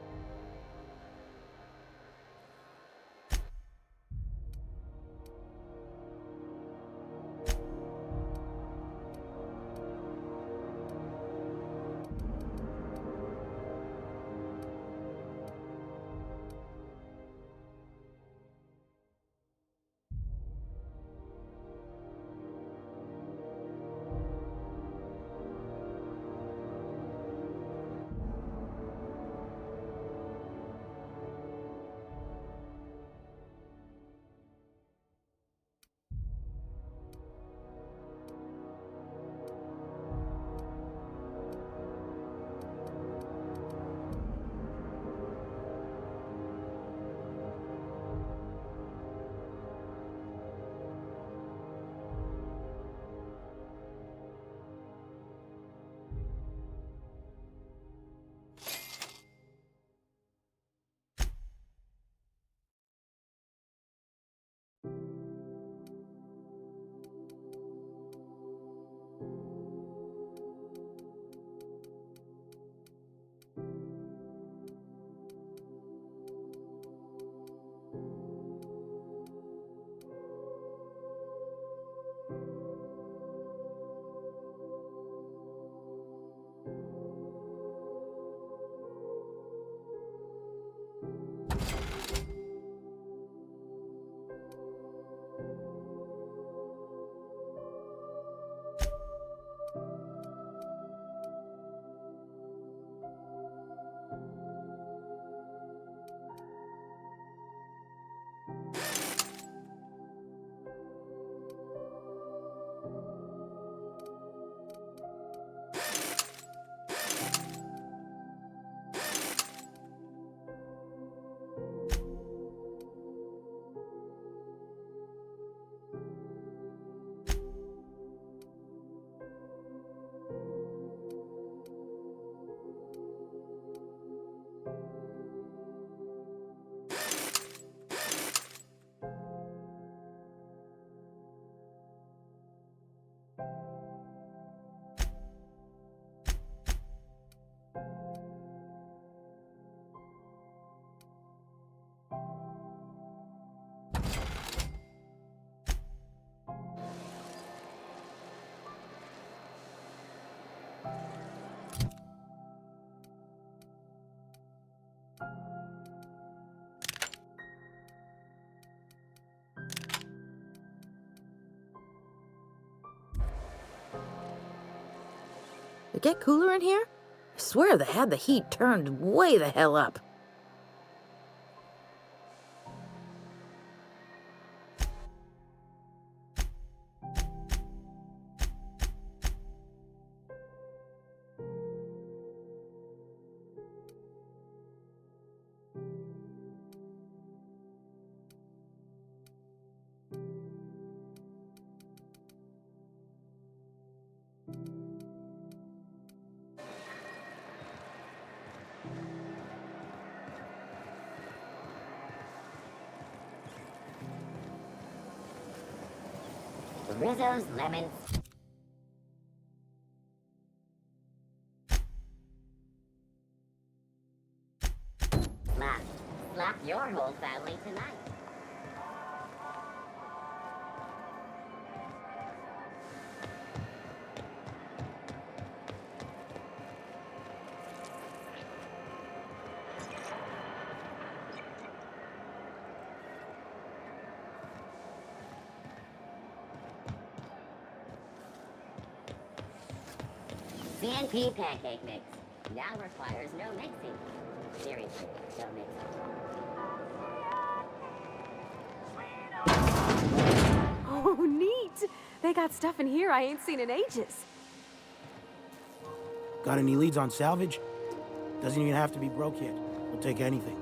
It get cooler in here? I swear they had the heat turned way the hell up. Rizzo's lemons. Slap your whole family tonight. CNP pancake mix now requires no mixing. Seriously, no mixing. Oh, neat! They got stuff in here I ain't seen in ages. Got any leads on salvage? Doesn't even have to be broke yet. We'll take anything.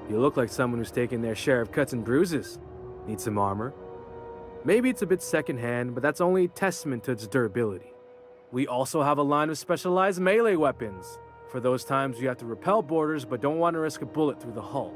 You look like someone who's taken their share of cuts and bruises. Need some armor? Maybe it's a bit secondhand, but that's only a testament to its durability. We also have a line of specialized melee weapons, for those times you have to repel boarders but don't want to risk a bullet through the hull.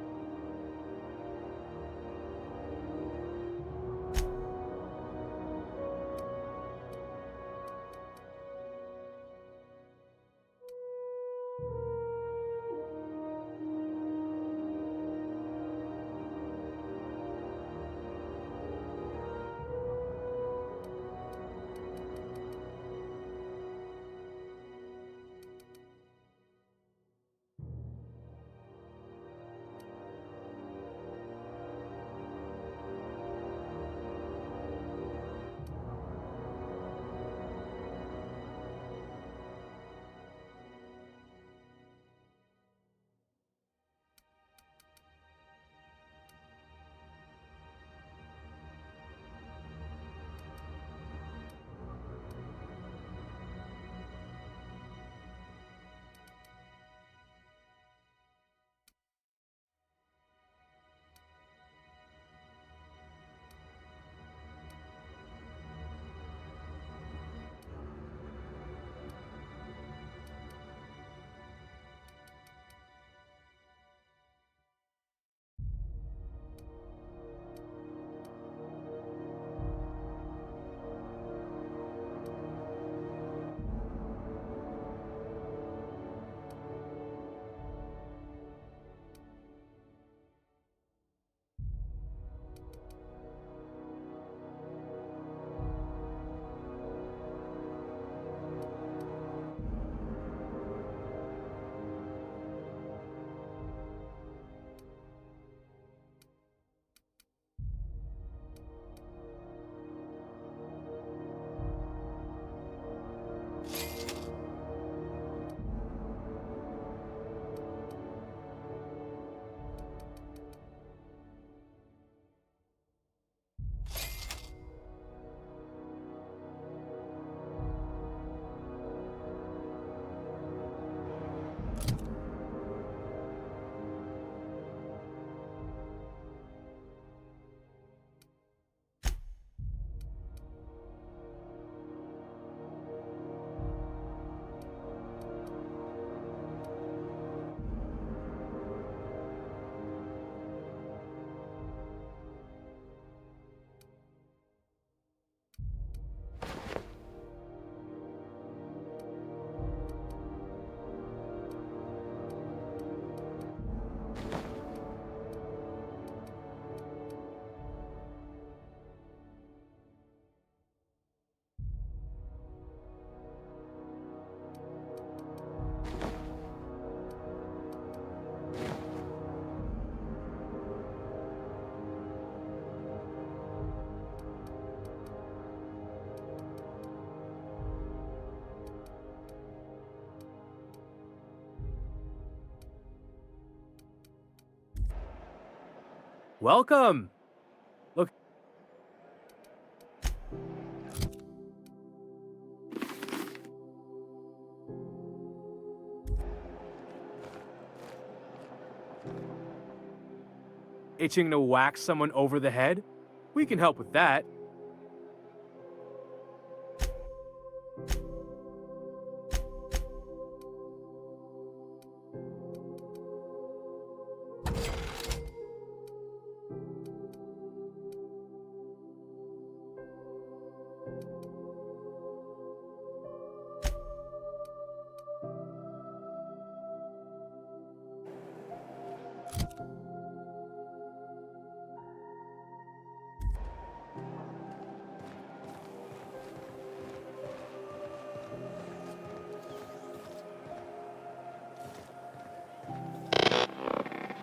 Welcome! Look. Itching to whack someone over the head? We can help with that.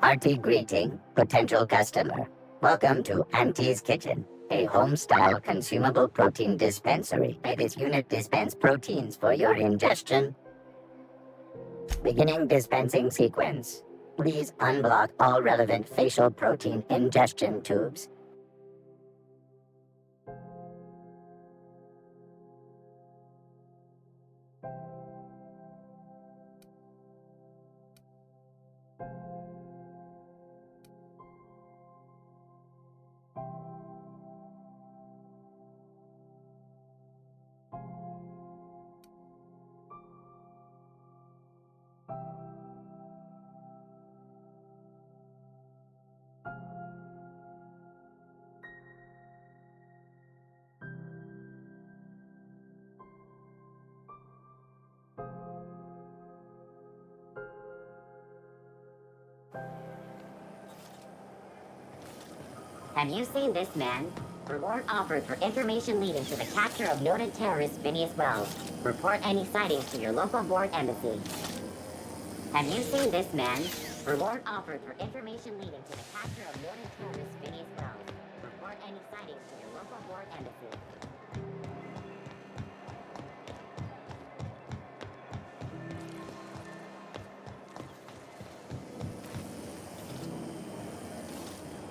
Hearty greeting, potential customer. Welcome to Auntie's Kitchen, a home-style consumable protein dispensary. May this unit dispense proteins for your ingestion. Beginning dispensing sequence. Please unblock all relevant facial protein ingestion tubes. Have you seen this man? Reward offered for information leading to the capture of noted terrorist Phineas Wells. Report any sightings to your local board embassy. Have you seen this man? Reward offered for information leading to the capture of noted terrorist Phineas Wells. Report any sightings to your local board embassy.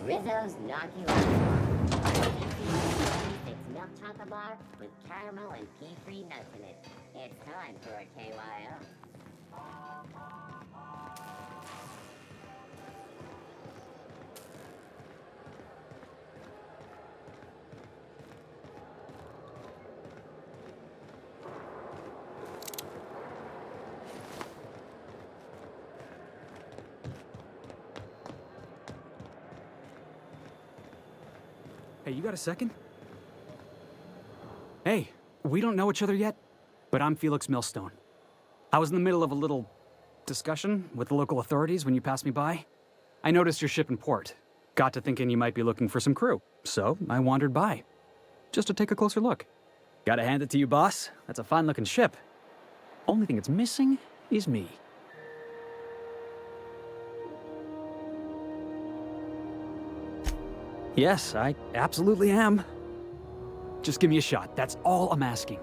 Rizzo's Knock You Out. It's milk chocolate bar with caramel and pea-free nuts in it. It's time for a KYO. Hey, you got a second? Hey, we don't know each other yet, but I'm Felix Millstone. I was in the middle of a little discussion with the local authorities when you passed me by. I noticed your ship in port. Got to thinking you might be looking for some crew, so I wandered by, just to take a closer look. Gotta hand it to you, boss. That's a fine-looking ship. Only thing it's missing is me. Yes, I absolutely am. Just give me a shot. That's all I'm asking.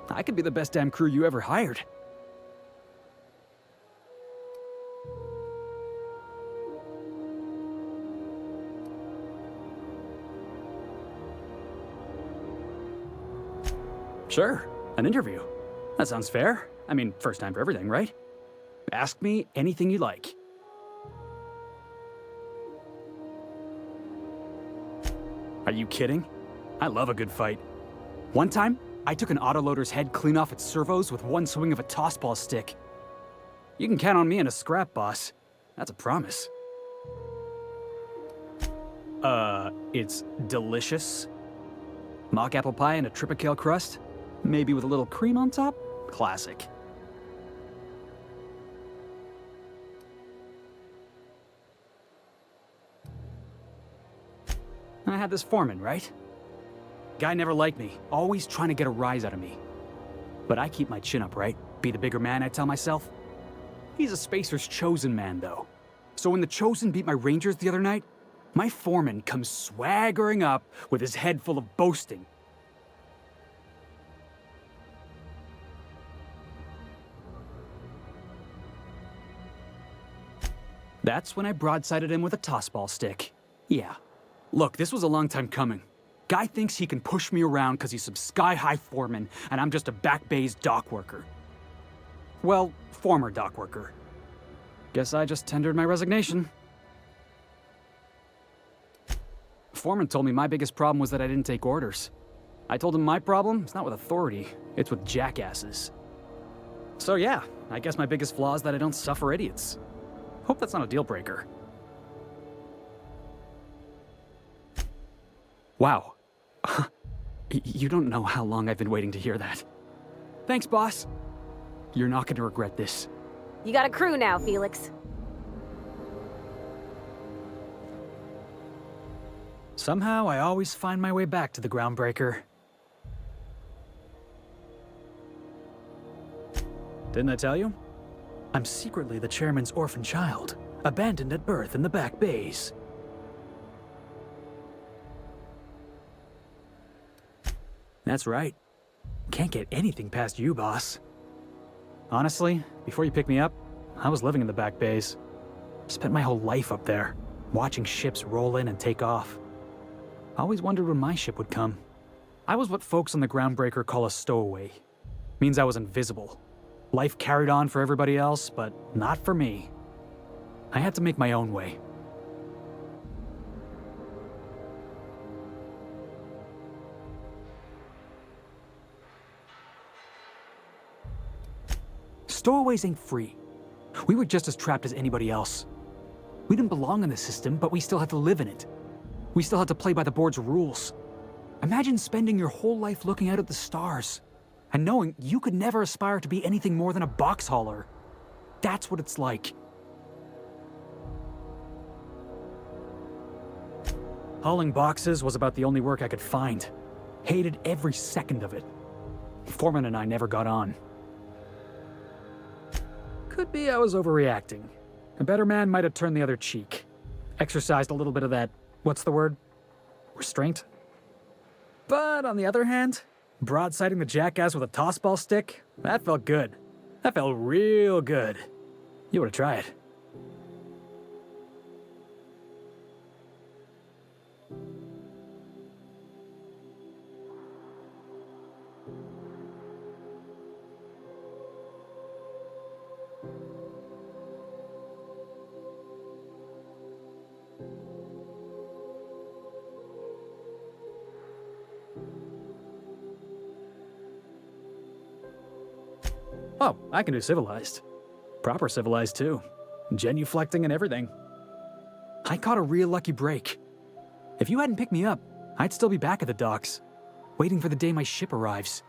I could be the best damn crew you ever hired. Sure, an interview. That sounds fair. I mean, first time for everything, right? Ask me anything you like. Are you kidding? I love a good fight. One time, I took an autoloader's head clean off its servos with one swing of a tossball stick. You can count on me in a scrap, boss. That's a promise. It's delicious. Mock apple pie and a tripicale crust, maybe with a little cream on top? Classic. I had this foreman, right? Guy never liked me, always trying to get a rise out of me. But I keep my chin up, right? Be the bigger man, I tell myself. He's a Spacer's chosen man, though. So when the Chosen beat my Rangers the other night, my foreman comes swaggering up with his head full of boasting. That's when I broadsided him with a tossball stick. Yeah. Look, this was a long time coming. Guy thinks he can push me around because he's some sky-high foreman, and I'm just a back bay's dock worker. Well, former dock worker. Guess I just tendered my resignation. Foreman told me my biggest problem was that I didn't take orders. I told him my problem is not with authority, it's with jackasses. So yeah, I guess my biggest flaw is that I don't suffer idiots. Hope that's not a deal breaker. Wow. You don't know how long I've been waiting to hear that. Thanks, boss. You're not gonna regret this. You got a crew now, Felix. Somehow, I always find my way back to the Groundbreaker. Didn't I tell you? I'm secretly the chairman's orphan child, abandoned at birth in the back bays. That's right. Can't get anything past you, boss. Honestly, before you picked me up, I was living in the back bays. Spent my whole life up there, watching ships roll in and take off. Always wondered when my ship would come. I was what folks on the Groundbreaker call a stowaway. Means I was invisible. Life carried on for everybody else, but not for me. I had to make my own way. Stowaways ain't free. We were just as trapped as anybody else. We didn't belong in the system, but we still had to live in it. We still had to play by the board's rules. Imagine spending your whole life looking out at the stars, and knowing you could never aspire to be anything more than a box hauler. That's what it's like. Hauling boxes was about the only work I could find. Hated every second of it. Foreman and I never got on. Could be I was overreacting. A better man might have turned the other cheek. Exercised a little bit of that, what's the word? Restraint? But on the other hand, broadsiding the jackass with a tossball stick, that felt good. That felt real good. You ought to try it. Oh, I can do civilized. Proper civilized, too. Genuflecting and everything. I caught a real lucky break. If you hadn't picked me up, I'd still be back at the docks, waiting for the day my ship arrives.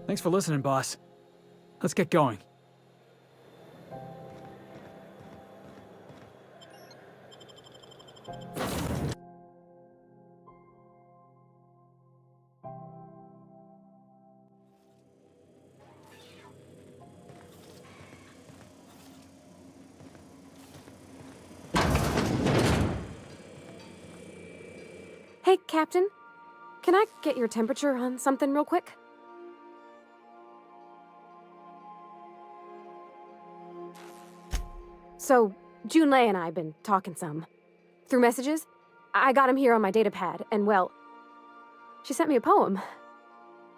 Thanks for listening, boss. Let's get going. Hey, Captain. Can I get your temperature on something real quick? So, Junlei and I have been talking some. Through messages. I got him here on my datapad, and well, she sent me a poem.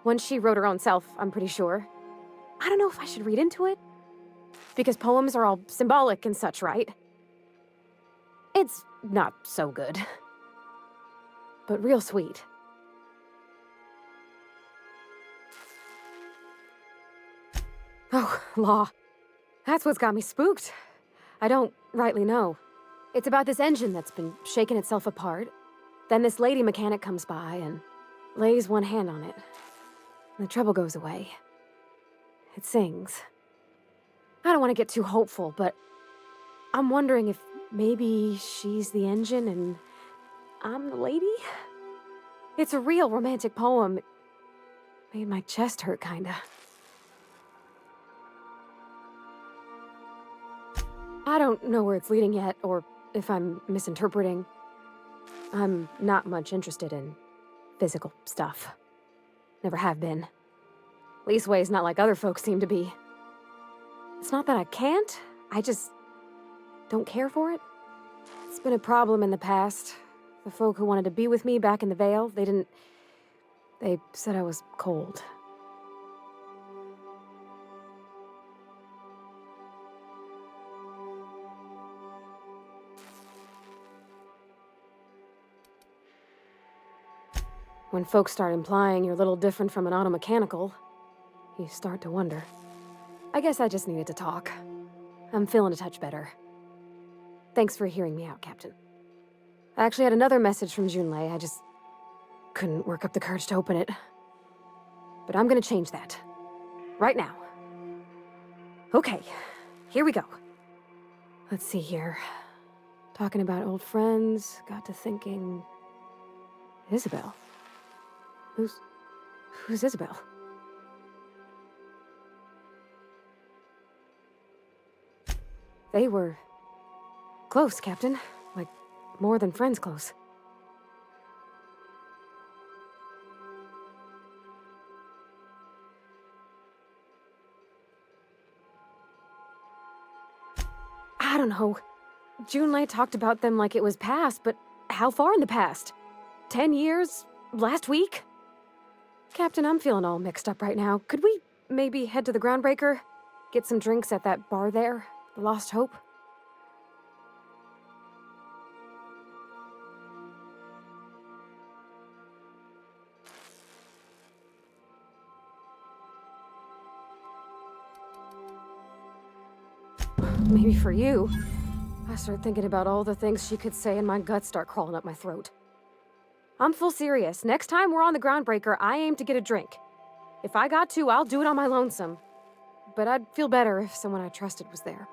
One she wrote her own self, I'm pretty sure. I don't know if I should read into it. Because poems are all symbolic and such, right? It's not so good. But real sweet. Oh, law. That's what's got me spooked. I don't rightly know. It's about this engine that's been shaking itself apart. Then this lady mechanic comes by and lays one hand on it. And the trouble goes away. It sings. I don't want to get too hopeful, but I'm wondering if maybe she's the engine and I'm the lady? It's a real romantic poem. It made my chest hurt, kinda. I don't know where it's leading yet, or if I'm misinterpreting. I'm not much interested in physical stuff. Never have been. Leastways not like other folks seem to be. It's not that I can't, I just don't care for it. It's been a problem in the past. The folk who wanted to be with me back in the Vale, they said I was cold. When folks start implying you're a little different from an automechanical, you start to wonder. I guess I just needed to talk. I'm feeling a touch better. Thanks for hearing me out, Captain. I actually had another message from Junlei. I just couldn't work up the courage to open it. But I'm gonna change that. Right now. Okay, here we go. Let's see here. Talking about old friends, got to thinking... Isabel? Who's Isabel? They were close, Captain. Like, more than friends close. I don't know. Junlei talked about them like it was past, but how far in the past? 10 years? Last week? Captain, I'm feeling all mixed up right now. Could we maybe head to the Groundbreaker? Get some drinks at that bar there? The Lost Hope? maybe for you. I start thinking about all the things she could say and my guts start crawling up my throat. I'm full serious. Next time we're on the Groundbreaker, I aim to get a drink. If I got to, I'll do it on my lonesome. But I'd feel better if someone I trusted was there.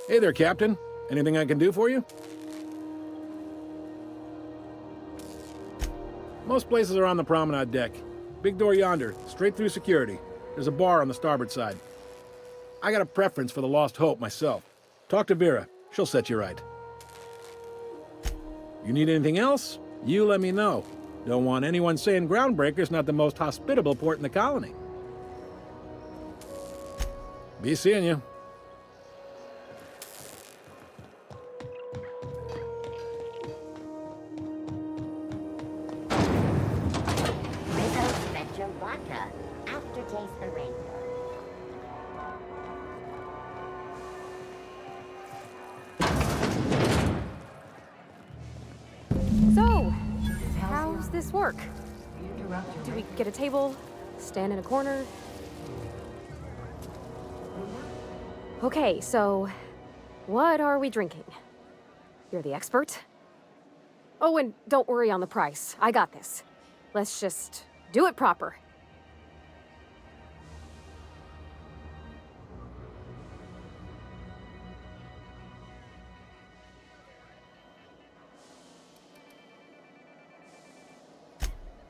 Hey there, Captain. Anything I can do for you? Most places are on the promenade deck. Big door yonder, straight through security. There's a bar on the starboard side. I got a preference for the Lost Hope myself. Talk to Vera. She'll set you right. You need anything else? You let me know. Don't want anyone saying Groundbreaker's not the most hospitable port in the colony. Be seeing you. Vodka, aftertaste for rainbow. So, how's this work? Do we get a table? Stand in a corner? Okay, so what are we drinking? You're the expert? Oh, and don't worry on the price. I got this. Let's just do it proper.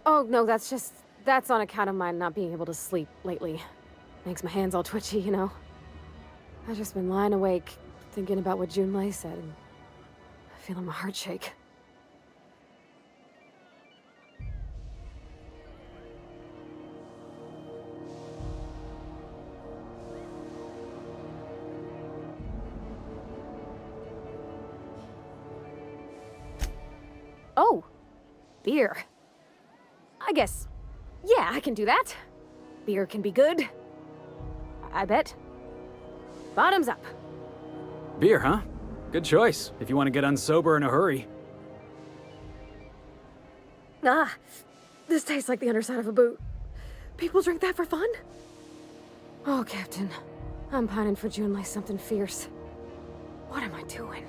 Oh, no, that's on account of my not being able to sleep lately. Makes my hands all twitchy, you know? I've just been lying awake, thinking about what Junlei said, and feeling my heart shake. Oh, beer. I guess, yeah, I can do that. Beer can be good. I bet. Bottoms up. Beer, huh? Good choice, if you want to get unsober in a hurry. Ah, this tastes like the underside of a boot. People drink that for fun? Oh, Captain. I'm pining for June like something fierce. What am I doing?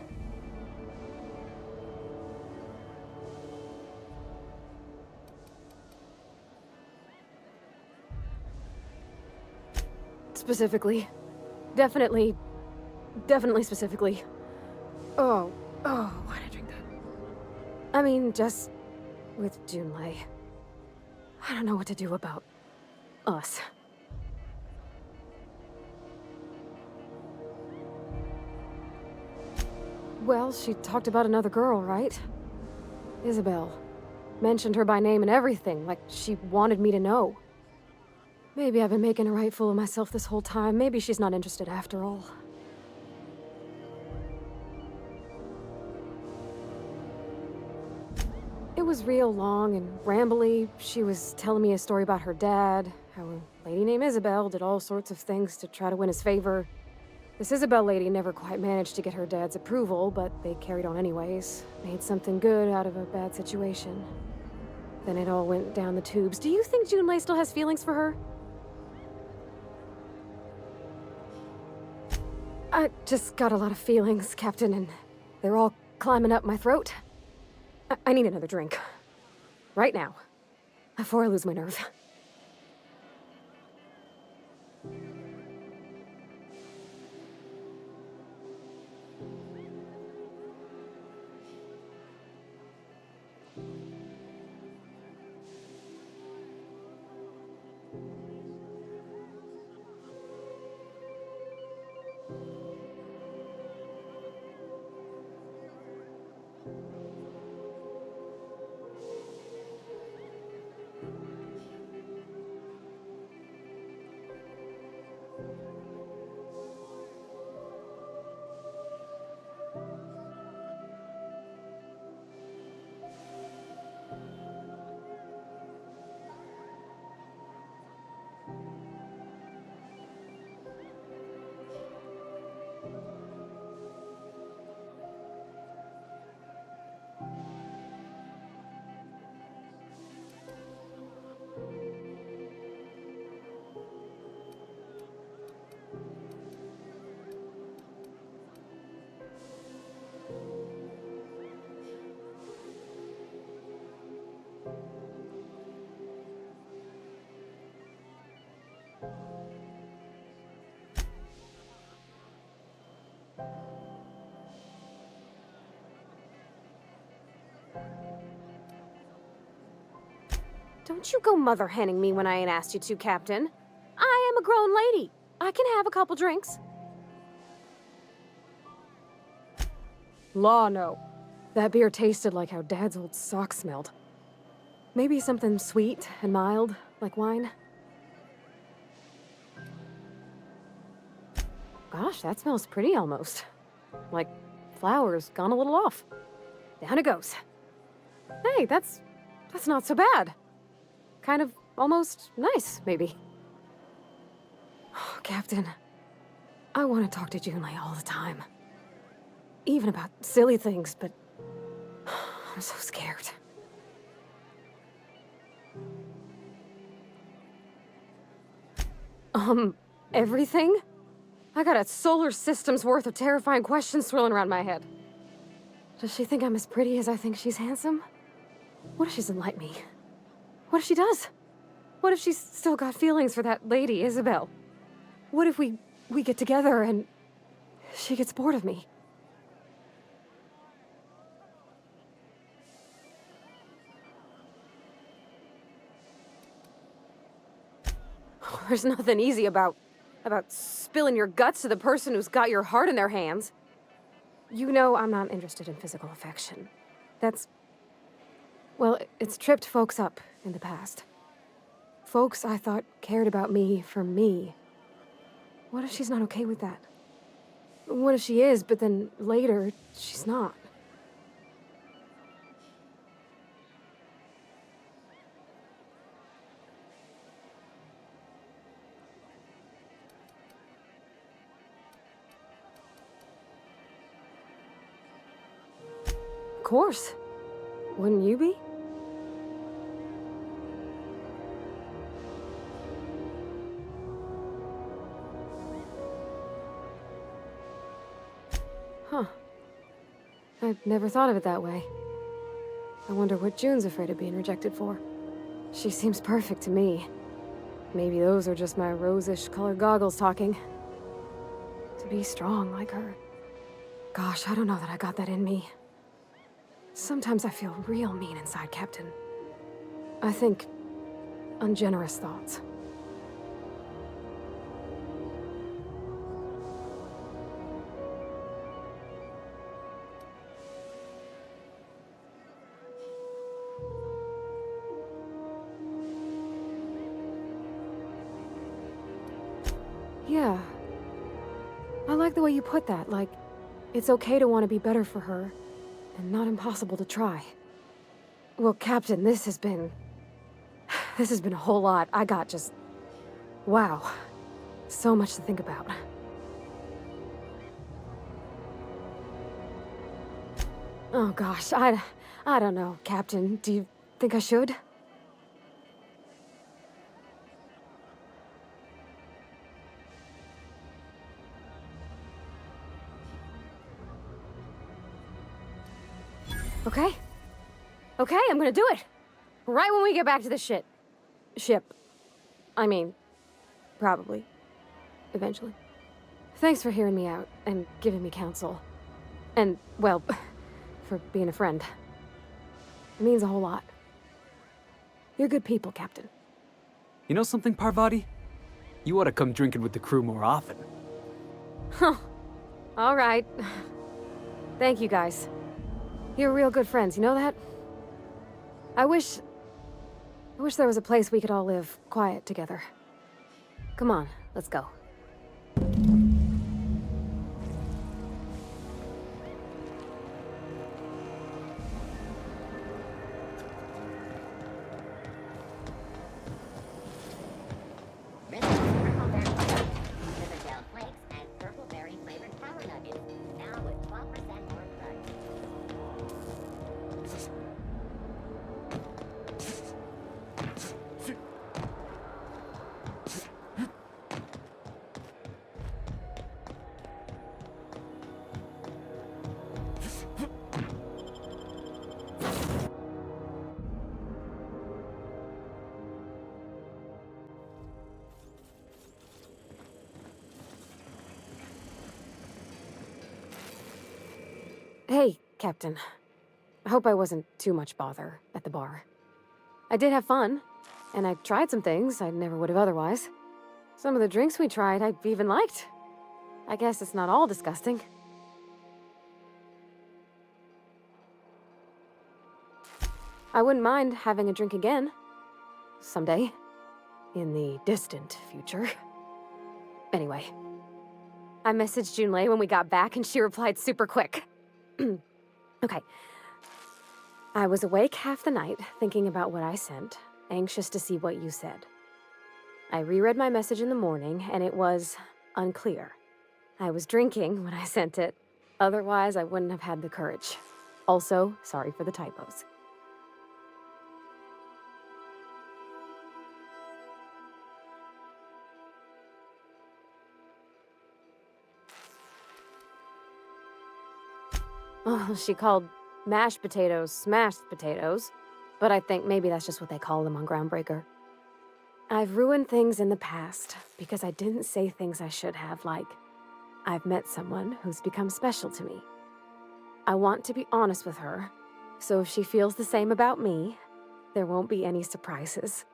Specifically. Definitely specifically. Oh, why'd I drink that? I mean, just with Junlei. I don't know what to do about us. Well, she talked about another girl, right? Isabel. Mentioned her by name and everything, like she wanted me to know. Maybe I've been making a right fool of myself this whole time. Maybe she's not interested after all. It was real long and rambly. She was telling me a story about her dad, how a lady named Isabel did all sorts of things to try to win his favor. This Isabel lady never quite managed to get her dad's approval, but they carried on anyways. Made something good out of a bad situation. Then it all went down the tubes. Do you think Junlei still has feelings for her? I just got a lot of feelings, Captain, and they're all climbing up my throat. I need another drink. Right now. Before I lose my nerve. Don't you go mother-henning me when I ain't asked you to, Captain. I am a grown lady. I can have a couple drinks. Law, no. That beer tasted like how Dad's old socks smelled. Maybe something sweet and mild, like wine. Gosh, that smells pretty almost. Like flowers gone a little off. Down it goes. Hey, that's not so bad. Kind of almost nice, maybe. Oh, Captain, I want to talk to Junlei all the time. Even about silly things, but I'm so scared. Everything? I got a solar system's worth of terrifying questions swirling around my head. Does she think I'm as pretty as I think she's handsome? What if she doesn't like me? What if she does? What if she's still got feelings for that lady, Isabel? What if we get together and she gets bored of me? There's nothing easy about spilling your guts to the person who's got your heart in their hands. You know I'm not interested in physical affection. Well, it's tripped folks up in the past. Folks I thought cared about me for me. What if she's not okay with that? What if she is, but then later, she's not? course. Wouldn't you be? Huh. I'd never thought of it that way. I wonder what June's afraid of being rejected for. She seems perfect to me. Maybe those are just my rosish colored goggles talking. To be strong like her. Gosh, I don't know that I got that in me. Sometimes I feel real mean inside, Captain. I think ungenerous thoughts. Yeah. I like the way you put that, like, it's okay to want to be better for her, and not impossible to try. Well, Captain, this has been a whole lot. I got just... wow. So much to think about. Oh gosh, I don't know, Captain. Do you think I should? Okay. Okay, I'm gonna do it. Right when we get back to the ship. I mean, probably. Eventually. Thanks for hearing me out and giving me counsel. And, well, for being a friend. It means a whole lot. You're good people, Captain. You know something, Parvati? You ought to come drinking with the crew more often. Huh. All right. Thank you, guys. You're real good friends, you know that? I wish there was a place we could all live quiet together. Come on, let's go. Riverdale Flakes and purple berry flavored power nuggets, now with 12% more crunch. Hey, Captain. I hope I wasn't too much bother at the bar. I did have fun, and I tried some things I never would have otherwise. Some of the drinks we tried I even liked. I guess it's not all disgusting. I wouldn't mind having a drink again. Someday. In the distant future. Anyway. I messaged Junlei when we got back and she replied super quick. Okay. I was awake half the night, thinking about what I sent, anxious to see what you said. I reread my message in the morning, and it was unclear. I was drinking when I sent it. Otherwise, I wouldn't have had the courage. Also, sorry for the typos. Oh, she called mashed potatoes smashed potatoes, but I think maybe that's just what they call them on Groundbreaker. I've ruined things in the past because I didn't say things I should have, like, I've met someone who's become special to me. I want to be honest with her, so if she feels the same about me, there won't be any surprises.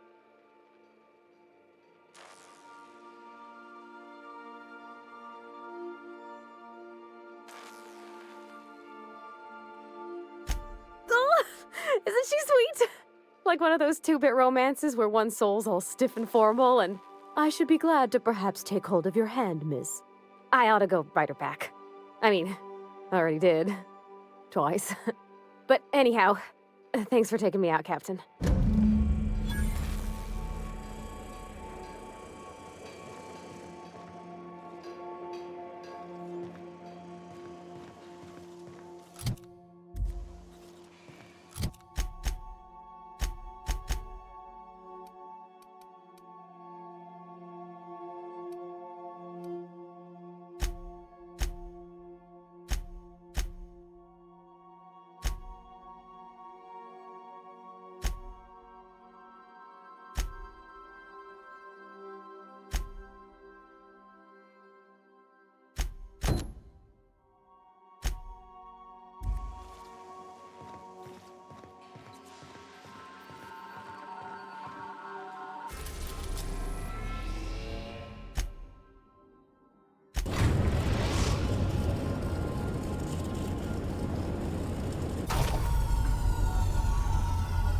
Oh, isn't she sweet? Like one of those two-bit romances where one soul's all stiff and formal and, I should be glad to perhaps take hold of your hand, miss. I ought to go write her back. I mean, I already did. Twice. But anyhow, thanks for taking me out, Captain.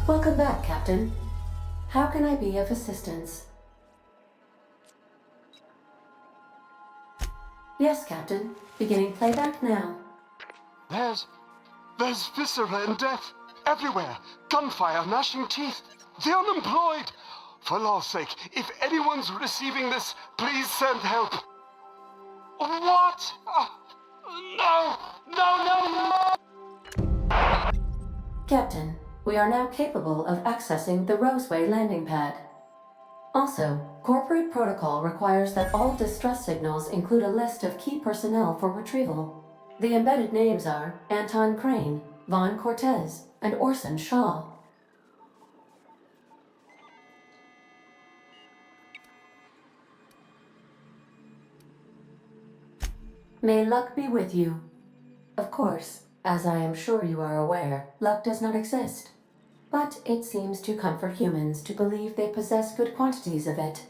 Welcome back, Captain. How can I be of assistance? Yes, Captain. Beginning playback now. There's viscera and death everywhere. Gunfire, gnashing teeth. The unemployed. For law's sake, if anyone's receiving this, please send help. What? No! No, no, no! Captain, we are now capable of accessing the Roseway landing pad. Also, corporate protocol requires that all distress signals include a list of key personnel for retrieval. The embedded names are Anton Crane, Vaughn Cortez, and Orson Shaw. May luck be with you. Of course, as I am sure you are aware, luck does not exist. But it seems to comfort humans to believe they possess good quantities of it.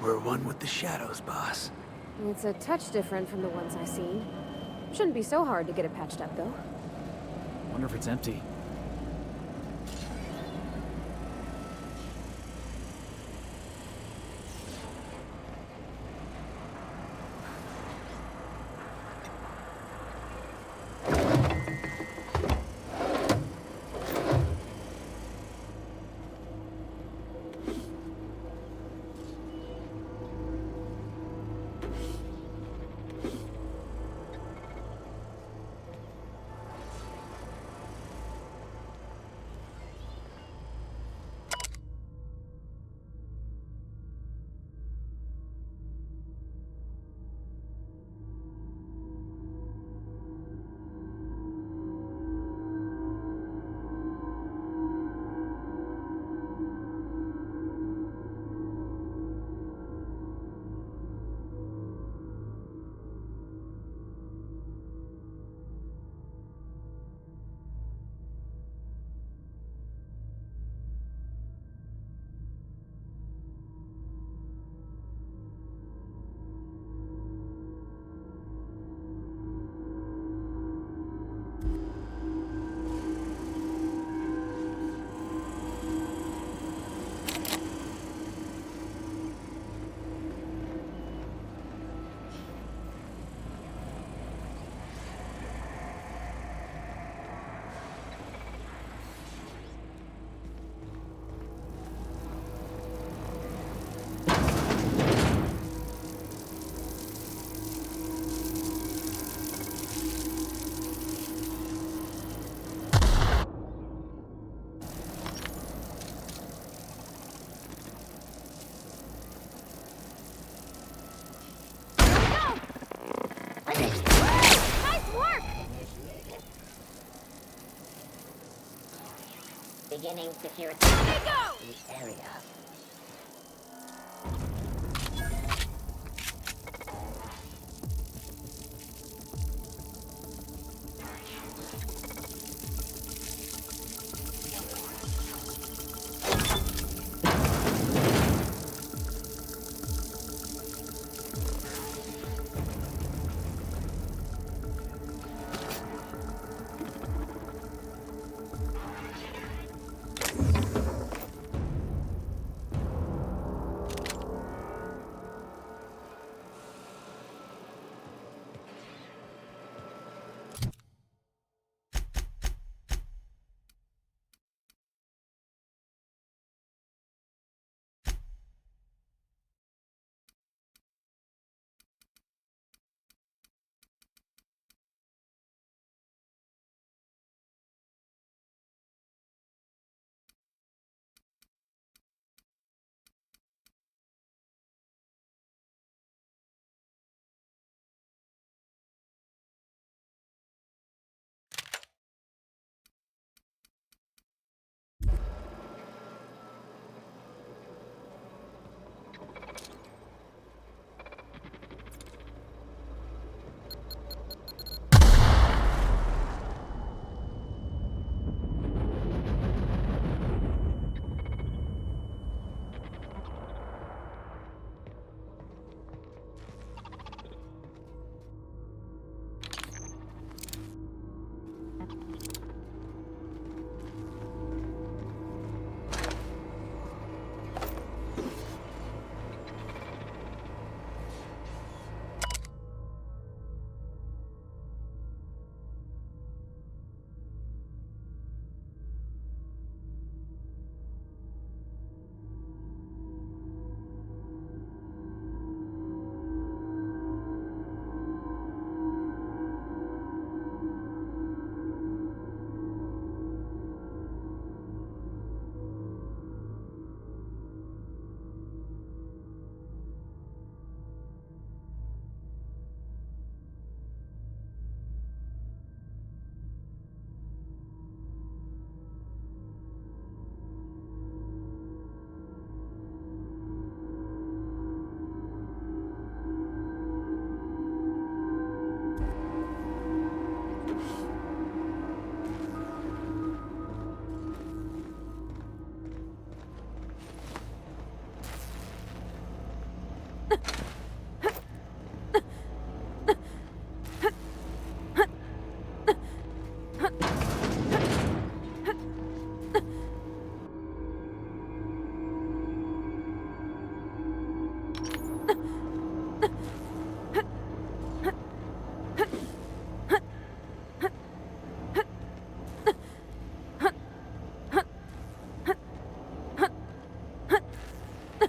We're one with the shadows, boss. It's a touch different from the ones I've seen. Shouldn't be so hard to get it patched up, though. Wonder if it's empty. Beginning security. The area.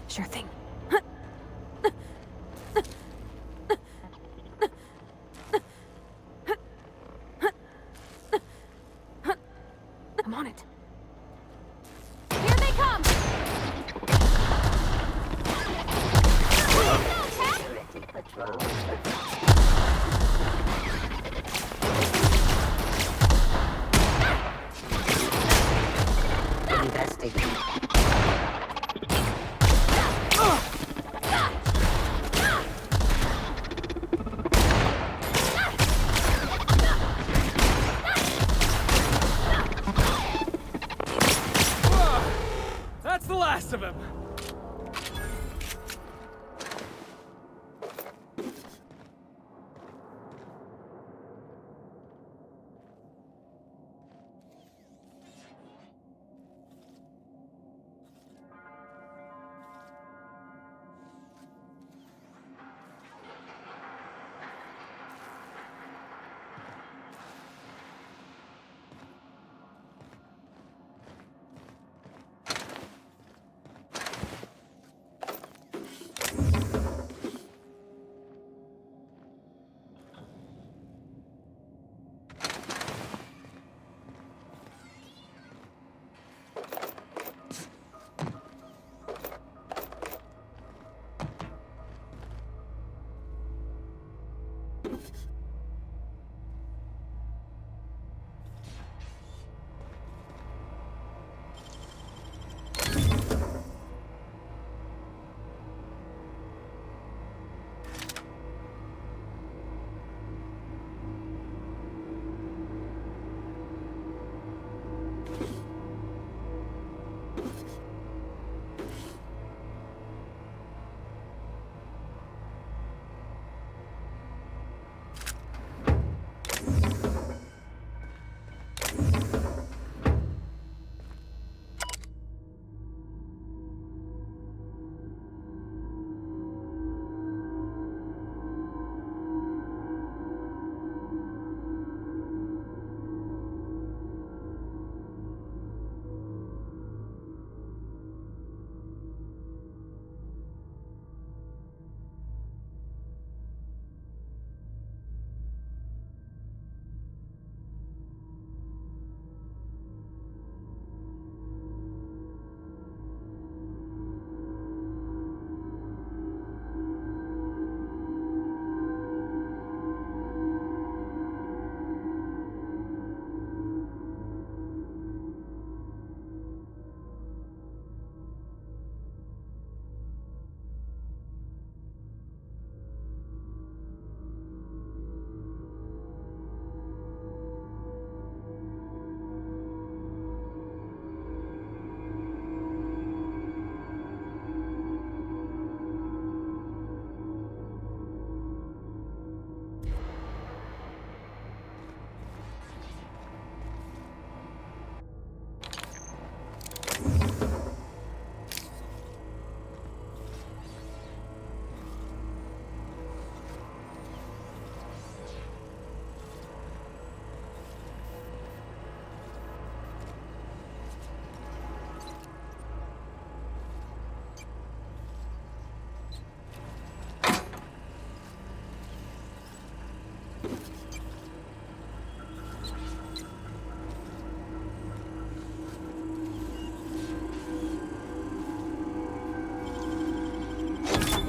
Sure thing. I'm on it. Here they come! Investigate. That's the last of him.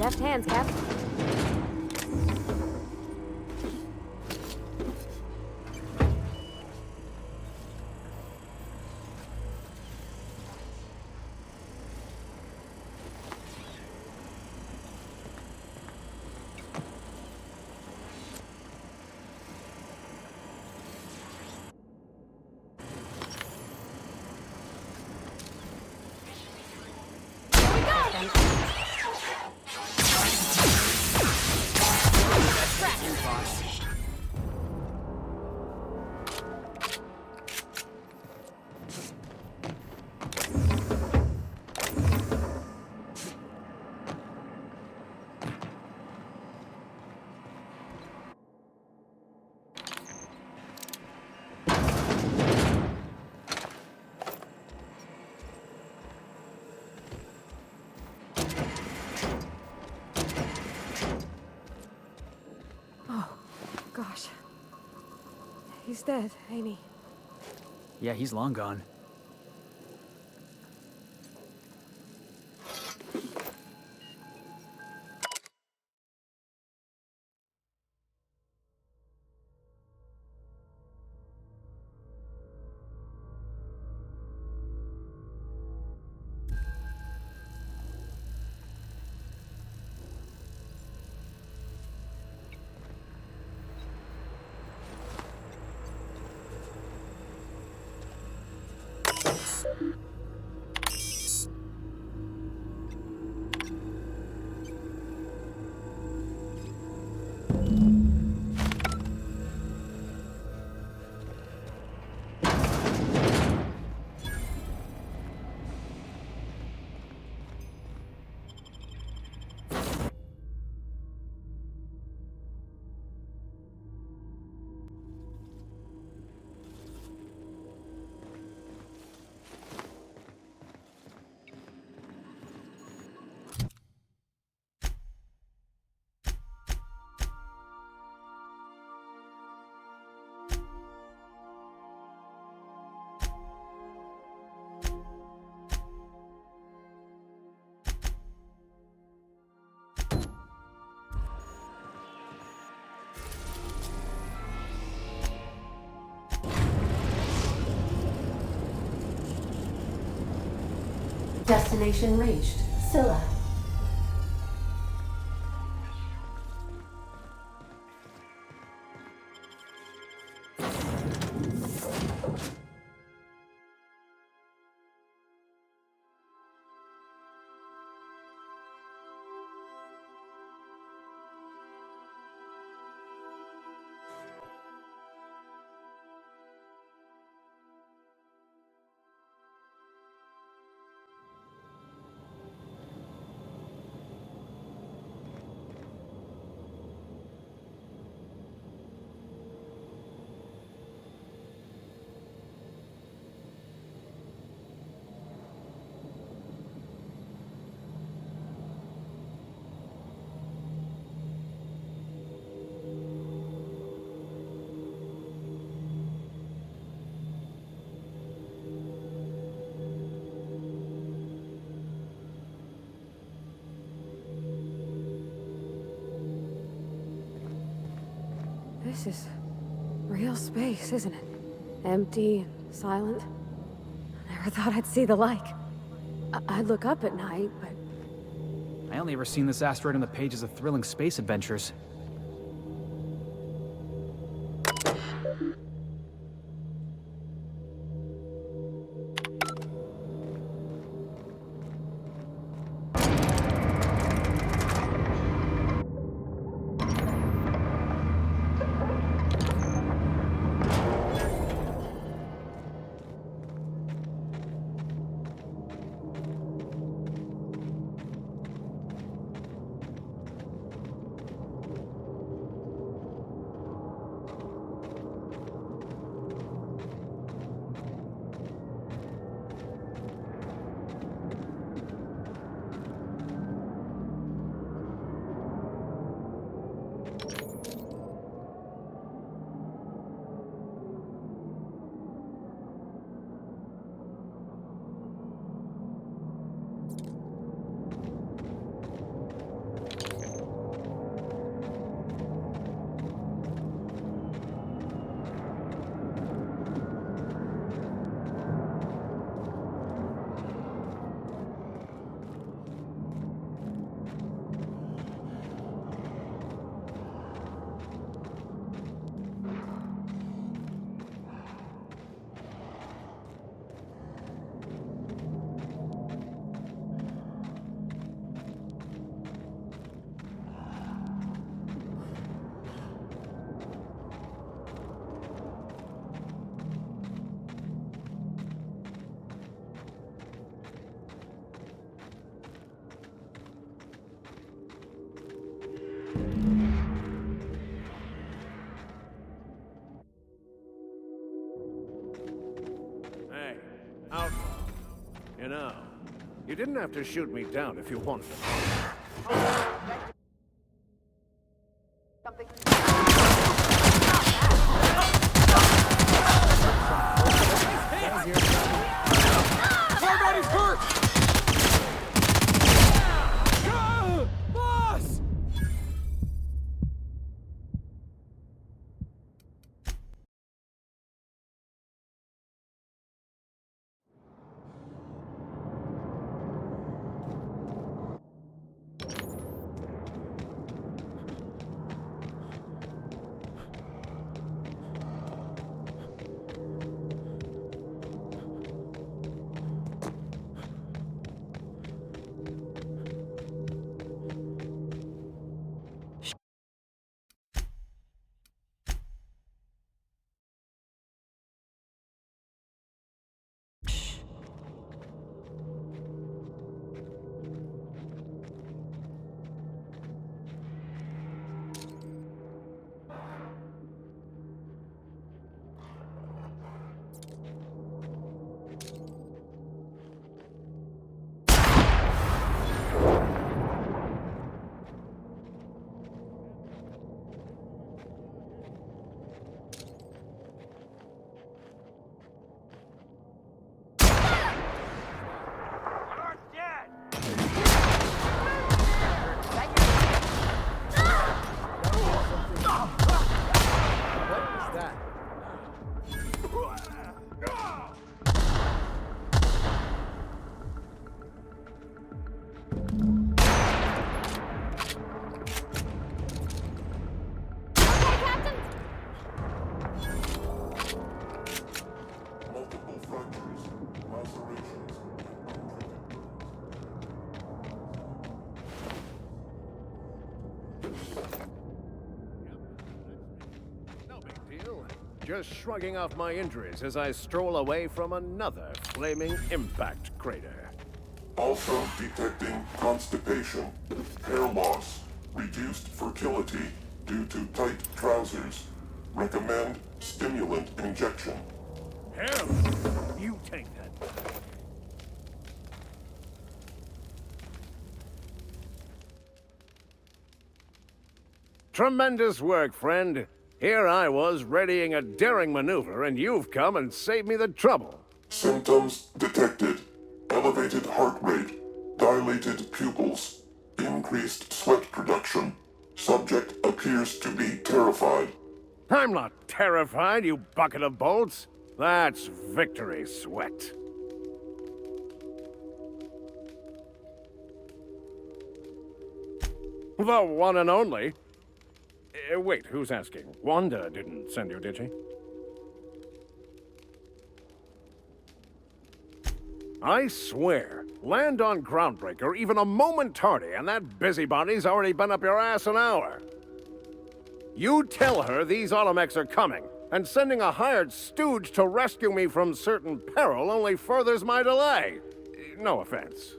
Deft hands, Cap. you, boss. Gosh. He's dead, ain't he? Yeah, he's long gone. Destination reached. Scylla. This is real space, isn't it? Empty and silent. I never thought I'd see the like. I'd look up at night, but I only ever seen this asteroid in the pages of thrilling space adventures. You didn't have to shoot me down if you wanted to. Everybody's hurt! Boss! Just shrugging off my injuries as I stroll away from another flaming impact crater. Also detecting constipation, hair loss, reduced fertility due to tight trousers. Recommend stimulant injection. Hell, you take that. Tremendous work, friend. Here I was readying a daring maneuver, and you've come and saved me the trouble. Symptoms detected. Elevated heart rate, dilated pupils, increased sweat production. Subject appears to be terrified. I'm not terrified, you bucket of bolts. That's victory sweat. The one and only. Wait, who's asking? Wanda didn't send you, did she? I swear, land on Groundbreaker even a moment tardy, and that busybody's already been up your ass an hour. You tell her these automechs are coming, and sending a hired stooge to rescue me from certain peril only furthers my delay. No offense.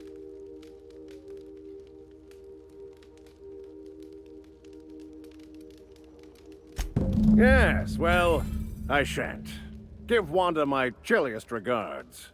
Yes, well, I shan't. Give Wanda my chilliest regards.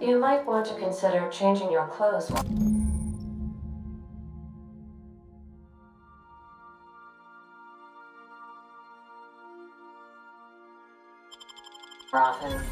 You might want to consider changing your clothes more often.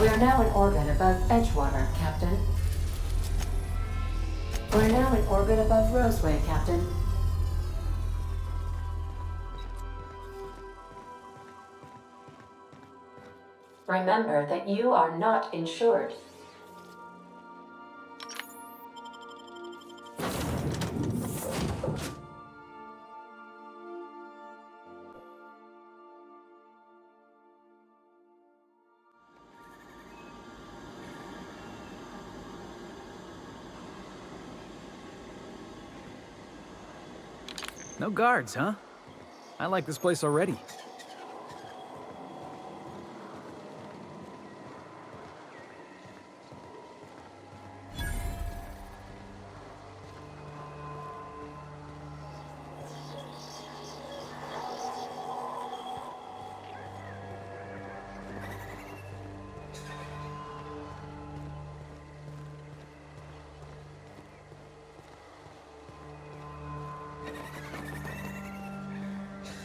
We are now in orbit above Edgewater, Captain. We're now in orbit above Roseway, Captain. Remember that you are not insured. No guards, huh? I like this place already.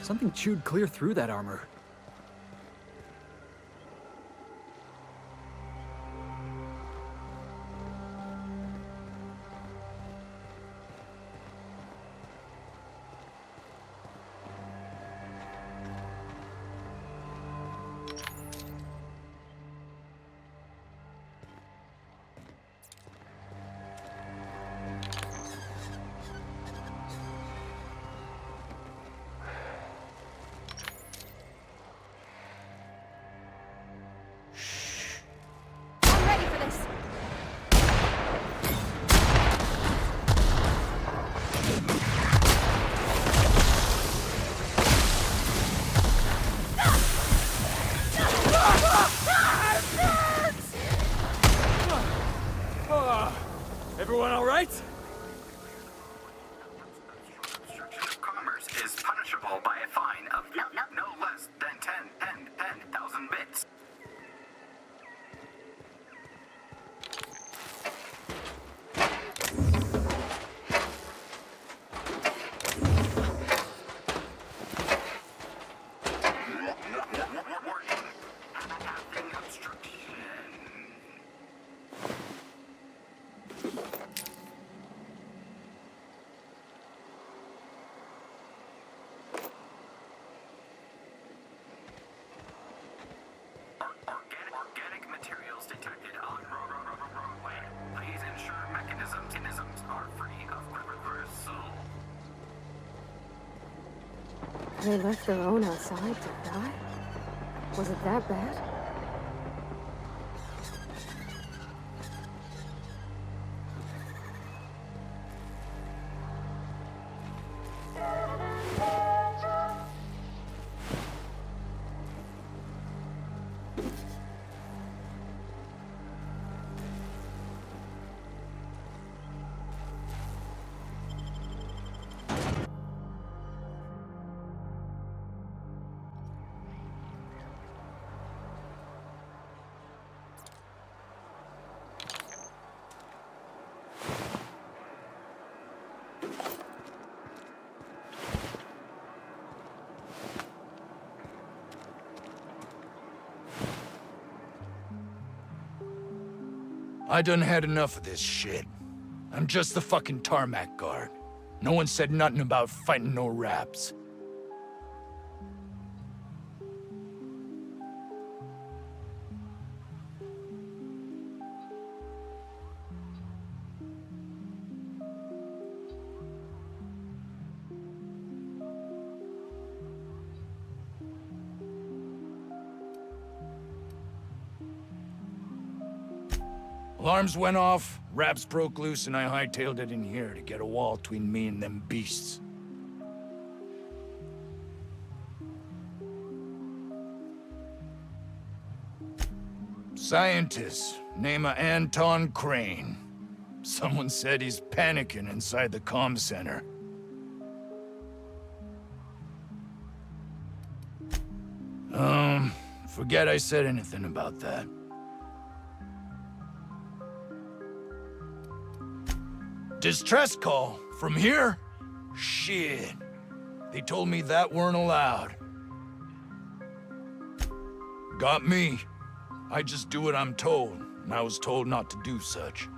Something chewed clear through that armor. I'm ready for this. Everyone all right? Obstruction of commerce is punishable by a fine of no less than 10,000 bits. Organic materials detected on roadway. Please ensure mechanisms are free of reversal. They left their own outside to die? Was it that bad? I done had enough of this shit. I'm just the fucking tarmac guard. No one said nothing about fighting no raps. Alarms went off, raps broke loose, and I hightailed it in here to get a wall between me and them beasts. Scientist, name of Anton Crane. Someone said he's panicking inside the comm center. Forget I said anything about that. Distress call? From here? Shit. They told me that weren't allowed. Got me. I just do what I'm told, and I was told not to do such.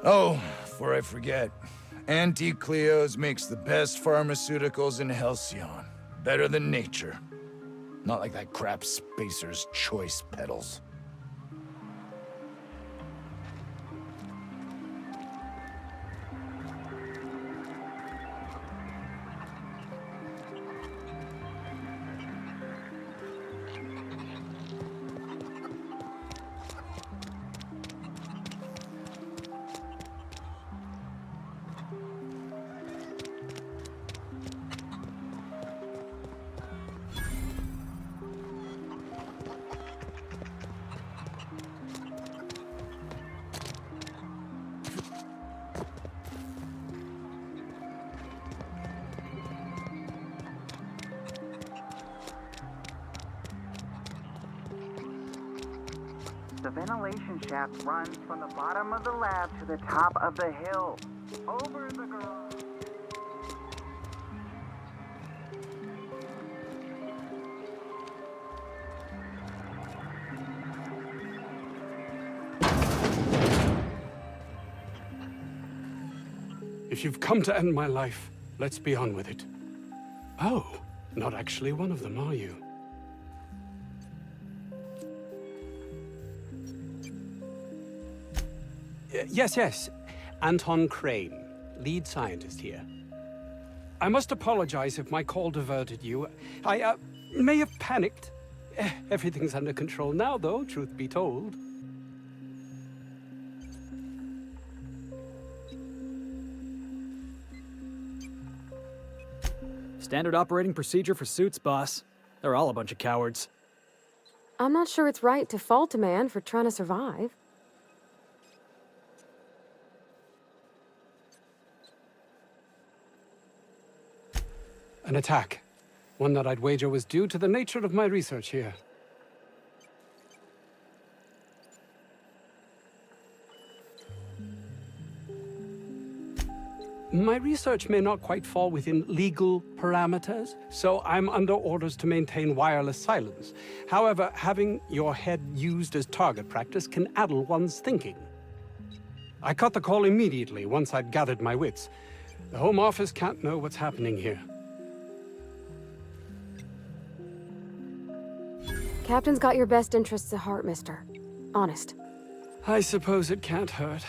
Oh, before I forget, Auntie Cleo's makes the best pharmaceuticals in Halcyon. Better than nature. Not like that crap Spacer's Choice peddles. The ventilation shaft runs from the bottom of the lab to the top of the hill. Over the garage. If you've come to end my life, let's be on with it. Oh, not actually one of them, are you? Yes. Anton Crane, lead scientist here. I must apologize if my call diverted you. I may have panicked. Everything's under control now, though, truth be told. Standard operating procedure for suits, boss. They're all a bunch of cowards. I'm not sure it's right to fault a man for trying to survive. An attack. One that I'd wager was due to the nature of my research here. My research may not quite fall within legal parameters, so I'm under orders to maintain wireless silence. However, having your head used as target practice can addle one's thinking. I cut the call immediately once I'd gathered my wits. The Home Office can't know what's happening here. Captain's got your best interests at heart, mister. Honest. I suppose it can't hurt.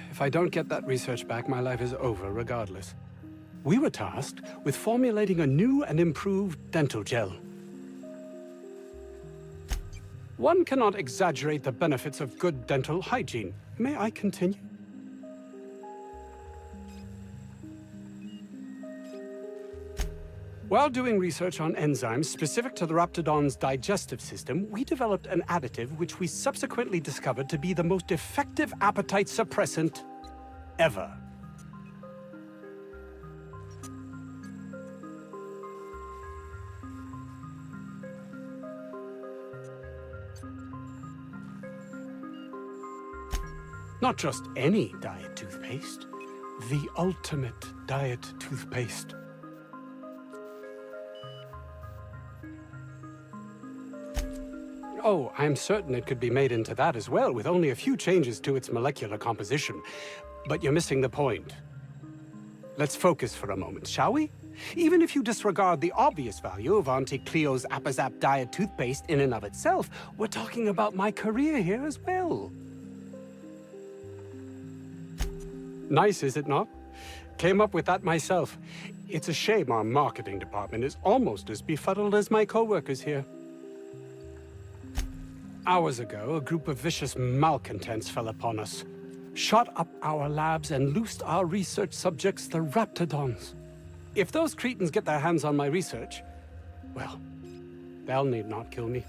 If I don't get that research back, my life is over regardless. We were tasked with formulating a new and improved dental gel. One cannot exaggerate the benefits of good dental hygiene. May I continue? While doing research on enzymes specific to the Raptidon's digestive system, we developed an additive which we subsequently discovered to be the most effective appetite suppressant ever. Not just any diet toothpaste, the ultimate diet toothpaste. Oh, I'm certain it could be made into that as well, with only a few changes to its molecular composition. But you're missing the point. Let's focus for a moment, shall we? Even if you disregard the obvious value of Auntie Cleo's Appazap diet toothpaste in and of itself, we're talking about my career here as well. Nice, is it not? Came up with that myself. It's a shame our marketing department is almost as befuddled as my co-workers here. Hours ago, a group of vicious malcontents fell upon us, shot up our labs and loosed our research subjects, the Raptidons. If those cretins get their hands on my research, well, they'll need not kill me.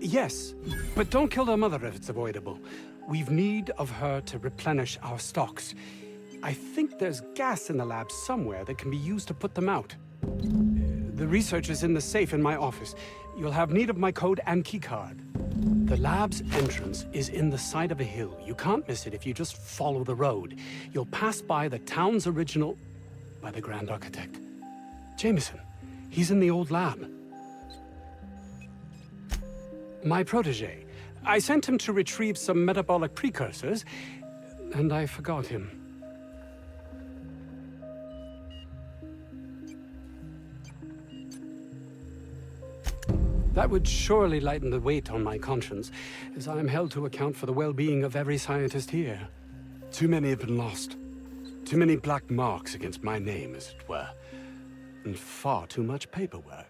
Yes, but don't kill their mother if it's avoidable. We've need of her to replenish our stocks. I think there's gas in the lab somewhere that can be used to put them out. The research is in the safe in my office. You'll have need of my code and keycard. The lab's entrance is in the side of a hill. You can't miss it if you just follow the road. You'll pass by the town's original... by the Grand Architect. Jameson, he's in the old lab. My protege. I sent him to retrieve some metabolic precursors, and I forgot him. That would surely lighten the weight on my conscience, as I am held to account for the well-being of every scientist here. Too many have been lost. Too many black marks against my name, as it were. And far too much paperwork.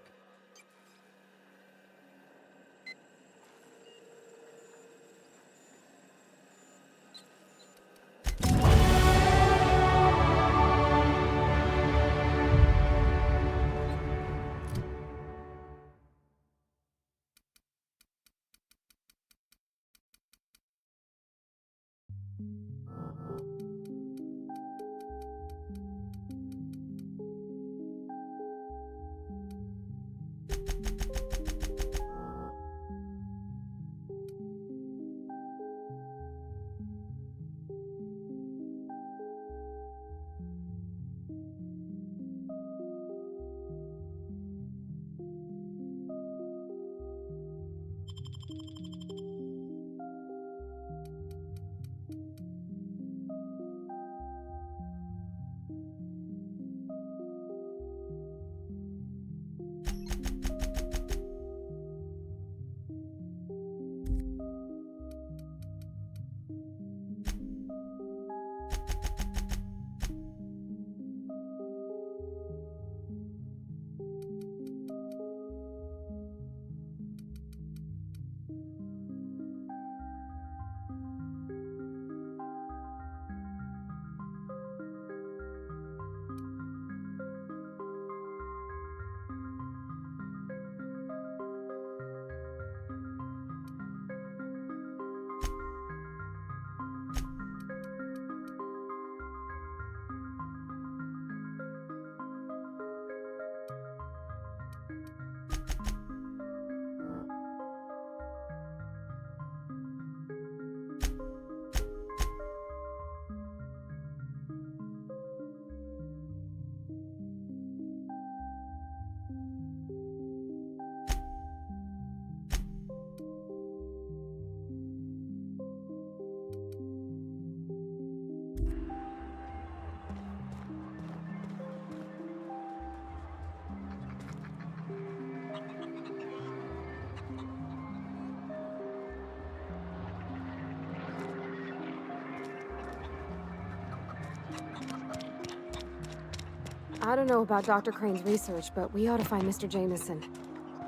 I don't know about Dr. Crane's research, but we ought to find Mr. Jameson.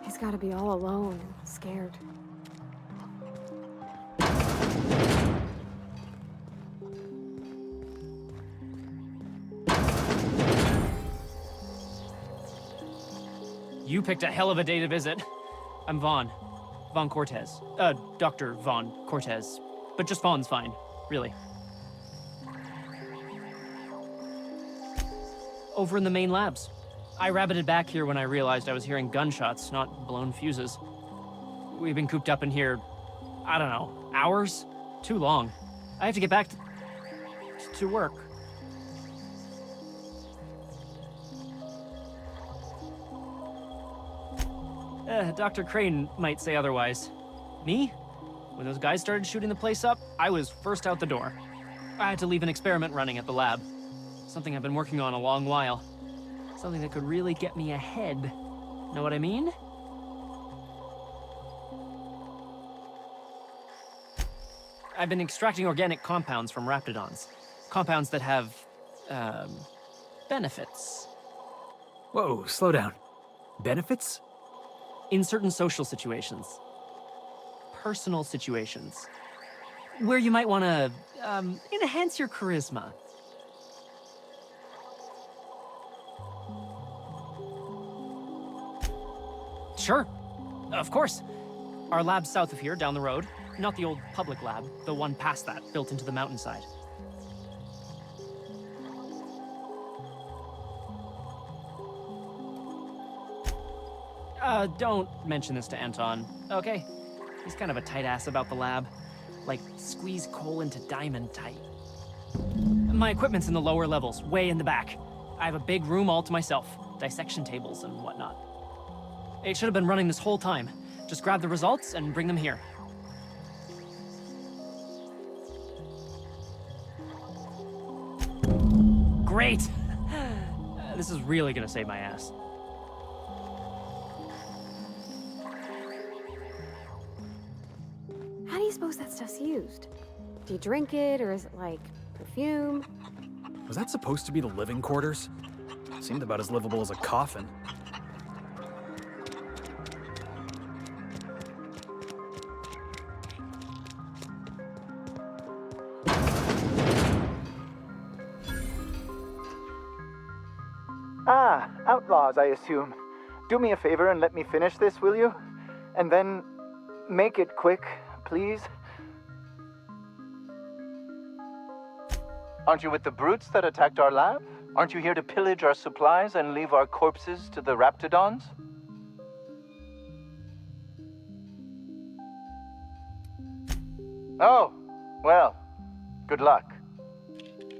He's got to be all alone and scared. You picked a hell of a day to visit. I'm Vaughn. Vaughn Cortez. Dr. Vaughn Cortez. But just Vaughn's fine, really. Over in the main labs. I rabbited back here when I realized I was hearing gunshots, not blown fuses. We've been cooped up in here, I don't know, hours? Too long. I have to get back to work. Dr. Crane might say otherwise. Me? When those guys started shooting the place up, I was first out the door. I had to leave an experiment running at the lab. Something I've been working on a long while. Something that could really get me ahead. Know what I mean? I've been extracting organic compounds from raptidons. Compounds that have, benefits. Whoa, slow down. Benefits? In certain social situations. Personal situations. Where you might want to, enhance your charisma. Sure. Of course. Our lab's south of here, down the road. Not the old public lab, the one past that, built into the mountainside. Don't mention this to Anton, okay? He's kind of a tight ass about the lab. Like, squeeze coal into diamond tight. My equipment's in the lower levels, way in the back. I have a big room all to myself, dissection tables and whatnot. It should have been running this whole time. Just grab the results and bring them here. Great! This is really gonna save my ass. How do you suppose that stuff's used? Do you drink it, or is it like perfume? Was that supposed to be the living quarters? Seemed about as livable as a coffin. Ah, outlaws, I assume. Do me a favor and let me finish this, will you? And then make it quick, please. Aren't you with the brutes that attacked our lab? Aren't you here to pillage our supplies and leave our corpses to the raptidons? Oh, well, good luck.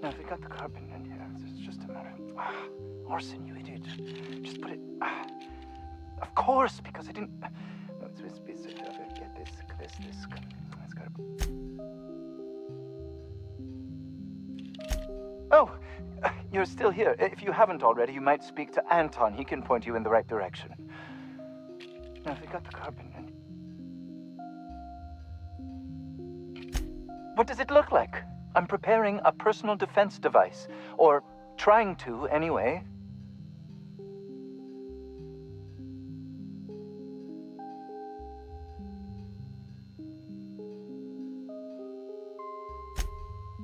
Now, if we got the carbon in here, it's just a matter of... Orson, you idiot. Just put it... of course, because I didn't... No, it's get this. It's gotta... Oh, you're still here. If you haven't already, you might speak to Anton. He can point you in the right direction. Now, if we got the carbon in... What does it look like? I'm preparing a personal defense device. Or trying to, anyway.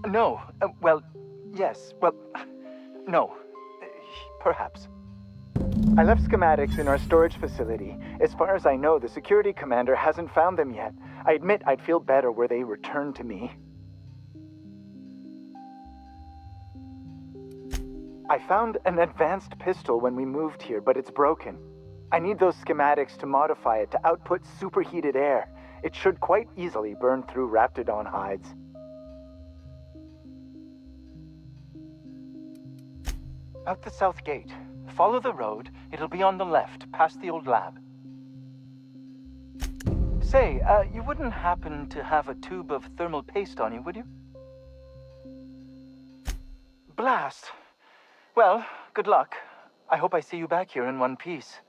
No. Well, yes. Well, no. Perhaps. I left schematics in our storage facility. As far as I know, the security commander hasn't found them yet. I admit I'd feel better were they returned to me. I found an advanced pistol when we moved here, but it's broken. I need those schematics to modify it to output superheated air. It should quite easily burn through raptidon hides. Out the south gate. Follow the road. It'll be on the left, past the old lab. Say, you wouldn't happen to have a tube of thermal paste on you, would you? Blast. Well, good luck. I hope I see you back here in one piece.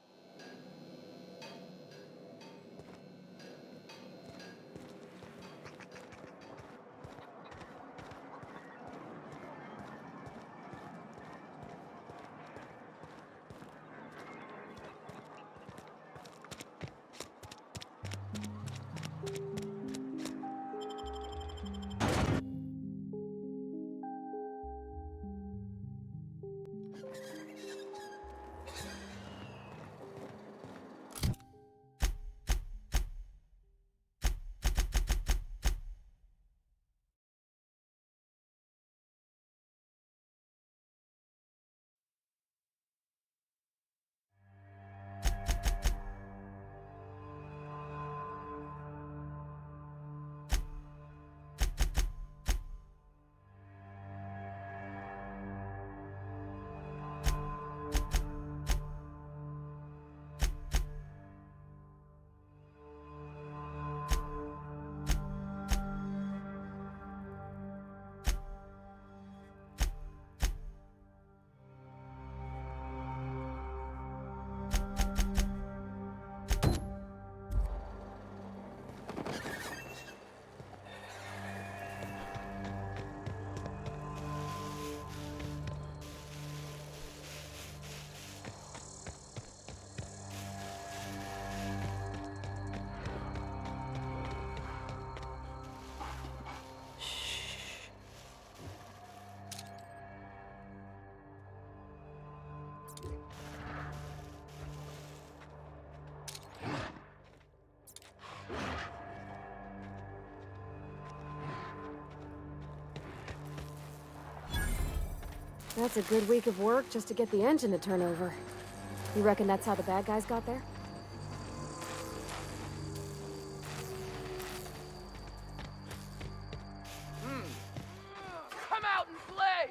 That's a good week of work just to get the engine to turn over. You reckon that's how the bad guys got there? Come out and play!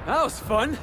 That was fun.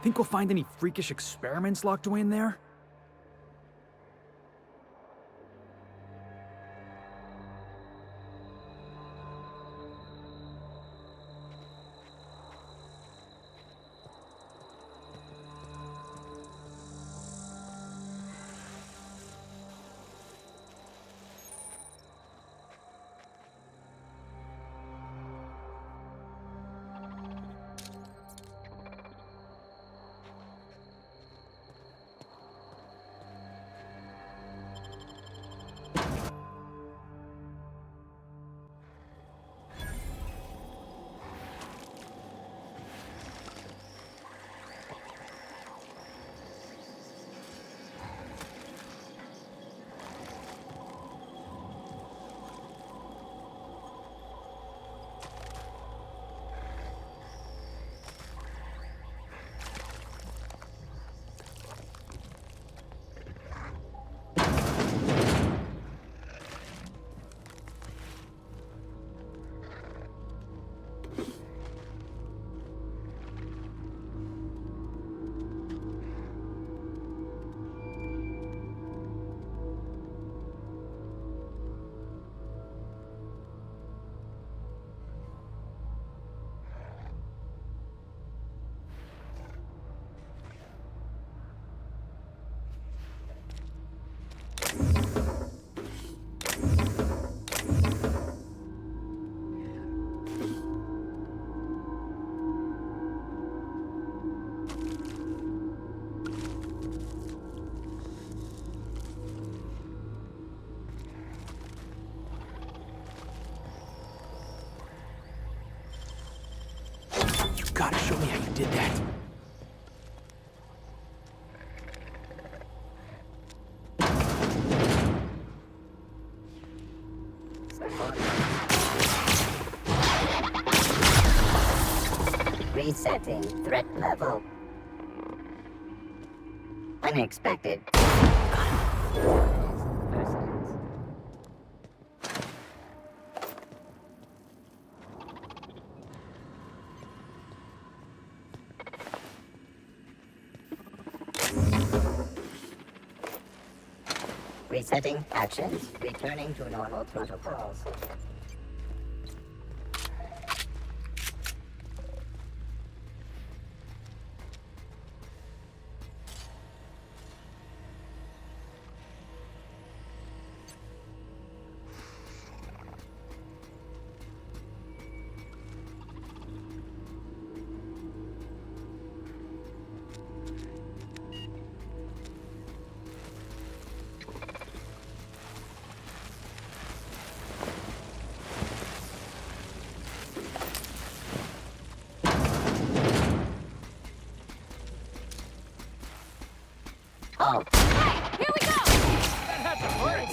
Think we'll find any freakish experiments locked away in there? Gotta show me how you did that. Resetting threat level. Unexpected. Resetting actions, returning to normal protocols. Oh. Hey, here we go! That had to hurt.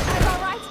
That's all right.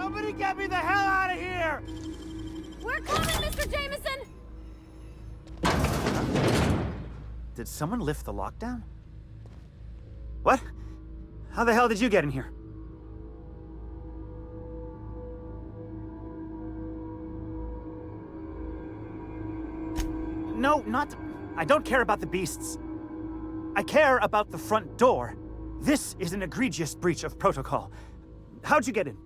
Somebody get me the hell out of here! We're coming, Mr. Jameson! Did someone lift the lockdown? What? How the hell did you get in here? No, not... I don't care about the beasts. I care about the front door. This is an egregious breach of protocol. How'd you get in?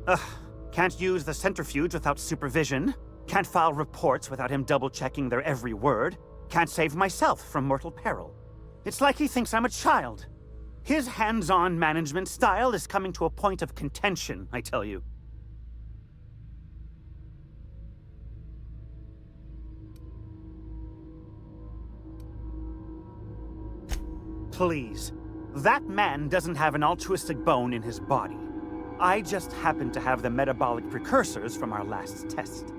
Ugh, Can't use the centrifuge without supervision. Can't file reports without him double-checking their every word. Can't save myself from mortal peril. It's like he thinks I'm a child. His hands-on management style is coming to a point of contention, I tell you. Please. That man doesn't have an altruistic bone in his body. I just happen to have the metabolic precursors from our last test.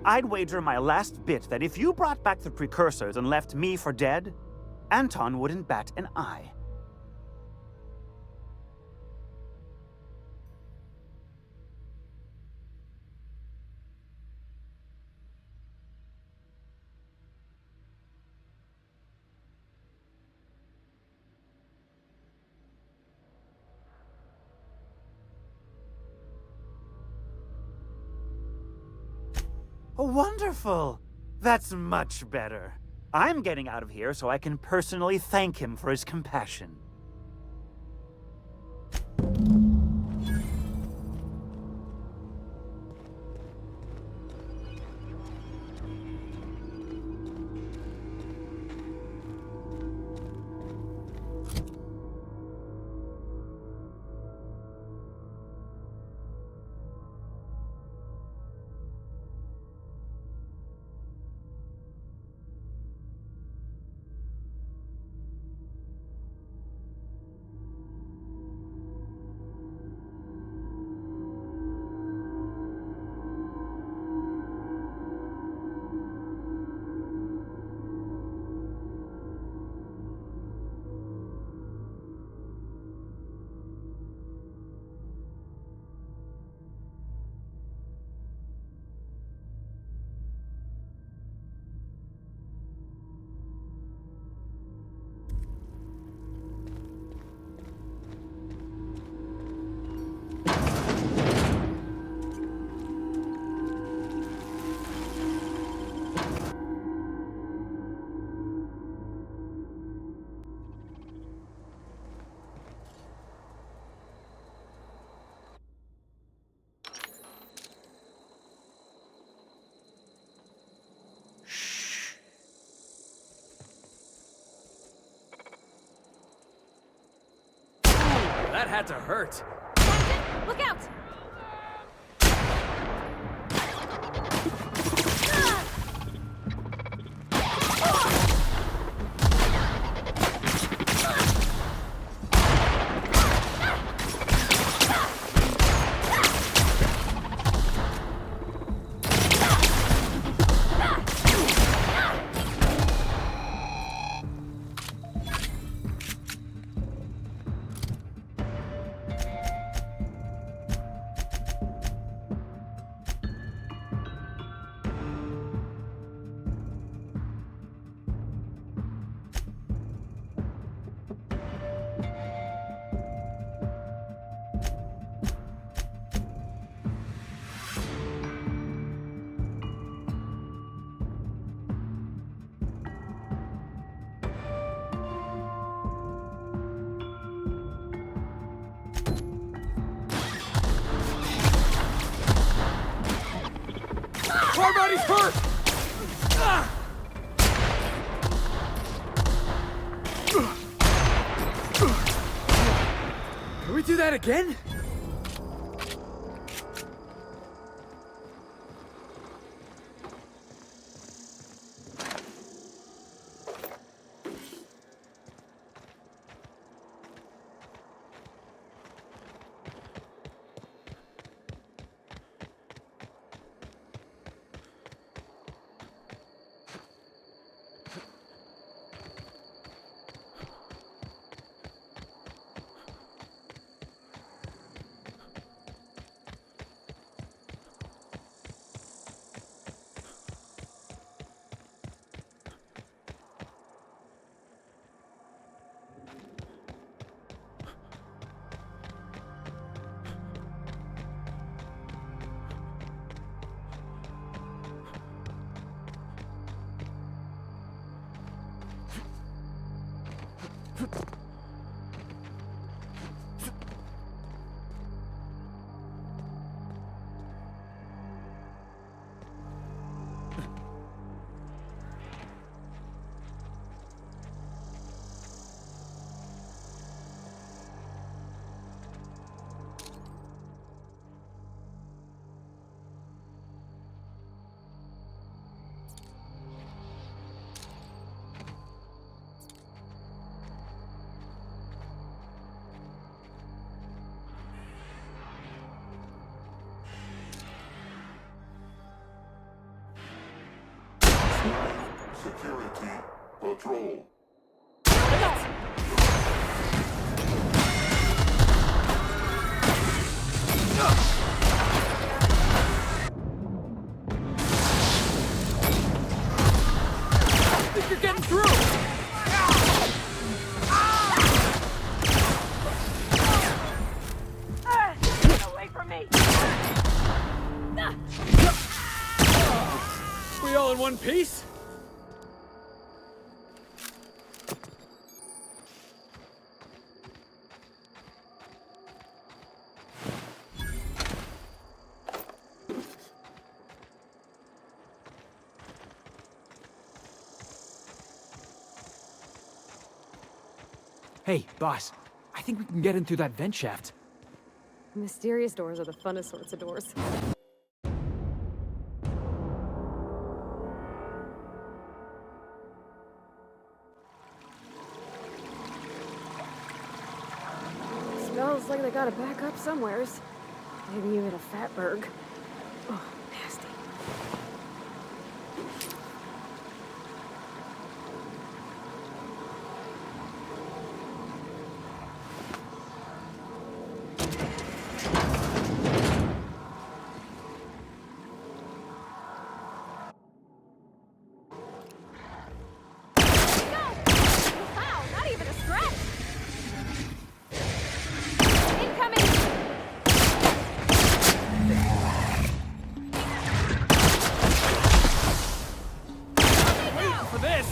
I'd wager my last bit that if you brought back the precursors and left me for dead, Anton wouldn't bat an eye. Wonderful! That's much better. I'm getting out of here so I can personally thank him for his compassion. That had to hurt. Captain, look out! Everybody's hurt! Can we do that again? Security patrol. I think you're getting through! Get away from me! We all in one piece? Hey, boss. I think we can get in through that vent shaft. Mysterious doors are the funnest sorts of doors. Smells like they got a backup somewheres. Maybe even a fatberg. Oh, nasty. Wow, not even a scratch! Incoming! Waiting for this!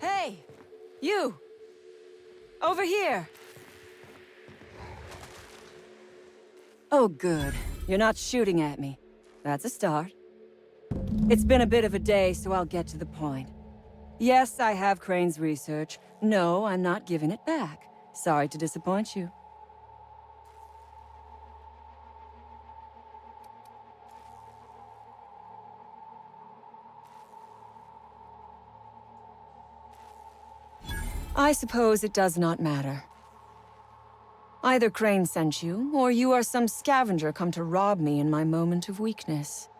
Hey! You! Over here! Oh, good. You're not shooting at me. That's a start. It's been a bit of a day, so I'll get to the point. Yes, I have Crane's research. No, I'm not giving it back. Sorry to disappoint you. I suppose it does not matter. Either Crane sent you, or you are some scavenger come to rob me in my moment of weakness.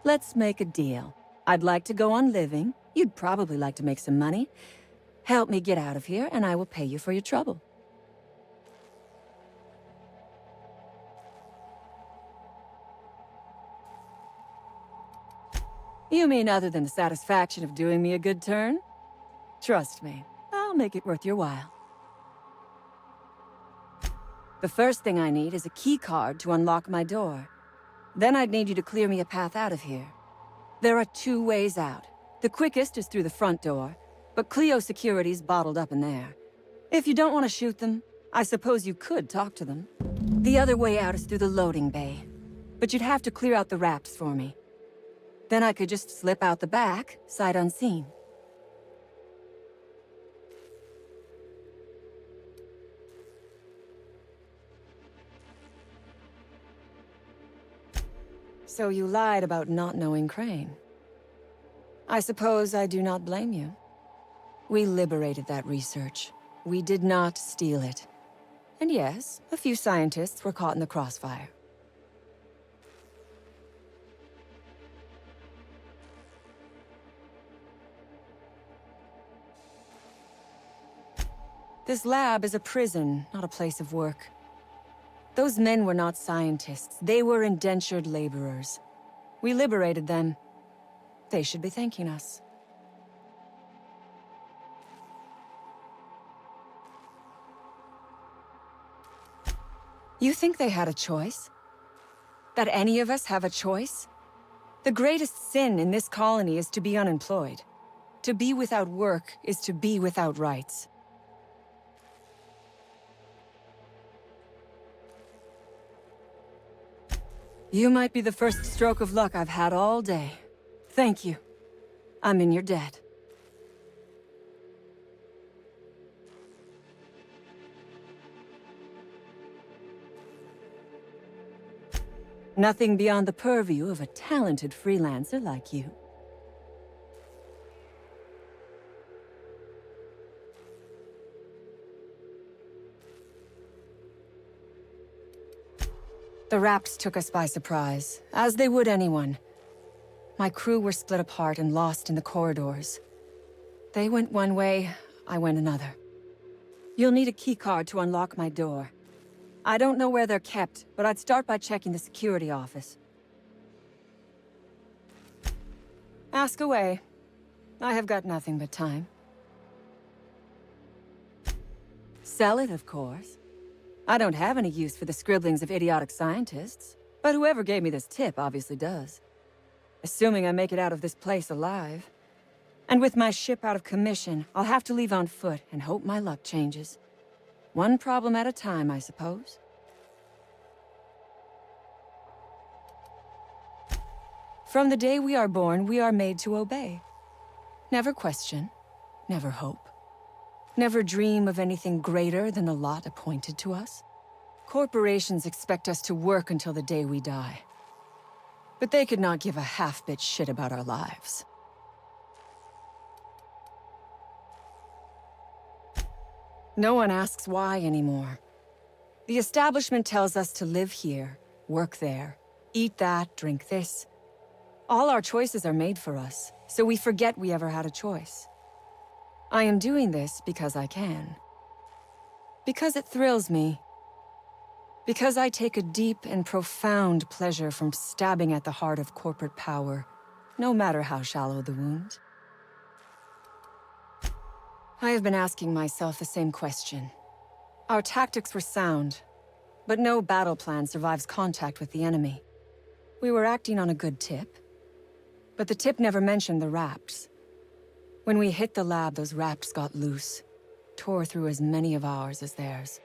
Let's make a deal. I'd like to go on living. You'd probably like to make some money. Help me get out of here, and I will pay you for your trouble. You mean other than the satisfaction of doing me a good turn? Trust me, I'll make it worth your while. The first thing I need is a key card to unlock my door. Then I'd need you to clear me a path out of here. There are 2 ways out. The quickest is through the front door, but Cleo Security's bottled up in there. If you don't want to shoot them, I suppose you could talk to them. The other way out is through the loading bay, but you'd have to clear out the wraps for me. Then I could just slip out the back, sight unseen. So you lied about not knowing Crane. I suppose I do not blame you. We liberated that research. We did not steal it. And yes, a few scientists were caught in the crossfire. This lab is a prison, not a place of work. Those men were not scientists. They were indentured laborers. We liberated them. They should be thanking us. You think they had a choice? That any of us have a choice? The greatest sin in this colony is to be unemployed. To be without work is to be without rights. You might be the first stroke of luck I've had all day. Thank you. I'm in your debt. Nothing beyond the purview of a talented freelancer like you. The Raps took us by surprise, as they would anyone. My crew were split apart and lost in the corridors. They went one way, I went another. You'll need a keycard to unlock my door. I don't know where they're kept, but I'd start by checking the security office. Ask away. I have got nothing but time. Sell it, of course. I don't have any use for the scribblings of idiotic scientists, but whoever gave me this tip obviously does. Assuming I make it out of this place alive. And with my ship out of commission, I'll have to leave on foot and hope my luck changes. One problem at a time, I suppose. From the day we are born, we are made to obey. Never question, never hope. Never dream of anything greater than the lot appointed to us. Corporations expect us to work until the day we die. But they could not give a half-bit shit about our lives. No one asks why anymore. The establishment tells us to live here, work there, eat that, drink this. All our choices are made for us, so we forget we ever had a choice. I am doing this because I can. Because it thrills me. Because I take a deep and profound pleasure from stabbing at the heart of corporate power, no matter how shallow the wound. I have been asking myself the same question. Our tactics were sound, but no battle plan survives contact with the enemy. We were acting on a good tip, but the tip never mentioned the Raps. When we hit the lab, those Raps got loose, tore through as many of ours as theirs.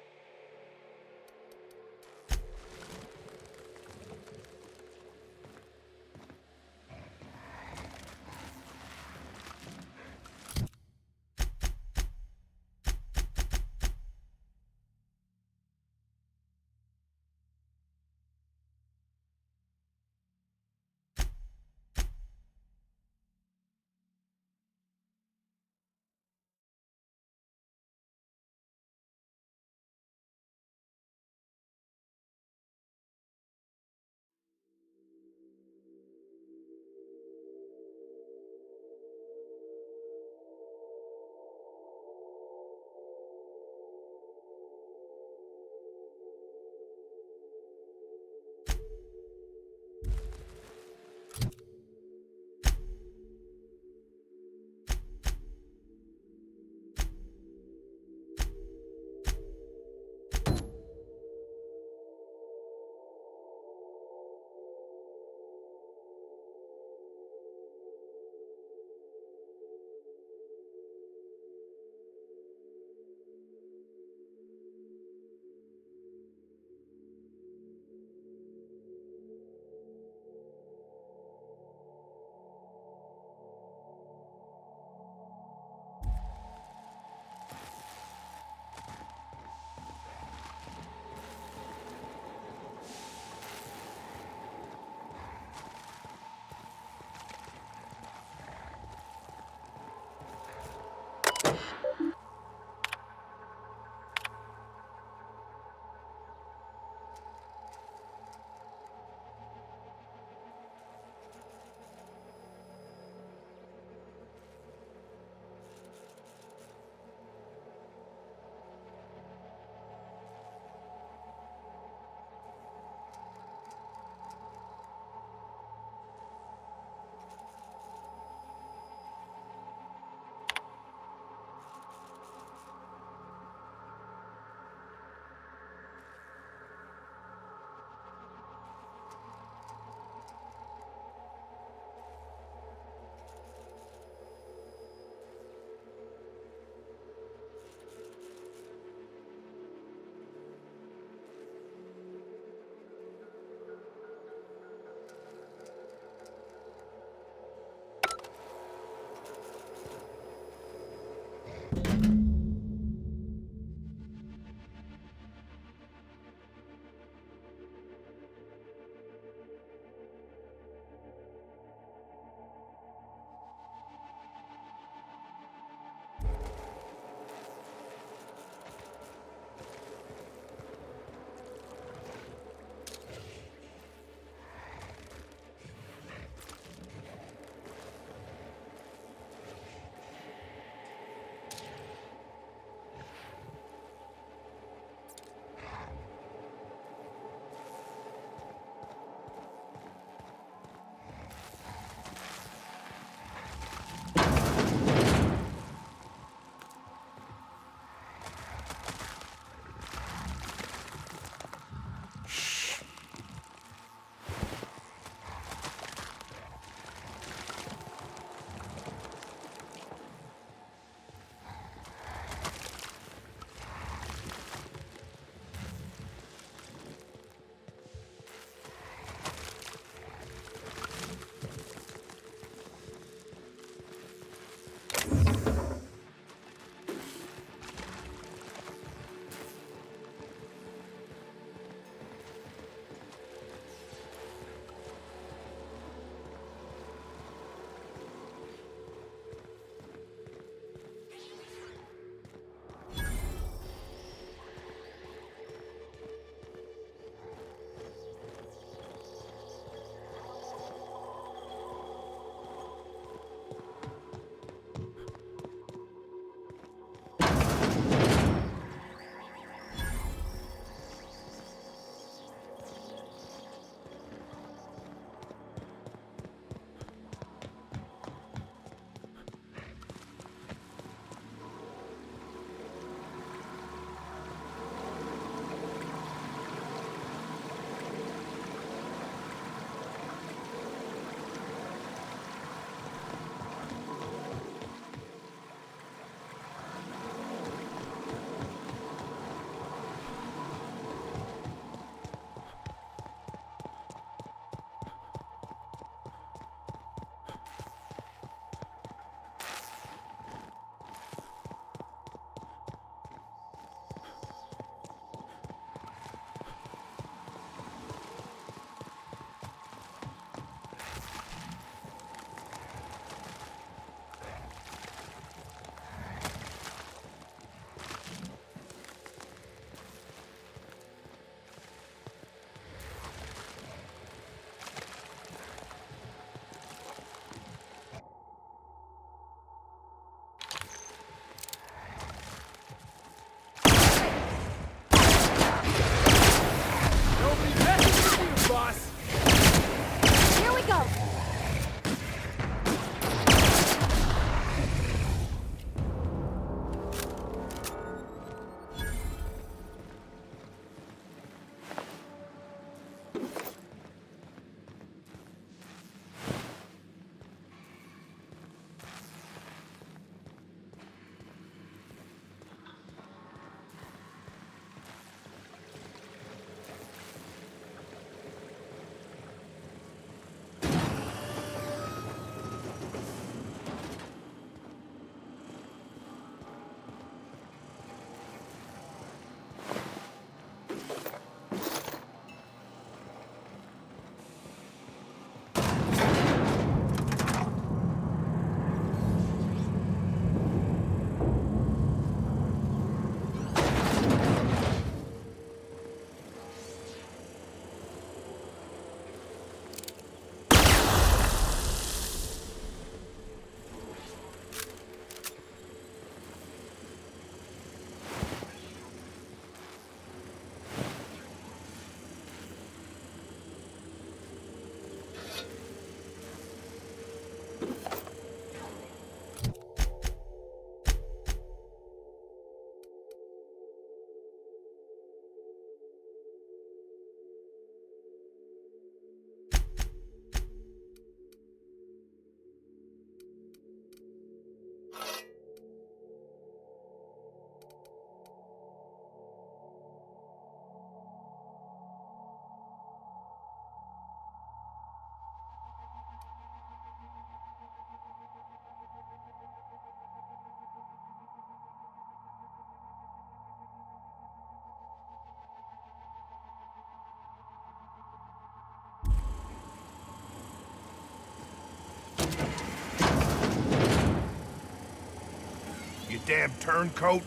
damn turncoat.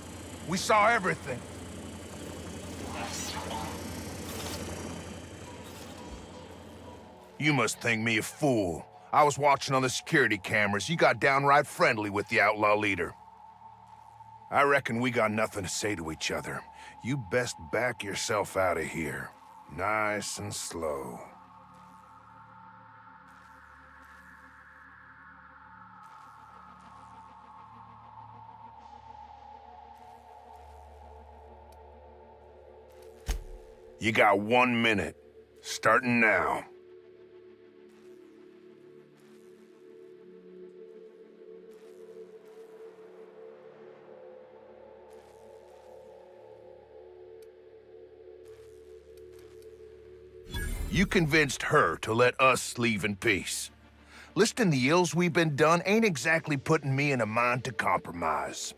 We saw everything. You must think me a fool. I was watching on the security cameras. You got downright friendly with the outlaw leader. I reckon we got nothing to say to each other. You best back yourself out of here. Nice and slow. You got 1 minute. Starting now. You convinced her to let us leave in peace. Listing the ills we've been done ain't exactly putting me in a mind to compromise.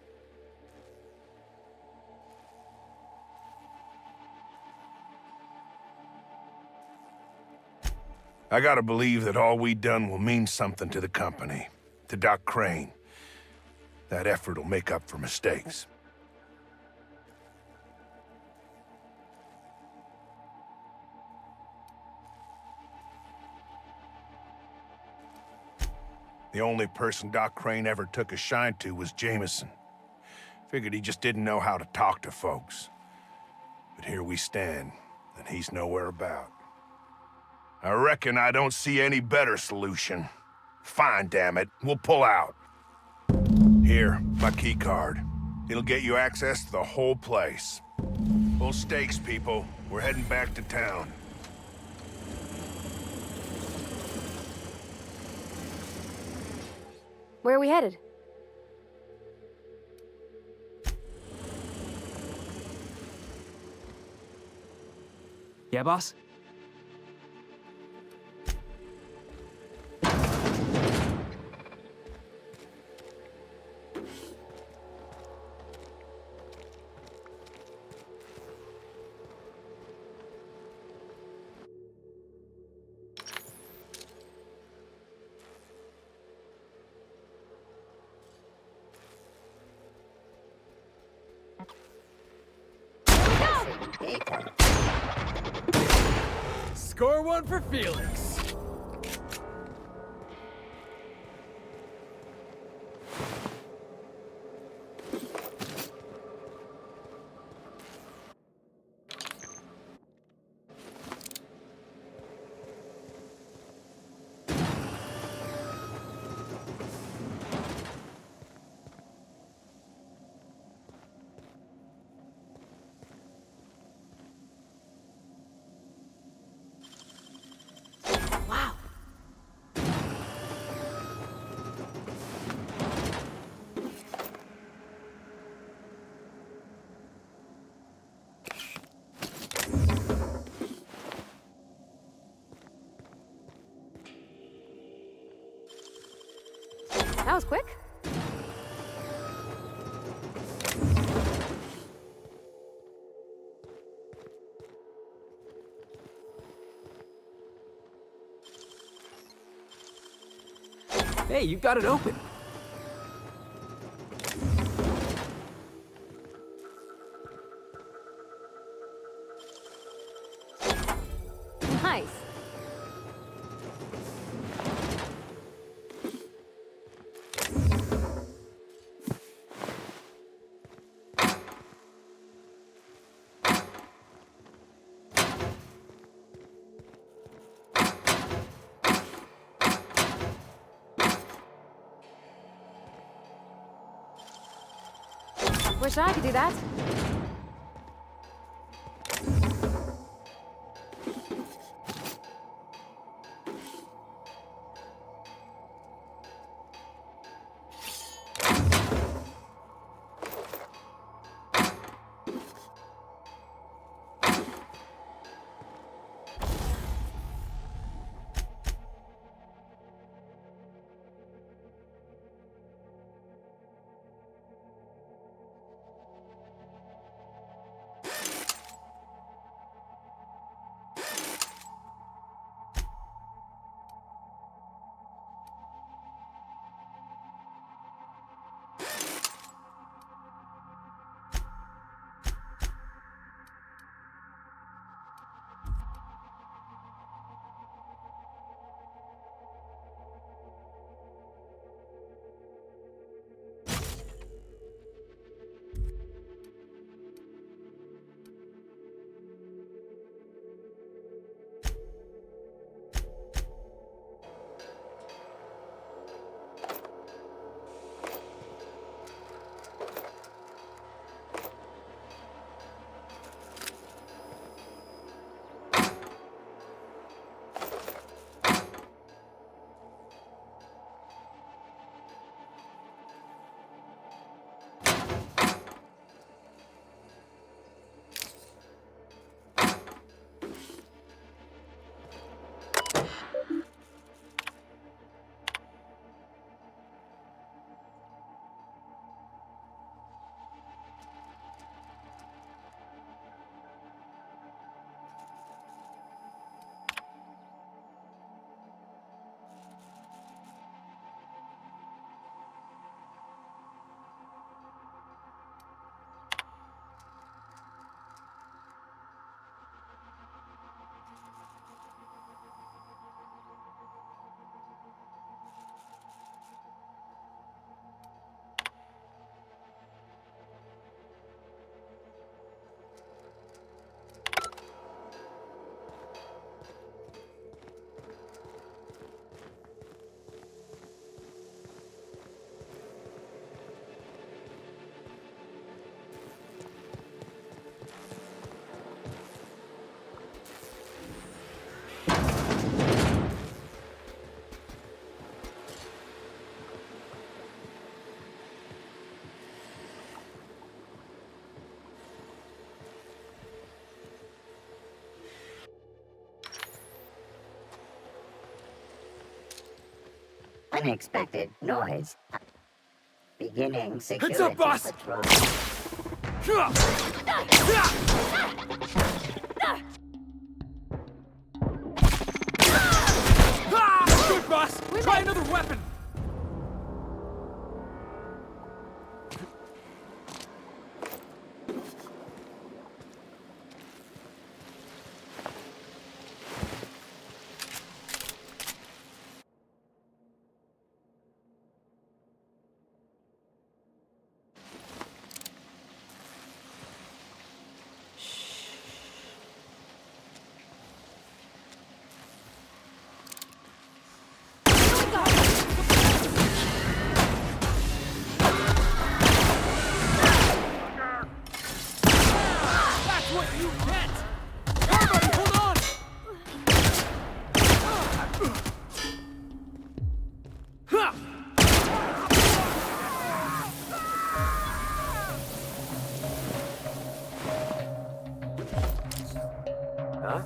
I gotta believe that all we done will mean something to the company, to Doc Crane. That effort will make up for mistakes. The only person Doc Crane ever took a shine to was Jameson. Figured he just didn't know how to talk to folks. But here we stand, and he's nowhere about. I reckon I don't see any better solution. Fine, damn it. We'll pull out. Here, my key card. It'll get you access to the whole place. Full stakes, people. We're heading back to town. Where are we headed? Yeah, boss? Score one for Felix. That was quick. Hey, you got it open. Nice. Wish I could do that. unexpected noise. Beginning security Heads up, boss! patrol. Good, boss! Try another weapon! That's what you get! Everybody, hold on! Huh?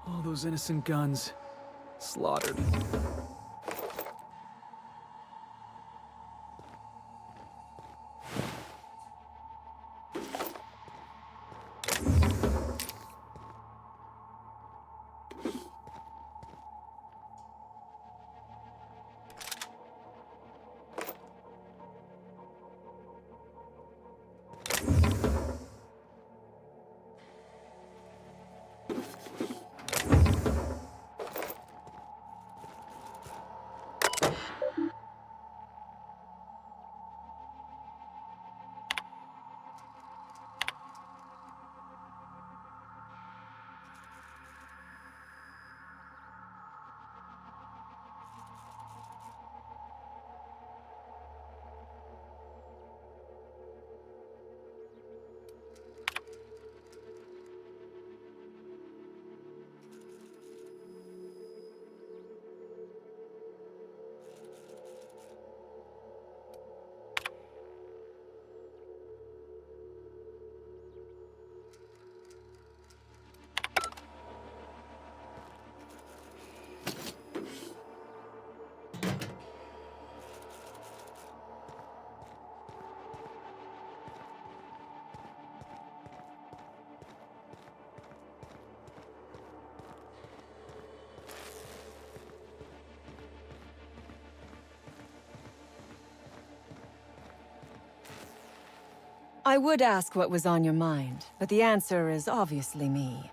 All those innocent guns. Slaughtered. I would ask what was on your mind, but the answer is obviously me.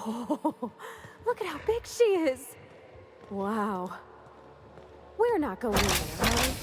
Oh, look at how big she is! Wow. We're not going in there, are we?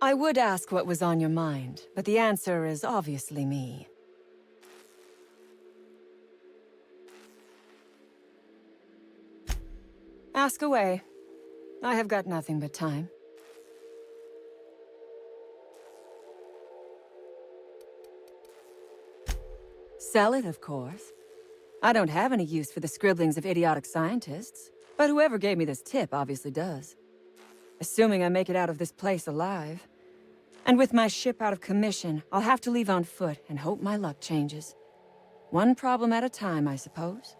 I would ask what was on your mind, but the answer is obviously me. Ask away. I have got nothing but time. Sell it, of course. I don't have any use for the scribblings of idiotic scientists, but whoever gave me this tip obviously does. Assuming I make it out of this place alive. And with my ship out of commission, I'll have to leave on foot and hope my luck changes. One problem at a time, I suppose.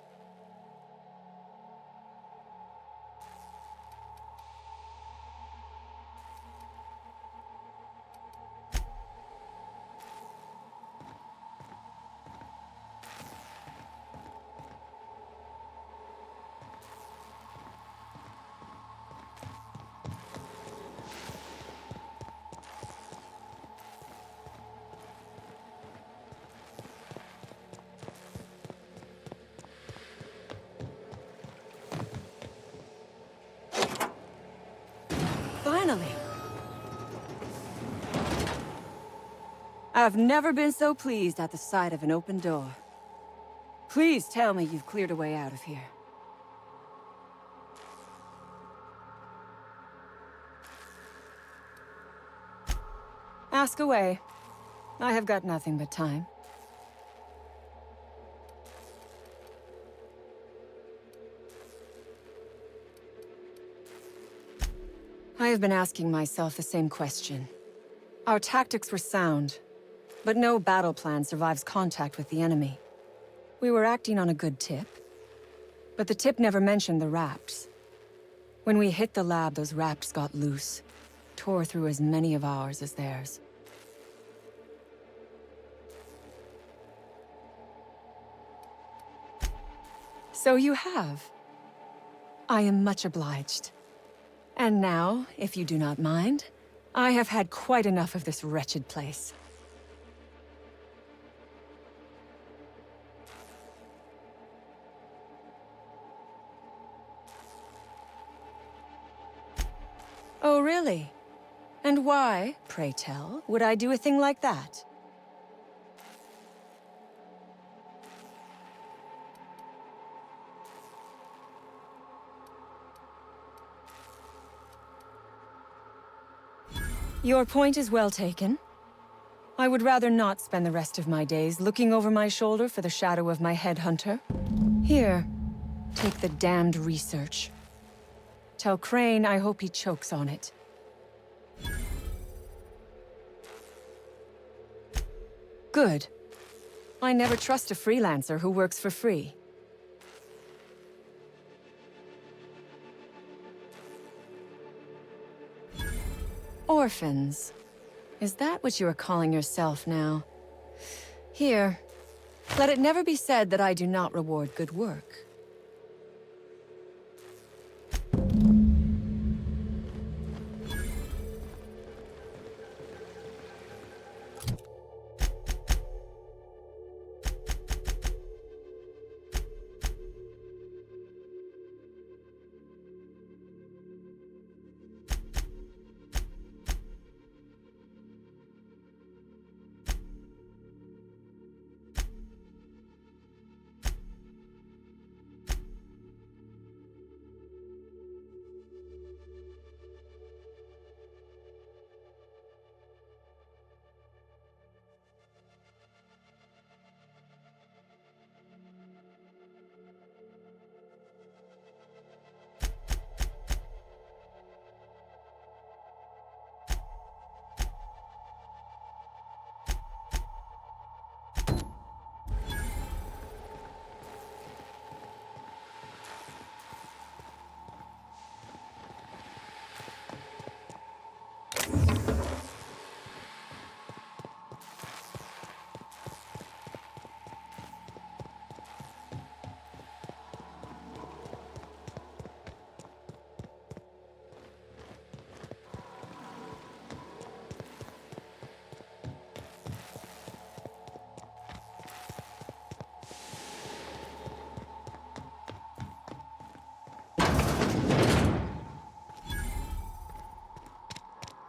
Finally! I've never been so pleased at the sight of an open door. Please tell me you've cleared a way out of here. Ask away. I have got nothing but time. I have been asking myself the same question. Our tactics were sound, but no battle plan survives contact with the enemy. We were acting on a good tip, but the tip never mentioned the rapts. When we hit the lab, those rapts got loose. tore through as many of ours as theirs. So you have. I am much obliged. And now, if you do not mind, I have had quite enough of this wretched place. Oh, really? And why, pray tell, would I do a thing like that? Your point is well taken. I would rather not spend the rest of my days looking over my shoulder for the shadow of my headhunter. Here, take the damned research. Tell Crane I hope he chokes on it. Good. I never trust a freelancer who works for free. Orphans. Is that what you are calling yourself now? Here. Let it never be said that I do not reward good work.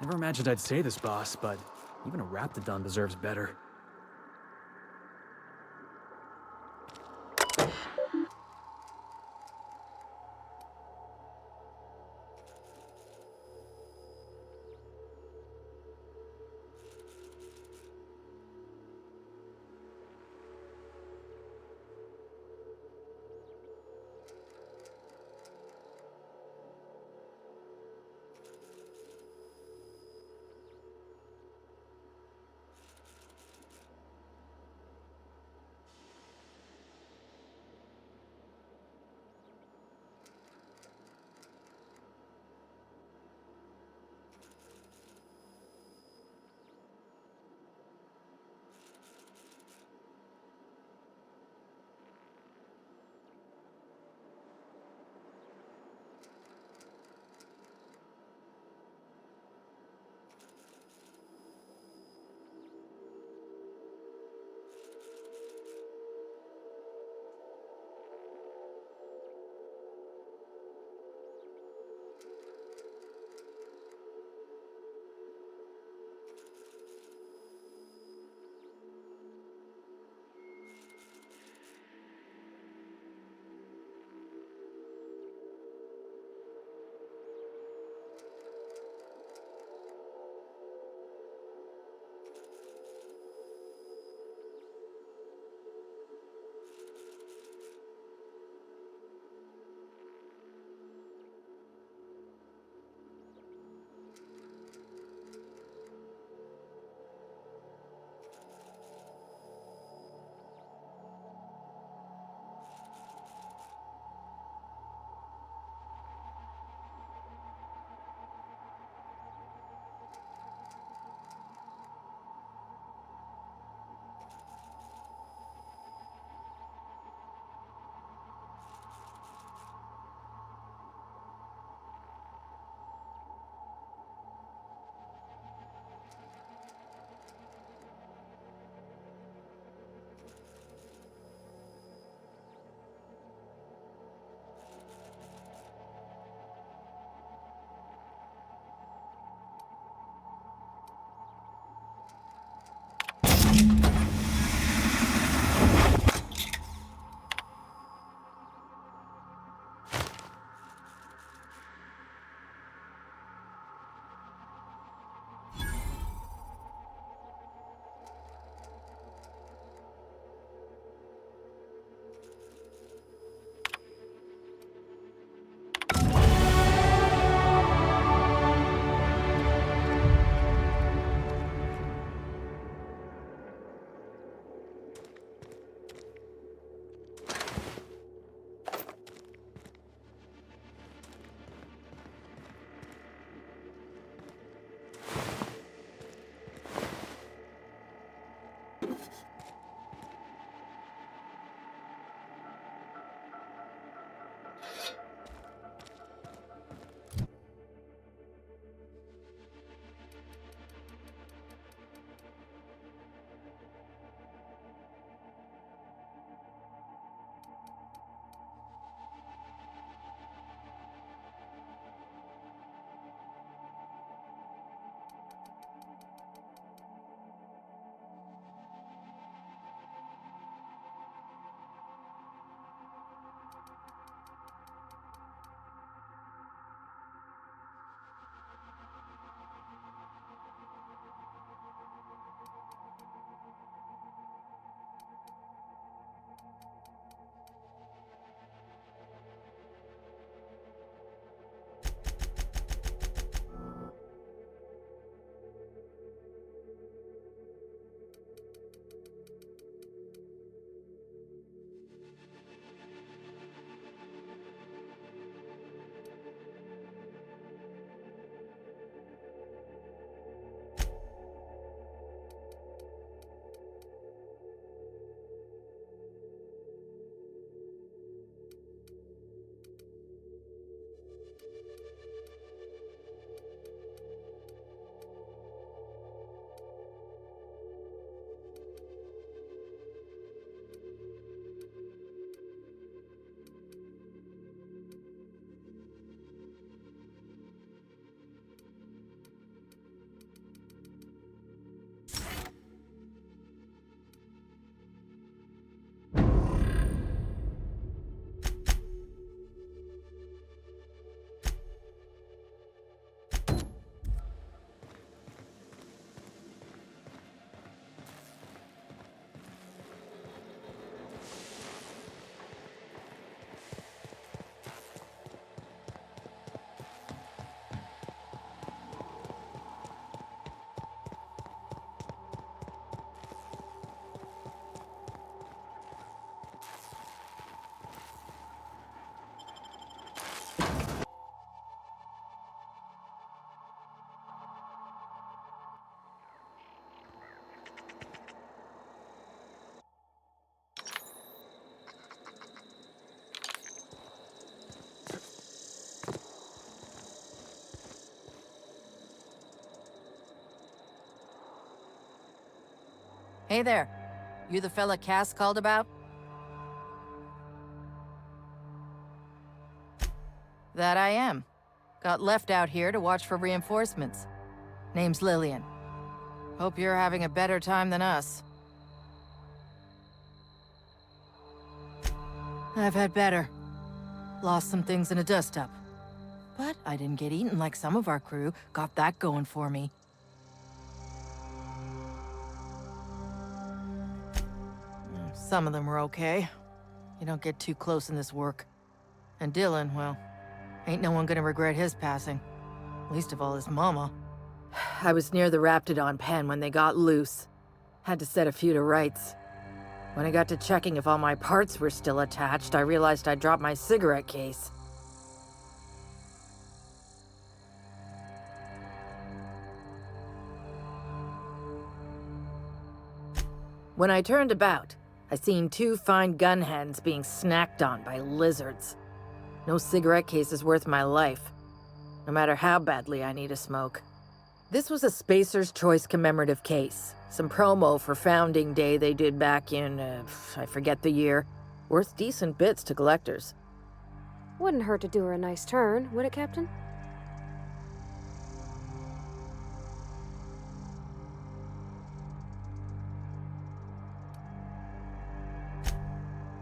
Never imagined I'd say this, boss, but even a Raptidon deserves better. Hey there. You the fella Cass called about? That I am. Got left out here to watch for reinforcements. Name's Lillian. Hope you're having a better time than us. I've had better. Lost some things in a dust-up. But I didn't get eaten like some of our crew. Got that going for me. Some of them were okay. You don't get too close in this work. And Dylan, well, ain't no one gonna regret his passing. Least of all his mama. I was near the Raptidon pen when they got loose. Had to set a few to rights. When I got to checking if all my parts were still attached, I realized I'd dropped my cigarette case. When I turned about, I seen 2 fine gun hands being snacked on by lizards. No cigarette case is worth my life, no matter how badly I need a smoke. This was a Spacer's Choice commemorative case. Some promo for Founding Day they did back in, I forget the year. Worth decent bits to collectors. Wouldn't hurt to do her a nice turn, would it, Captain?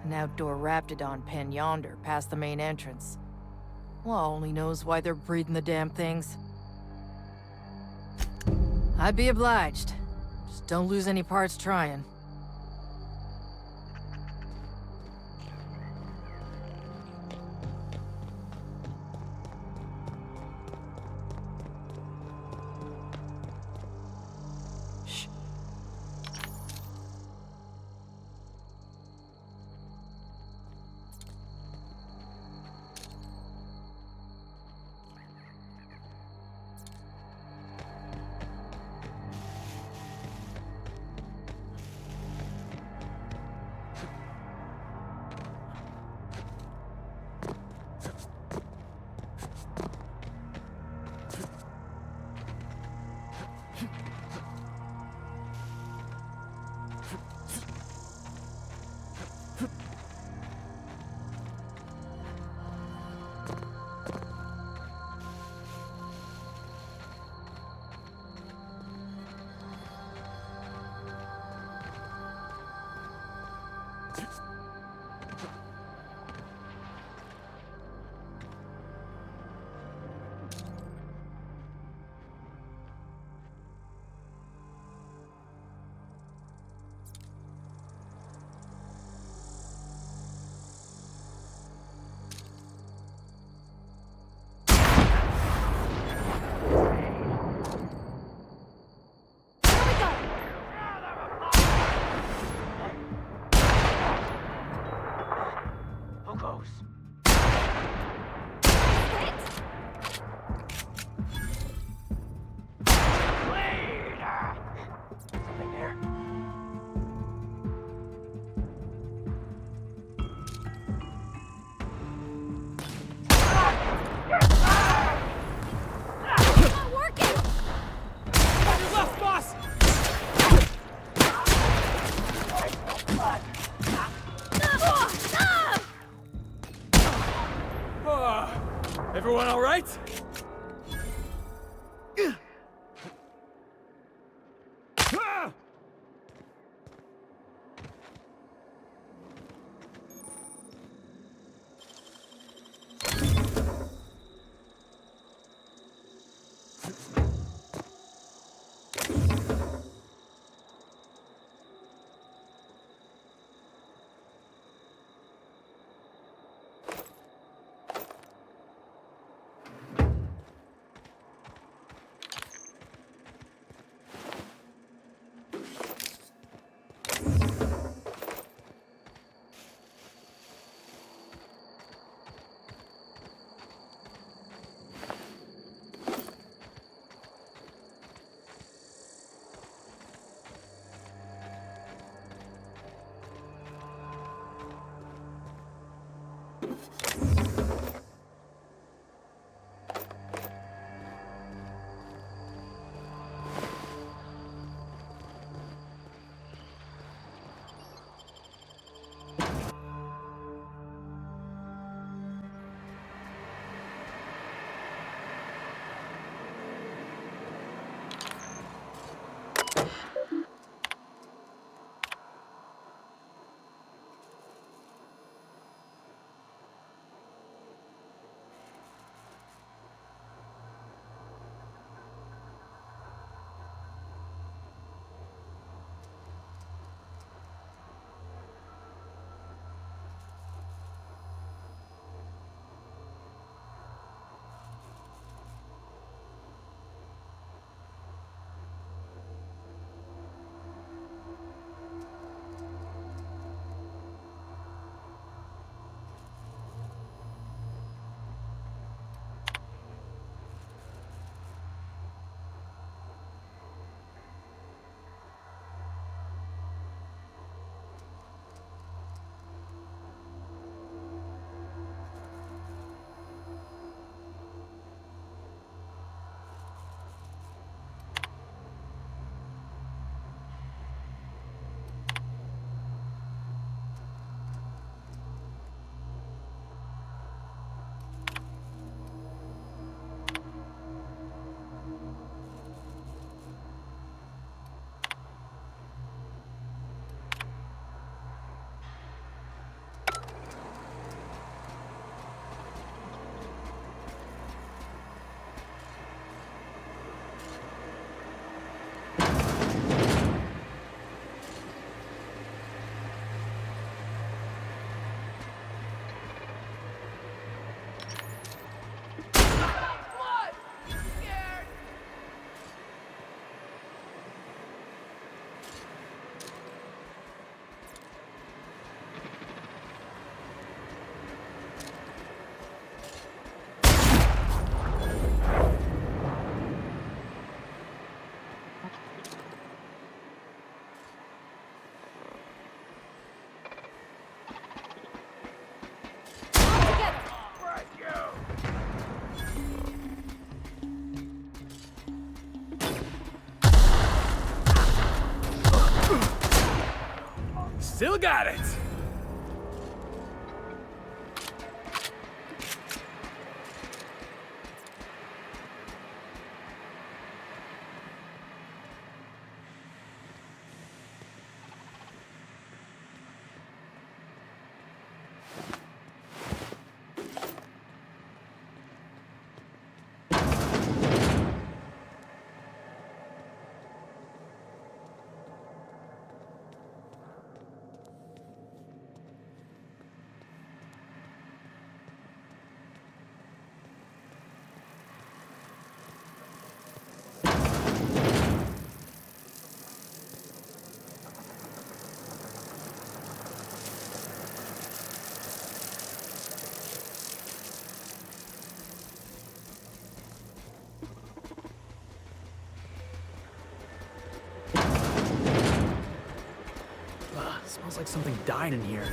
An outdoor Raptidon pen yonder, past the main entrance. Law only knows why they're breeding the damn things. I'd be obliged. Just don't lose any parts trying. Everyone all right? Still got it! Smells like something died in here.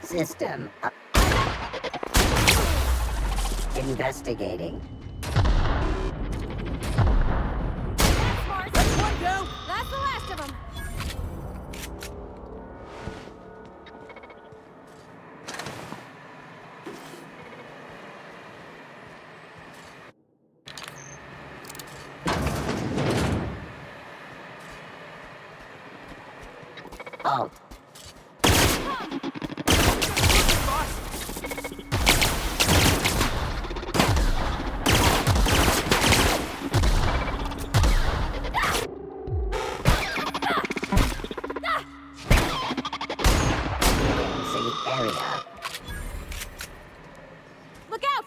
System investigating. Smart. Let one go. That's the last of them. Oh. Area. Look out!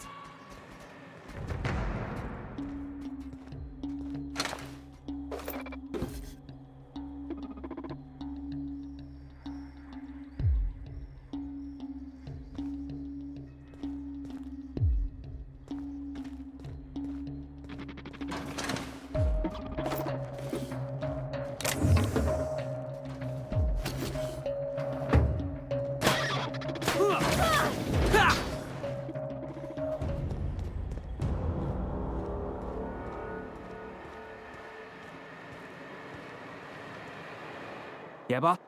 Yeah, boss?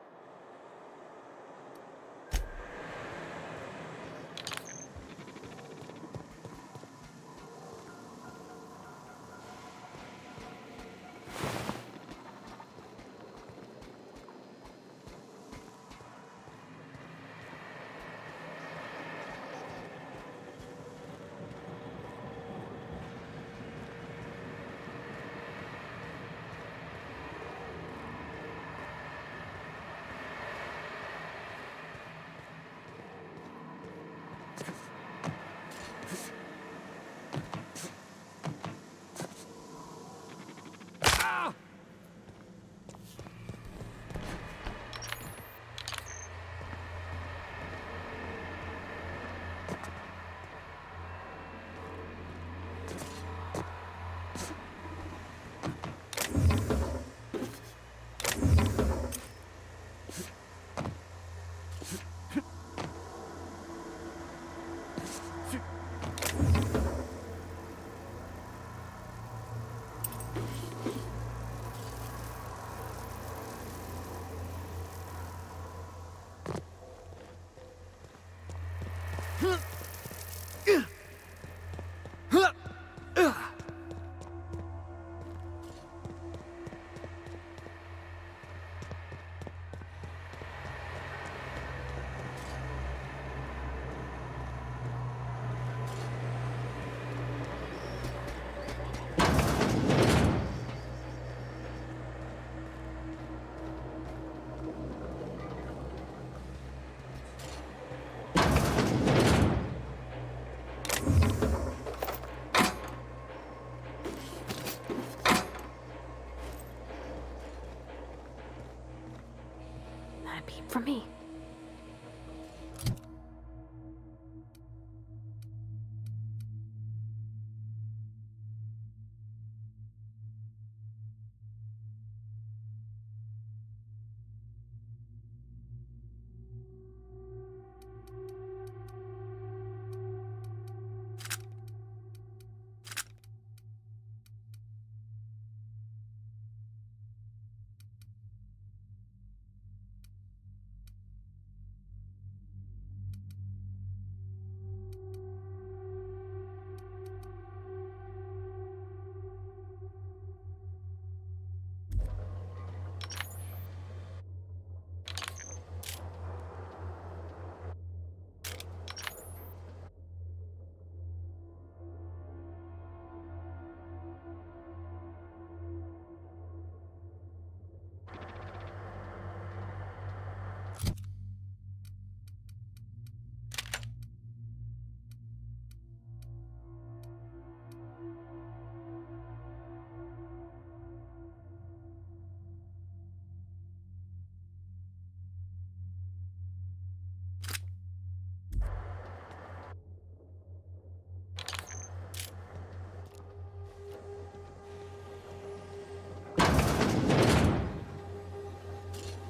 a peep from me.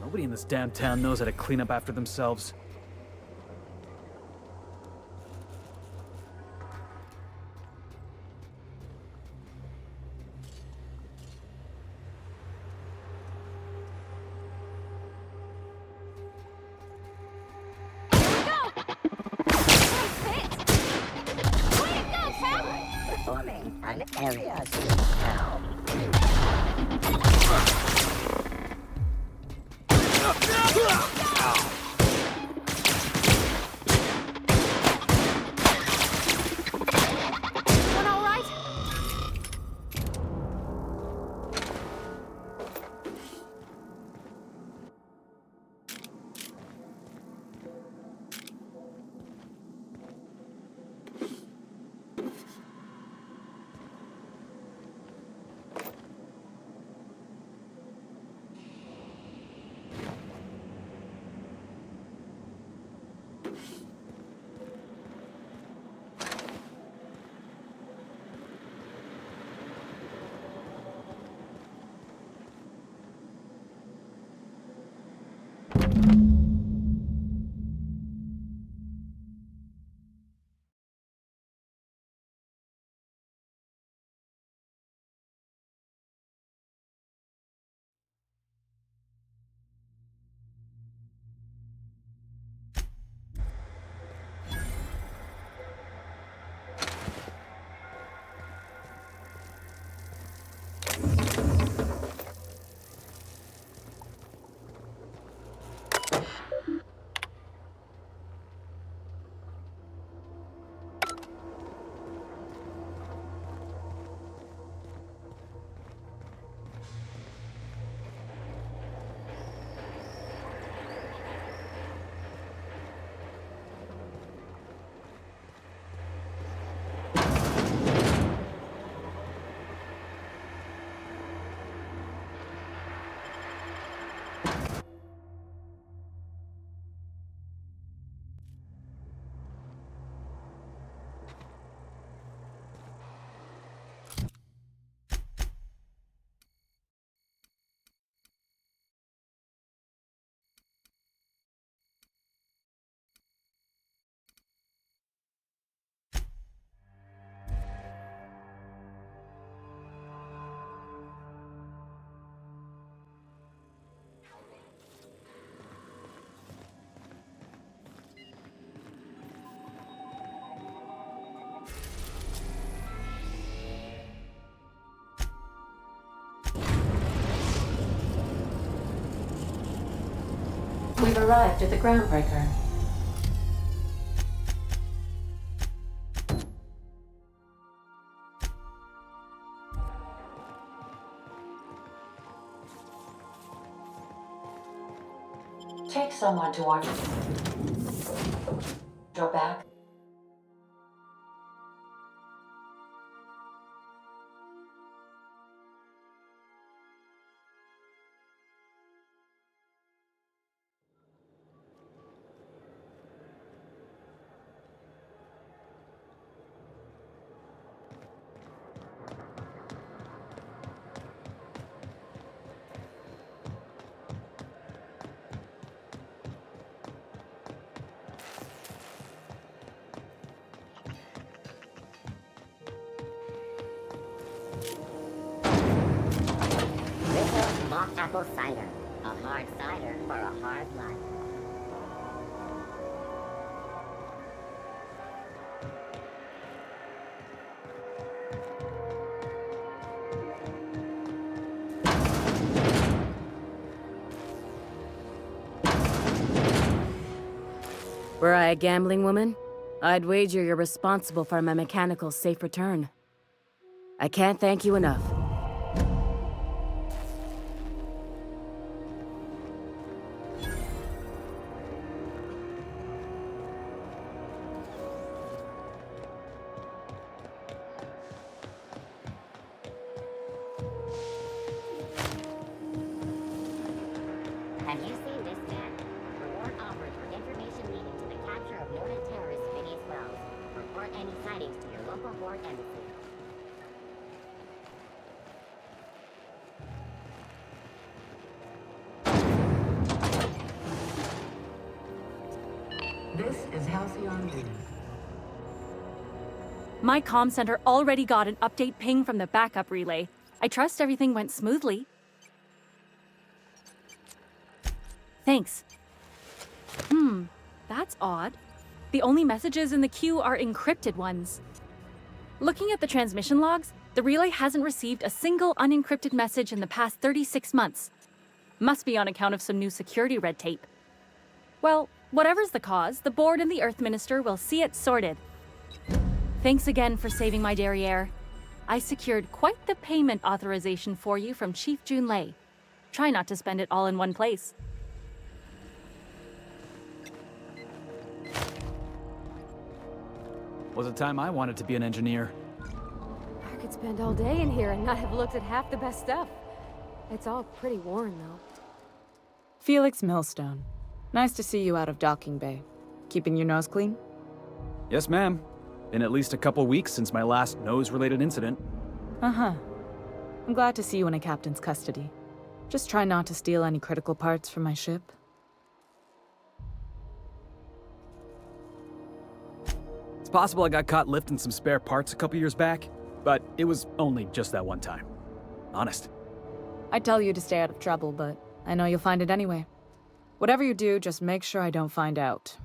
Nobody in this damn town knows how to clean up after themselves. Performing an area now. Everyone all right? We've arrived at the groundbreaker. Take someone to watch your back. mock apple cider. A hard cider for a hard life. Were I a gambling woman, I'd wager you're responsible for my mechanical safe return. I can't thank you enough. Have you seen this man? Reward offered for information leading to the capture of noted terrorist Phineas Wells. Report any sightings to your local board embassy. This is Halcyon News. My comm center already got an update ping from the backup relay. I trust everything went smoothly. Thanks. That's odd. The only messages in the queue are encrypted ones. Looking at the transmission logs, the relay hasn't received a single unencrypted message in the past 36 months. Must be on account of some new security red tape. Well, whatever's the cause, the board and the Earth Minister will see it sorted. Thanks again for saving my derriere. I secured quite the payment authorization for you from Chief Junlei. Try not to spend it all in one place. Was a time I wanted to be an engineer. I could spend all day in here and not have looked at half the best stuff. It's all pretty worn, though. Felix Millstone. Nice to see you out of docking bay. Keeping your nose clean? Yes, ma'am. Been at least a couple weeks since my last nose-related incident. Uh-huh. I'm glad to see you in a captain's custody. Just try not to steal any critical parts from my ship. It's possible I got caught lifting some spare parts a couple years back, but it was only just that one time. Honest. I'd tell you to stay out of trouble, but I know you'll find it anyway. Whatever you do, just make sure I don't find out.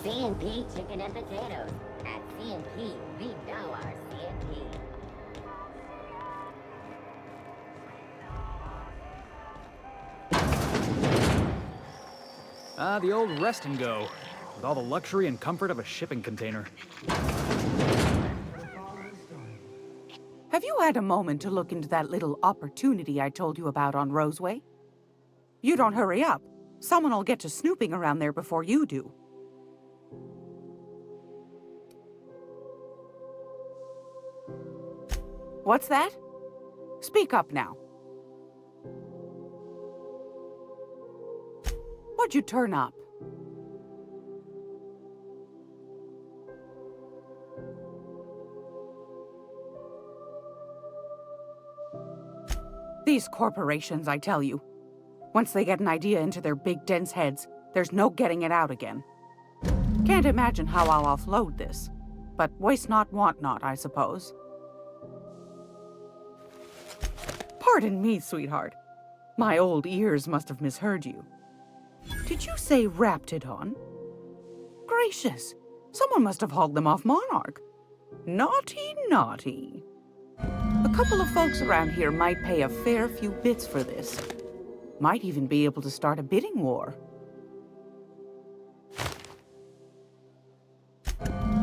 C&P chicken and potatoes. At C&P, we know our C&P. Ah, the old rest and go, with all the luxury and comfort of a shipping container. Have you had a moment to look into that little opportunity I told you about on Roseway? You don't hurry up. Someone will get to snooping around there before you do. What's that? Speak up now. What'd you turn up? These corporations, I tell you. Once they get an idea into their big, dense heads, there's no getting it out again. Can't imagine how I'll offload this. But waste not, want not, I suppose. Pardon me, sweetheart. My old ears must have misheard you. Did you say Raptidon? Gracious, someone must have hauled them off Monarch. Naughty, naughty. A couple of folks around here might pay a fair few bits for this. Might even be able to start a bidding war.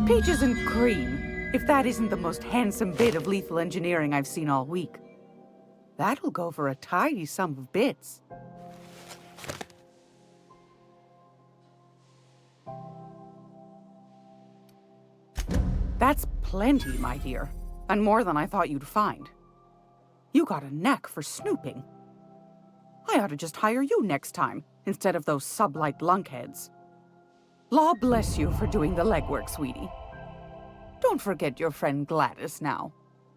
Peaches and cream, if that isn't the most handsome bit of lethal engineering I've seen all week. That'll go for a tidy sum of bits. That's plenty, my dear, and more than I thought you'd find. You got a knack for snooping. I ought to just hire you next time, instead of those sublight lunkheads. Law bless you for doing the legwork, sweetie. Don't forget your friend Gladys now.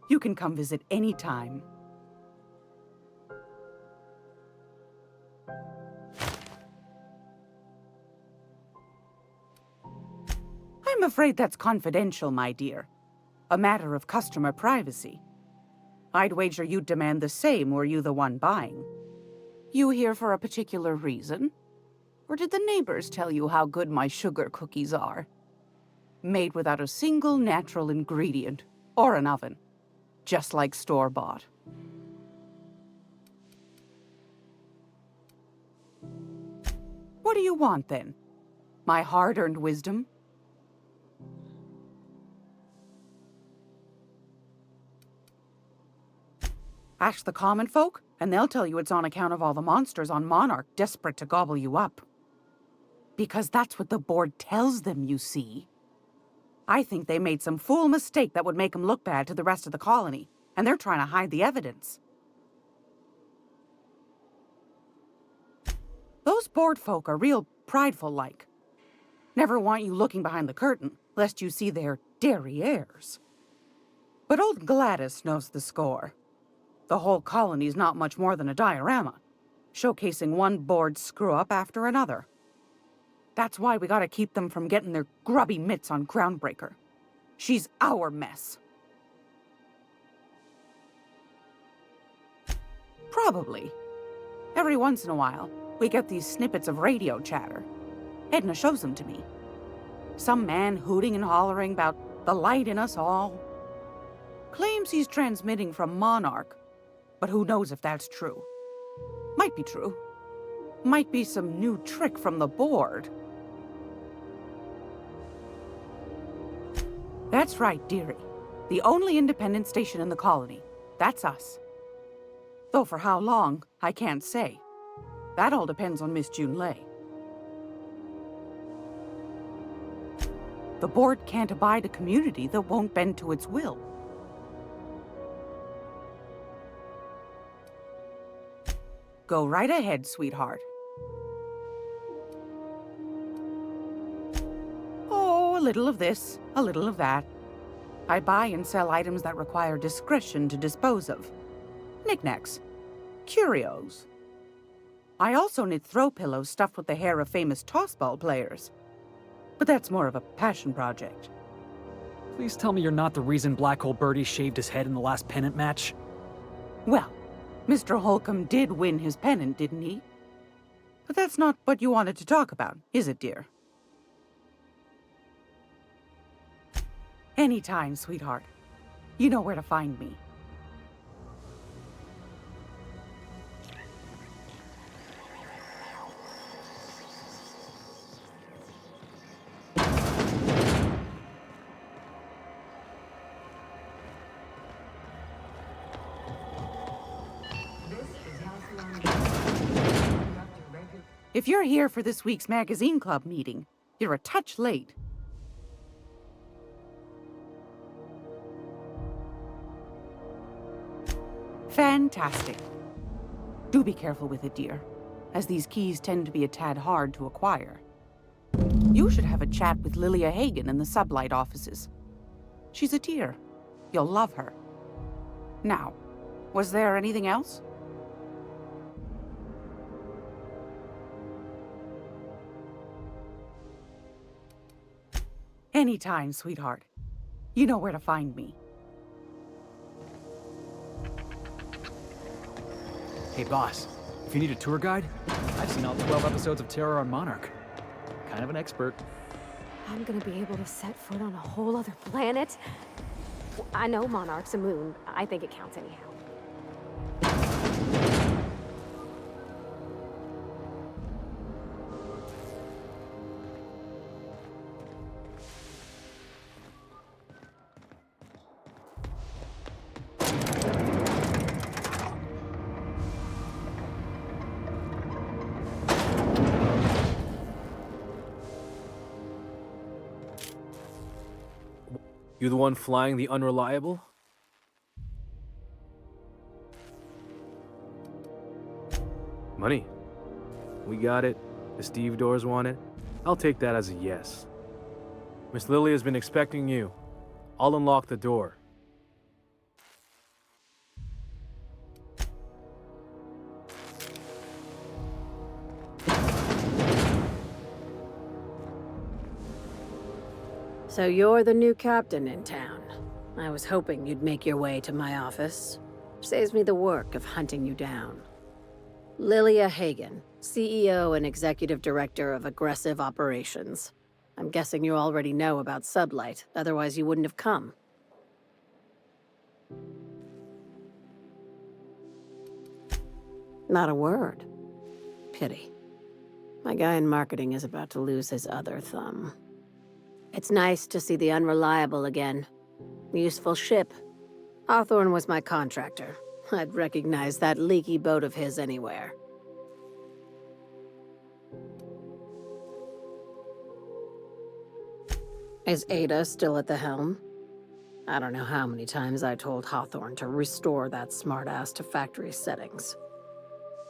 You can come visit any time. I'm afraid that's confidential, my dear. A matter of customer privacy. I'd wager you'd demand the same were you the one buying. You here for a particular reason? Or did the neighbors tell you how good my sugar cookies are? Made without a single natural ingredient, or an oven. Just like store-bought. What do you want, then? My hard-earned wisdom? Ask the common folk, and they'll tell you it's on account of all the monsters on Monarch desperate to gobble you up. Because that's what the board tells them, you see. I think they made some fool mistake that would make them look bad to the rest of the colony, and they're trying to hide the evidence. Those board folk are real prideful-like. Never want you looking behind the curtain, lest you see their derrieres. But old Gladys knows the score. The whole colony's not much more than a diorama, showcasing one board screw-up after another. That's why we gotta keep them from getting their grubby mitts on Groundbreaker. She's our mess. Probably. Every once in a while, we get these snippets of radio chatter. Edna shows them to me. Some man hooting and hollering about the light in us all. Claims he's transmitting from Monarch, but who knows if that's true. Might be true. Might be some new trick from the board. That's right, dearie. The only independent station in the colony. That's us. Though for how long, I can't say. That all depends on Miss Junlei. The board can't abide a community that won't bend to its will. Go right ahead, sweetheart. Oh, a little of this, a little of that. I buy and sell items that require discretion to dispose of. Knickknacks. Curios. I also knit throw pillows stuffed with the hair of famous tossball players. But that's more of a passion project. Please tell me you're not the reason Black Hole Birdie shaved his head in the last pennant match. Well, Mr. Holcomb did win his pennant, didn't he? But that's not what you wanted to talk about, is it, dear? Anytime, sweetheart. You know where to find me. If you're here for this week's magazine club meeting, you're a touch late. Fantastic. Do be careful with it, dear, as these keys tend to be a tad hard to acquire. You should have a chat with Lilia Hagen in the Sublight offices. She's a dear. You'll love her. Now, was there anything else? Anytime, sweetheart. You know where to find me. Hey, boss. If you need a tour guide, I've seen all 12 episodes of Terror on Monarch. Kind of an expert. I'm gonna be able to set foot on a whole other planet? I know Monarch's a moon. I think it counts anyhow. You the one flying the unreliable? Money. We got it. The stevedores want it. I'll take that as a yes. Miss Lily has been expecting you. I'll unlock the door. So you're the new captain in town. I was hoping you'd make your way to my office. Saves me the work of hunting you down. Lilia Hagen, CEO and Executive Director of Aggressive Operations. I'm guessing you already know about Sublight, otherwise you wouldn't have come. Not a word. Pity. My guy in marketing is about to lose his other thumb. It's nice to see the Unreliable again. Useful ship. Hawthorne was my contractor. I'd recognize that leaky boat of his anywhere. Is Ada still at the helm? I don't know how many times I told Hawthorne to restore that smartass to factory settings.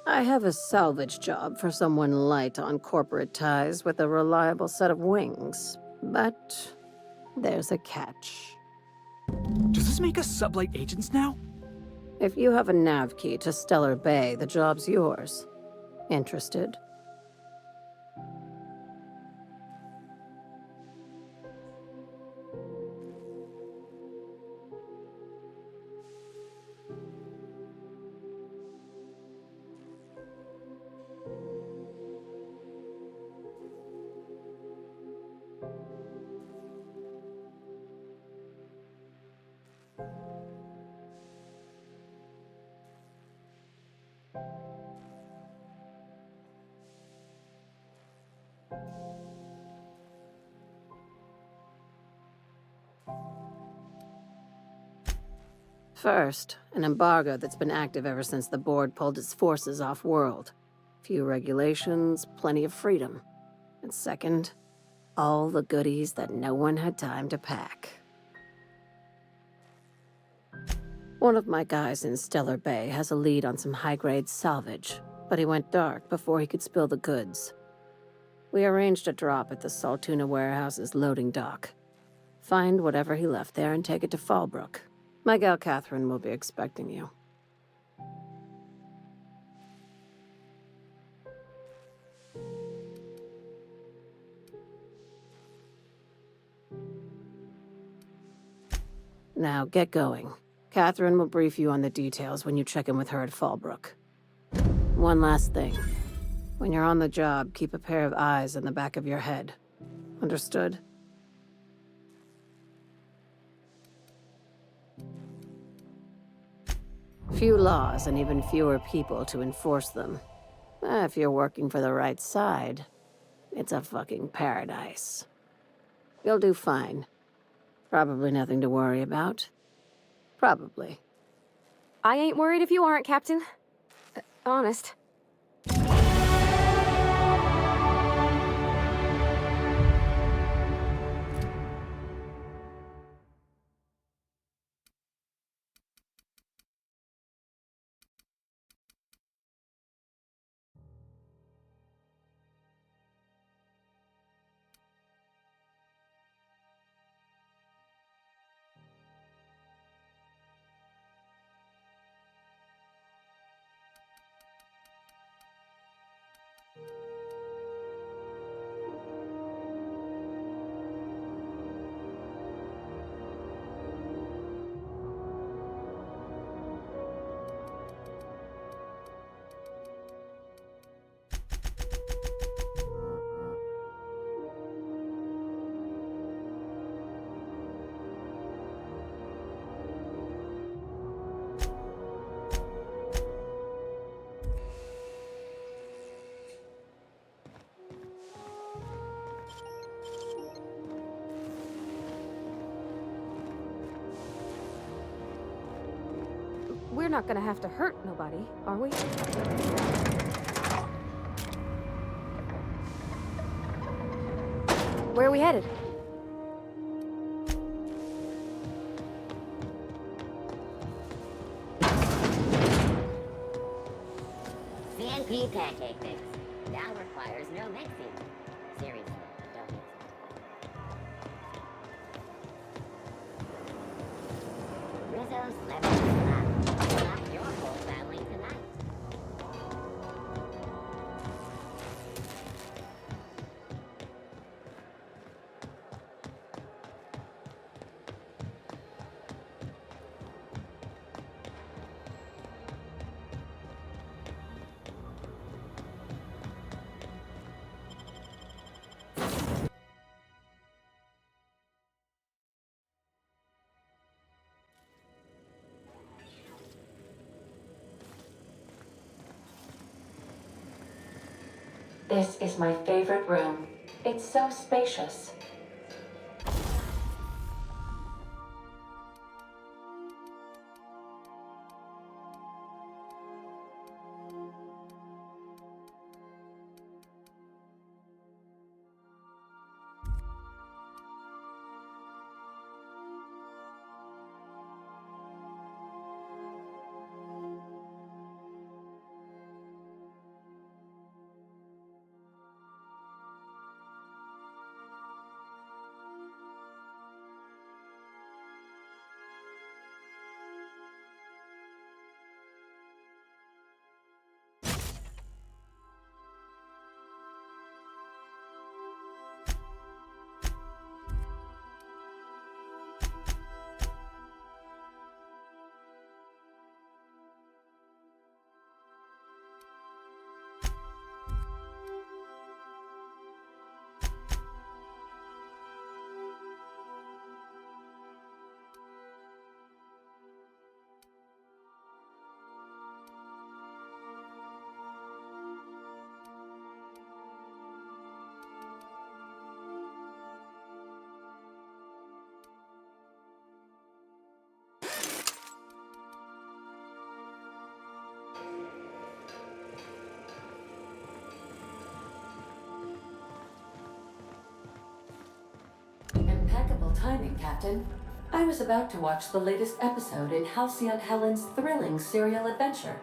I have a salvage job for someone light on corporate ties with a reliable set of wings, but there's a catch. Does this make us Sublight agents now? If you have a nav key to Stellar Bay, the job's yours. Interested? First, an embargo that's been active ever since the board pulled its forces off-world. Few regulations, plenty of freedom. And second, all the goodies that no one had time to pack. One of my guys in Stellar Bay has a lead on some high-grade salvage, but he went dark before he could spill the goods. We arranged a drop at the Saltuna warehouse's loading dock. Find whatever he left there and take it to Fallbrook. My gal Catherine will be expecting you. Now, get going. Catherine will brief you on the details when you check in with her at Fallbrook. One last thing. When you're on the job, keep a pair of eyes in the back of your head. Understood? Few laws and even fewer people to enforce them. If you're working for the right side, it's a fucking paradise. You'll do fine. Probably nothing to worry about. Probably. I ain't worried if you aren't, Captain. Honest. We're not gonna have to hurt nobody, are we? Where are we headed? pancake mix. Now requires no mixing. Seriously, don't mix it. Rizzo's lemon slap. Slap your whole family tonight. This is my favorite room. It's so spacious. Impeccable timing, Captain. I was about to watch the latest episode in Halcyon Helen's thrilling serial adventure.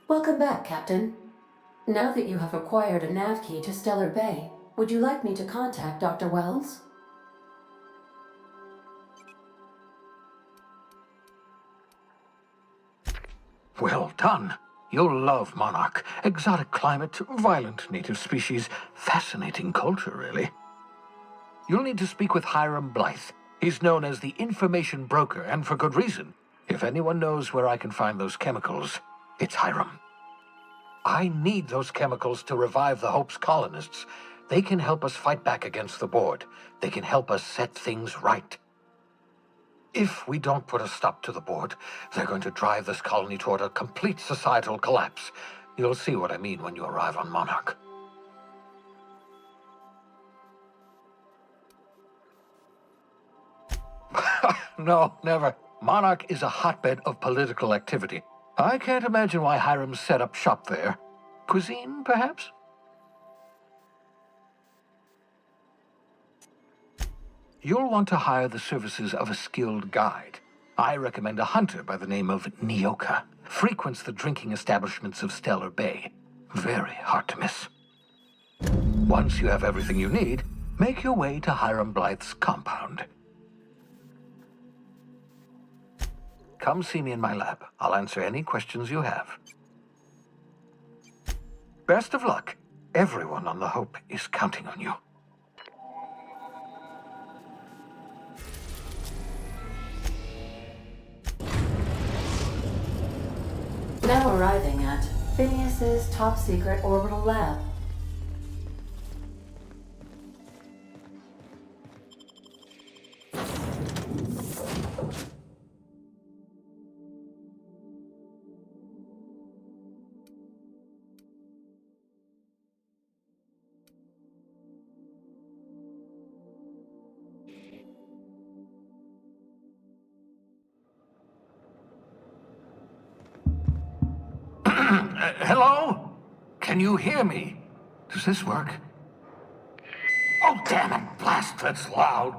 Welcome back, Captain. Now that you have acquired a nav key to Stellar Bay, would you like me to contact Dr. Wells? Well done. You'll love Monarch. Exotic climate, violent native species, fascinating culture, really. You'll need to speak with Hiram Blythe. He's known as the information broker, and for good reason. If anyone knows where I can find those chemicals, it's Hiram. I need those chemicals to revive the Hope's colonists. They can help us fight back against the board. They can help us set things right. If we don't put a stop to the board, they're going to drive this colony toward a complete societal collapse. You'll see what I mean when you arrive on Monarch. No, never. Monarch is a hotbed of political activity. I can't imagine why Hiram set up shop there. Cuisine, perhaps? You'll want to hire the services of a skilled guide. I recommend a hunter by the name of Nyoka. Frequents the drinking establishments of Stellar Bay. Very hard to miss. Once you have everything you need, make your way to Hiram Blythe's compound. Come see me in my lab. I'll answer any questions you have. Best of luck. Everyone on the Hope is counting on you. Now arriving at Phineas's top-secret orbital lab. Hello? Can you hear me? Does this work? Oh, damn it! Blast, that's loud.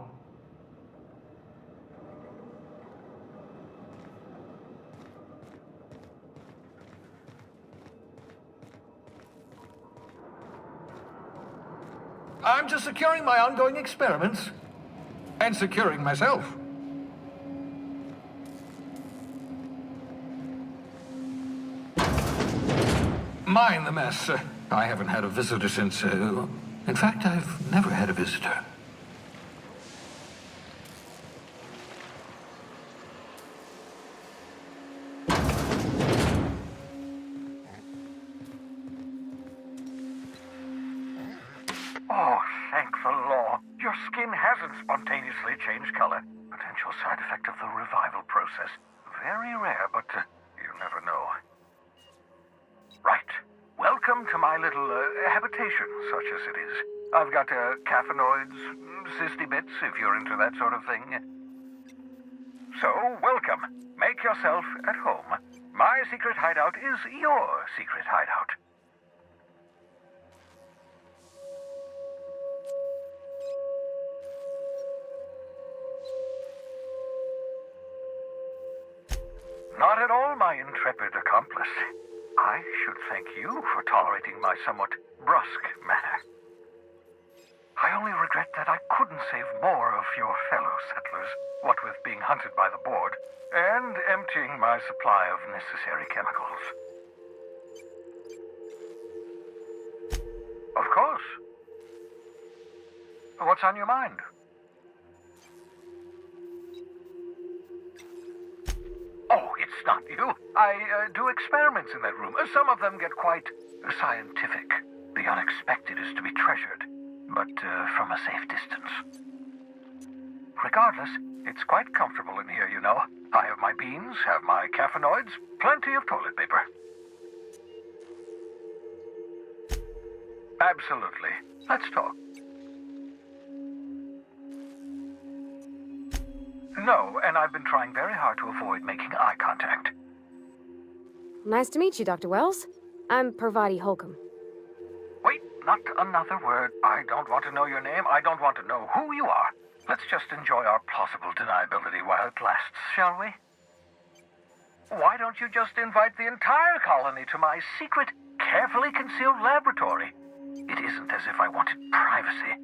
I'm just securing my ongoing experiments. And securing myself. Mind the mess. I haven't had a visitor since, in fact, I've never had a visitor. Oh, thank the law. Your skin hasn't spontaneously changed color. Potential side effect of the revival process. Very rare, but you never know. Right. Welcome to my little habitation, such as it is. I've got caffeinoids, cysty bits, if you're into that sort of thing. So, welcome. Make yourself at home. My secret hideout is your secret hideout. Not at all, my intrepid accomplice. I should thank you for tolerating my somewhat brusque manner. I only regret that I couldn't save more of your fellow settlers, what with being hunted by the board, and emptying my supply of necessary chemicals. Of course. What's on your mind? Oh, it's not you. I do experiments in that room. Some of them get quite scientific. The unexpected is to be treasured, but from a safe distance. Regardless, it's quite comfortable in here, you know. I have my beans, have my caffeinoids, plenty of toilet paper. Absolutely. Let's talk. No, and I've been trying very hard to avoid making eye contact. Nice to meet you, Dr. Wells. I'm Parvati Holcomb. Wait, not another word. I don't want to know your name. I don't want to know who you are. Let's just enjoy our plausible deniability while it lasts, shall we? Why don't you just invite the entire colony to my secret, carefully concealed laboratory? It isn't as if I wanted privacy.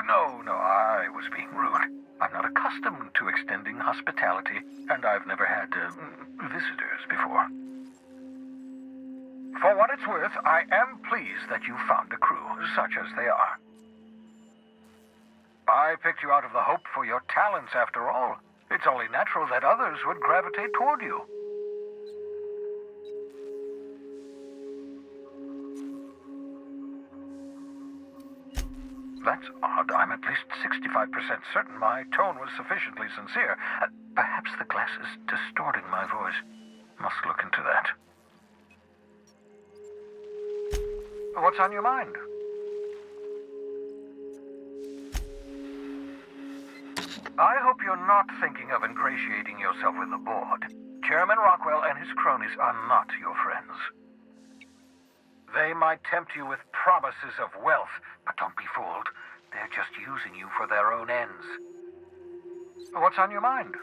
No, I was being rude. I'm not accustomed to extending hospitality, and I've never had visitors before. For what it's worth, I am pleased that you found a crew, such as they are. I picked you out of the hope for your talents, after all. It's only natural that others would gravitate toward you. That's odd. I'm at least 65% certain my tone was sufficiently sincere. Perhaps the glass is distorting my voice. Must look into that. What's on your mind? I hope you're not thinking of ingratiating yourself with the board. Chairman Rockwell and his cronies are not your friends. They might tempt you with promises of wealth, but don't be fooled. They're just using you for their own ends. What's on your mind?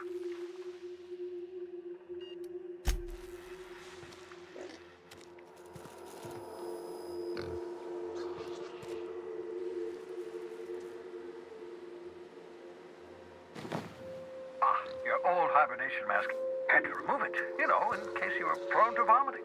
Your old hibernation mask. Had to remove it, you know, in case you were prone to vomiting.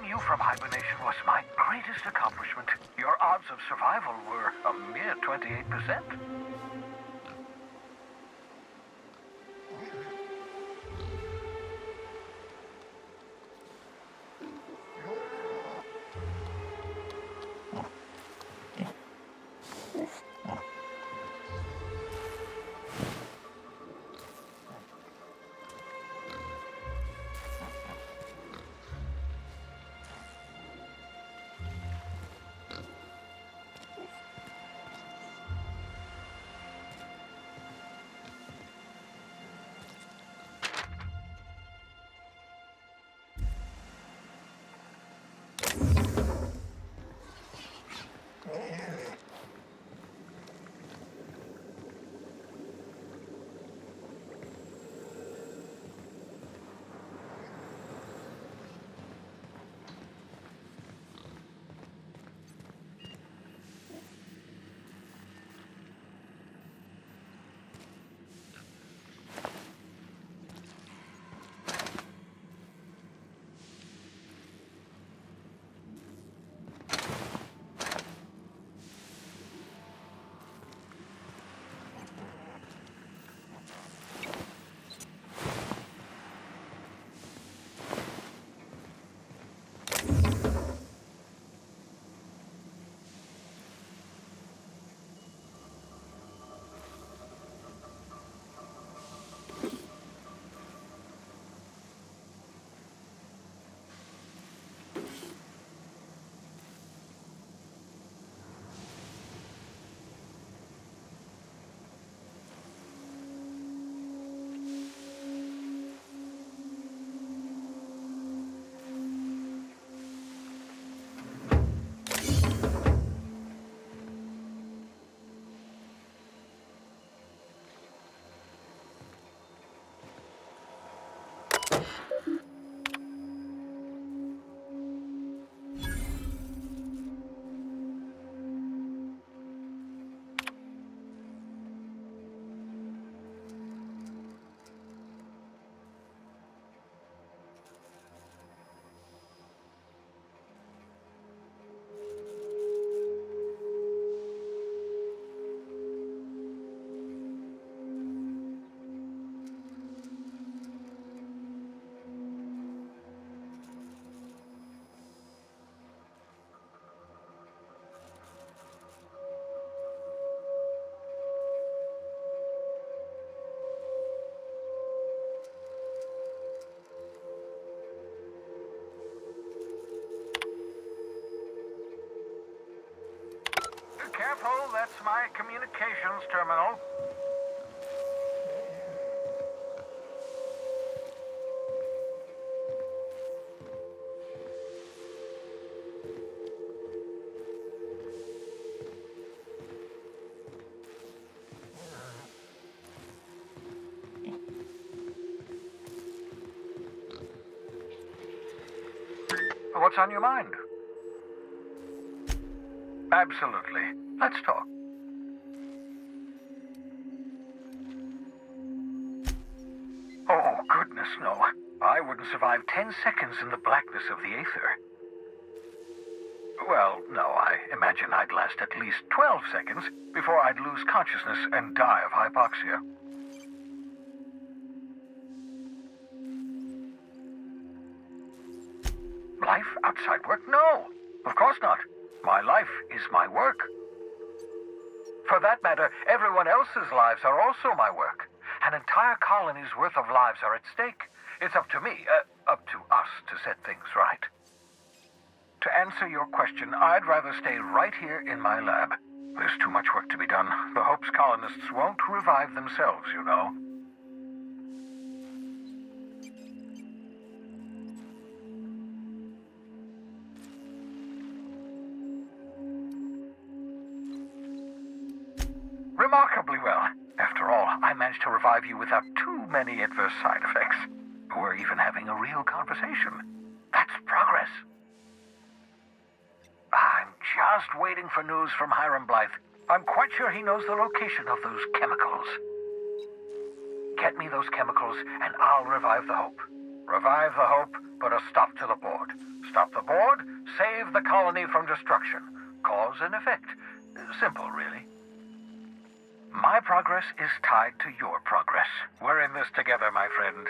you from hibernation was my greatest accomplishment. Your odds of survival were a mere 28%. Careful, that's my communications terminal. What's on your mind? Absolutely. Let's talk. Oh, goodness, no. I wouldn't survive 10 seconds in the blackness of the aether. Well, no, I imagine I'd last at least 12 seconds before I'd lose consciousness and die of hypoxia. Life outside work? No, of course not. My life is my work. For that matter, everyone else's lives are also my work. An entire colony's worth of lives are at stake. It's up to me, up to us to set things right. To answer your question, I'd rather stay right here in my lab. There's too much work to be done. The Hope's colonists won't revive themselves, you know. Remarkably well. After all, I managed to revive you without too many adverse side effects. We're even having a real conversation. That's progress. I'm just waiting for news from Hiram Blythe. I'm quite sure he knows the location of those chemicals. Get me those chemicals, and I'll revive the Hope. Revive the Hope, put a stop to the board. Stop the board, save the colony from destruction. Cause and effect. Simple, really. My progress is tied to your progress. We're in this together, my friend.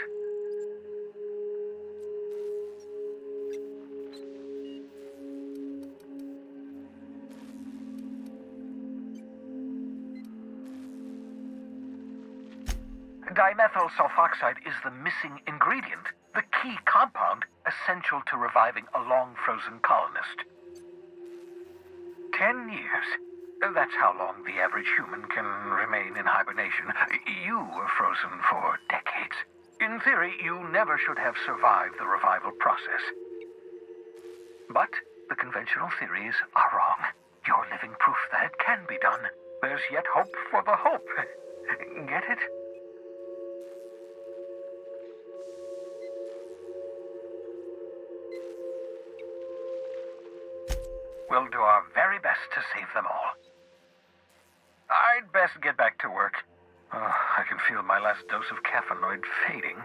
Dimethyl sulfoxide is the missing ingredient, the key compound essential to reviving a long-frozen colonist. 10 years. That's how long the average human can remain in hibernation. You were frozen for decades. In theory, you never should have survived the revival process. But the conventional theories are wrong. You're living proof that it can be done. There's yet hope for the hope. Get it? We'll do our very best to save them all. I'd best get back to work. I can feel my last dose of caffeinoid fading.